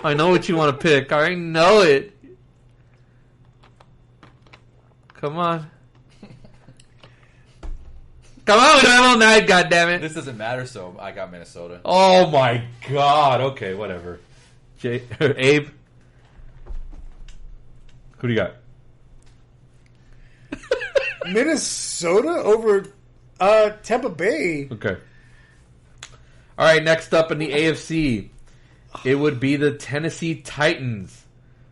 I know what you want to pick. I know it. Come on. Come on, we don't have all night, goddammit. This doesn't matter, so I got Minnesota. Oh my god. Okay, whatever. Abe? Who do you got? Minnesota over Tampa Bay. Okay. All right, next up in the AFC, it would be the Tennessee Titans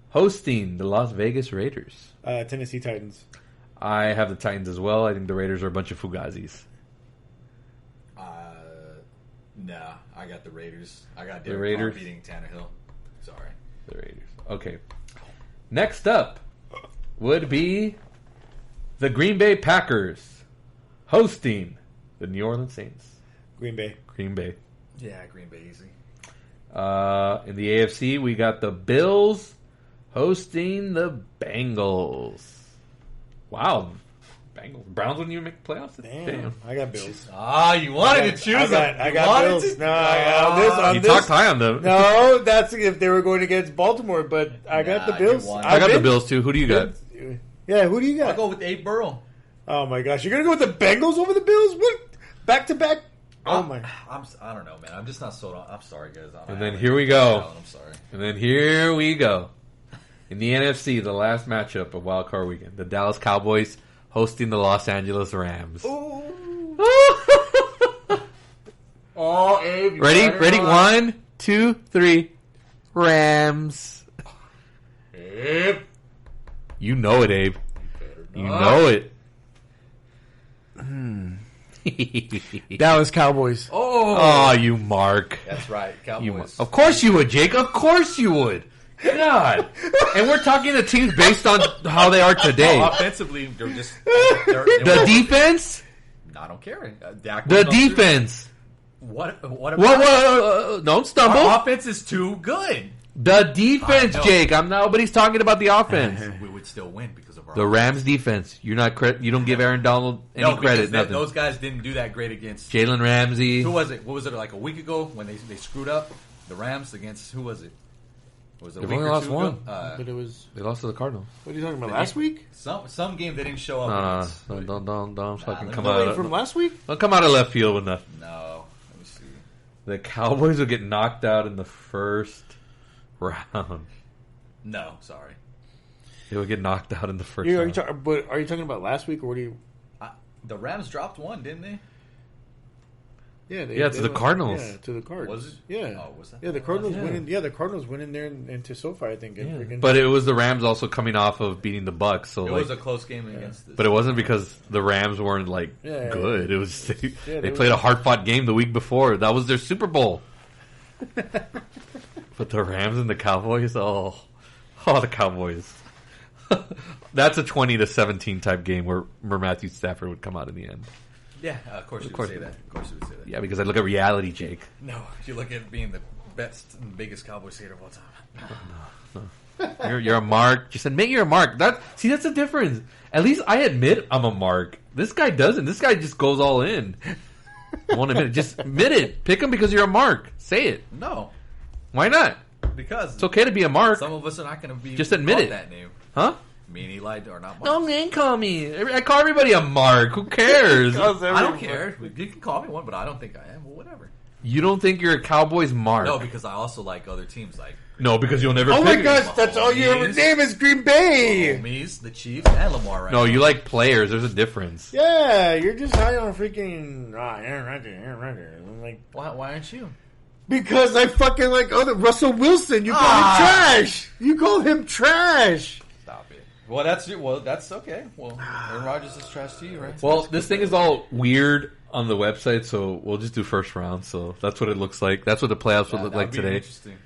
hosting the Las Vegas Raiders. Tennessee Titans. I have the Titans as well. I think the Raiders are a bunch of fugazis. Nah, I got the Raiders. I got Derek Carr beating Tannehill. Sorry. The Raiders. Okay. Next up would be the Green Bay Packers hosting the New Orleans Saints. Green Bay. Yeah, Green Bay easy. In the AFC, we got the Bills hosting the Bengals. Wow. Bengals. Browns wouldn't even make playoffs? Damn. I got Bills. You wanted to choose them. I got Bills. You talked high on them. No, that's if they were going against Baltimore, but I got the Bills. I got the Bills, too. Who do you got? Yeah, who do you got? I'll go with Abe Burrow. Oh, my gosh. You're going to go with the Bengals over the Bills? What? Back-to-back? Oh, my. I don't know, man. I'm just not sold on. I'm sorry, guys. And then here we go. I'm sorry. And then here we go. In the NFC, the last matchup of Wild Card Weekend, the Dallas Cowboys hosting the Los Angeles Rams. Oh, Abe. Ready? 1, 2, 3. Rams. Abe. You know it, Abe. You know it. Dallas Cowboys. Oh, you mark. That's right, Cowboys. Of course you would, Jake. Of course you would. God. And we're talking the teams based on how they are today. No, offensively, they're just... the defense? I don't care. Dak the defense. What don't stumble. Our offense is too good. The defense, Jake. Nobody's talking about the offense. We would still win because of our the Rams' defense. You're not you don't give Aaron Donald any credit. Nothing. Those guys didn't do that great against Jalen Ramsey. Who was it? What was it like a week ago when they screwed up the Rams against who was it? Was it They've only lost one. But it was They lost to the Cardinals. What are you talking about? Last week? Some game they didn't show up. Don't fucking come out from last week. Don't come out of left field with nothing. No, let me see. The Cowboys will get knocked out in the first round. No, sorry. They will get knocked out in the first Yeah, round. but are you talking about last week or what do you? The Rams dropped one, didn't they? Yeah, to the Cardinals. Yeah, to the Cards. Was it? Yeah. Oh, was that? Yeah, the Cardinals went in. Yeah, the Cardinals went in there into SoFi, I think. But it was the Rams also coming off of beating the Bucks, so it was a close game against this. But it wasn't because the Rams weren't good. It was they played a hard fought game the week before. That was their Super Bowl. But the Rams and the Cowboys, the Cowboys. That's a 20-17 type game where Matthew Stafford would come out in the end. Yeah, of course you would say that. Of course you would say that. Yeah, because I look at reality, Jake. No, you look at being the best and biggest Cowboys hater of all time. No. You're a mark. Just admit you're a mark. That's the difference. At least I admit I'm a mark. This guy doesn't. This guy just goes all in. Won't admit it. Just admit it. Pick him because you're a mark. Say it. No. Why not? Because it's okay to be a mark. Some of us are not going to be. Just admit it. That name. Huh? Me and Eli are not marks. No, man, call me. I call everybody a mark. Who cares? I don't care. You can call me one, but I don't think I am. Well, whatever. You don't think you're a Cowboys mark? No, because I also like other teams. No, because you'll never. Oh my gosh, that's all your name is Green Bay. Mahomes, the Chiefs, and Lamar. Right no, now. You like players. There's a difference. Yeah, you're just high on freaking Aaron Rodgers. I'm like, why aren't you? Because I fucking like Russell Wilson. You call him trash. You call him trash. Stop it. Well, that's okay. Well, Aaron Rodgers is trash to you, right? Well, this thing is all weird on the website, so we'll just do first round. So that's what it looks like. That's what the playoffs would look like today. Interesting.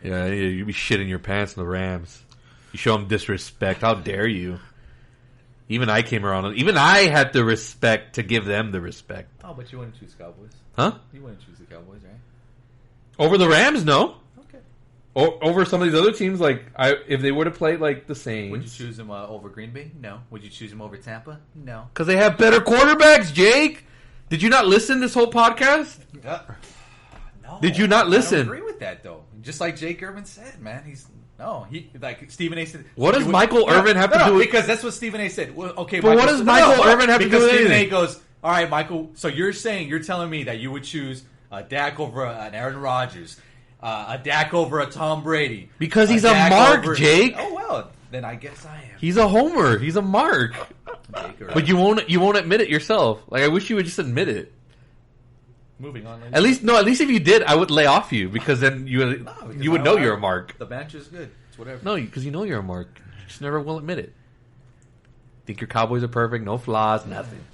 Yeah, you'd be shitting your pants in the Rams. You show them disrespect. How dare you? Even I came around. Even I had the respect to give them the respect. Oh, but you wouldn't choose Cowboys. Huh? You wouldn't choose the Cowboys, right? Over the Rams, no. Okay. Over some of these other teams, if they were to play like the Saints. Would you choose them over Green Bay? No. Would you choose them over Tampa? No. Because they have better quarterbacks, Jake. Did you not listen this whole podcast? No. Did you not listen? I don't agree with that, though. Just like Jake Irvin said, man. Stephen A. said. What does Michael Irvin have to do with? Because that's what Stephen A. said. Well, okay, but what does Michael Irvin have to do with Stephen anything? A. goes, all right, Michael. So you're telling me that you would choose a Dak over an Aaron Rodgers, a Dak over a Tom Brady because he's a mark, Jake. Oh well, then I guess I am. He's a homer. He's a mark. But you won't admit it yourself. I wish you would just admit it. Moving on. At least if you did, I would lay off you because then you would know you're a mark. The bench is good. It's whatever. No, because you know you're a mark. You just never will admit it. Think your Cowboys are perfect? No flaws, nothing.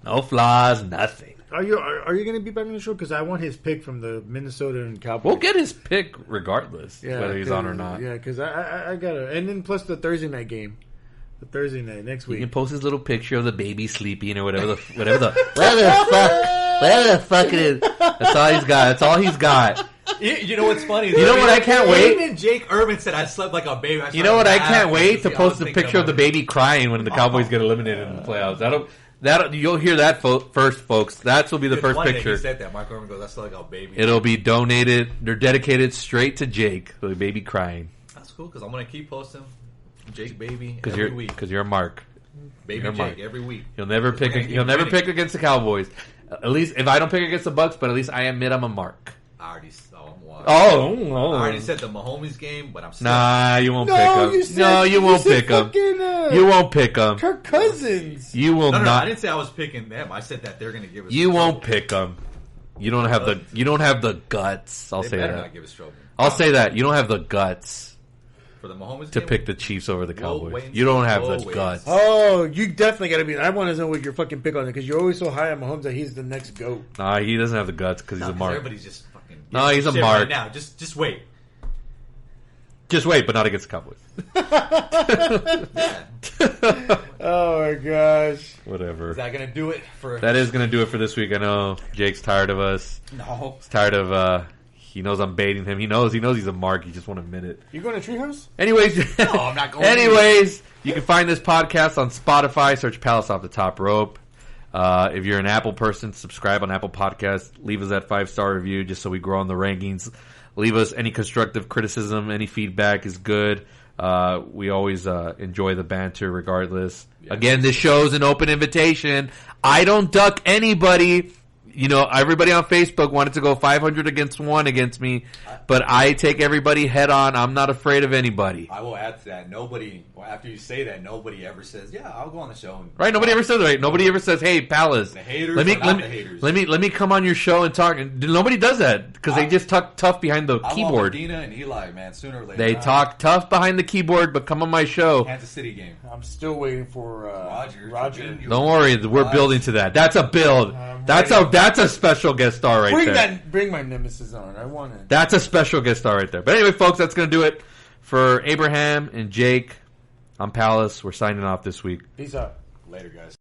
No flaws, nothing. Are you going to be back on the show? Because I want his pick from the Minnesota and Cowboys. We'll get his pick regardless, whether he's on or not. Yeah, because I got to. And then plus the Thursday night game. The Thursday night next week. You can post his little picture of the baby sleeping or whatever the fuck it is. That's all he's got. That's all he's got. You know what's funny? You know what I can't wait? Even Jake Irvin said I slept like a baby. You know what I can't wait? To post a picture of the baby crying when the Cowboys get eliminated in the playoffs. You'll hear that first, folks. That will be the first picture. He said that. Michael Irvin goes, I slept like a baby. It'll be donated. They're dedicated straight to Jake, the baby crying. That's cool because I'm going to keep posting Jake baby every week. Because you're a mark. Baby you're Jake mark. Every week. You'll never pick against the Cowboys. At least if I don't pick against the Bucks, but at least I admit I'm a mark. I already I already said the Mahomes game, but I'm still... Nah, you won't pick him. No, you won't pick him. You won't pick him. Kirk Cousins. You will not. No, I didn't say I was picking them. I said that they're going to give us... You won't pick them. You don't have the guts. I'll say that. Not give us trouble. I'll say that. You don't have the guts for the Mahomes to game? Pick the Chiefs over the Cowboys. You don't have the guts. Oh, you definitely got to be. I want to know what your fucking pick on it because you're always so high on Mahomes that he's the next GOAT. Nah, he doesn't have the guts because he's a mark. Everybody's just fucking. No, he's a mark. Right now, just wait. Just wait, but not against the Cowboys. Oh my gosh! Whatever. Is that gonna do it for? That is gonna do it for this week. I know Jake's tired of us. No, he's tired of He knows I'm baiting him. He knows he's a mark. He just won't admit it. You going to Treehouse? Anyways, No, I'm not going. Anyways, you can find this podcast on Spotify. Search Palace Off the Top Rope. If you're an Apple person, subscribe on Apple Podcasts. Leave us that 5-star review just so we grow on the rankings. Leave us any constructive criticism. Any feedback is good. We always enjoy the banter regardless. Yeah, again, this show's an open invitation. I don't duck anybody. You know, everybody on Facebook wanted to go 500 against 1 against me, but I take everybody head on. I'm not afraid of anybody. I will add to that. Nobody, after you say that, nobody ever says, "Yeah, I'll go on the show." Right? Nobody ever says that. Right? Nobody ever says, "Hey, Palace, the haters the haters. Let me come on your show and talk." Nobody does that because they just talk tough behind the keyboard. Medina and Eli, man, sooner or later they talk tough behind the keyboard, but come on my show. Kansas City game. I'm still waiting for Roger. Don't worry, we're building to that. That's a build. That's a special guest star right there. Bring my nemesis on. I want it. That's a special guest star right there. But anyway, folks, that's going to do it for Abraham and Jake. I'm Palace. We're signing off this week. Peace out. Later, guys.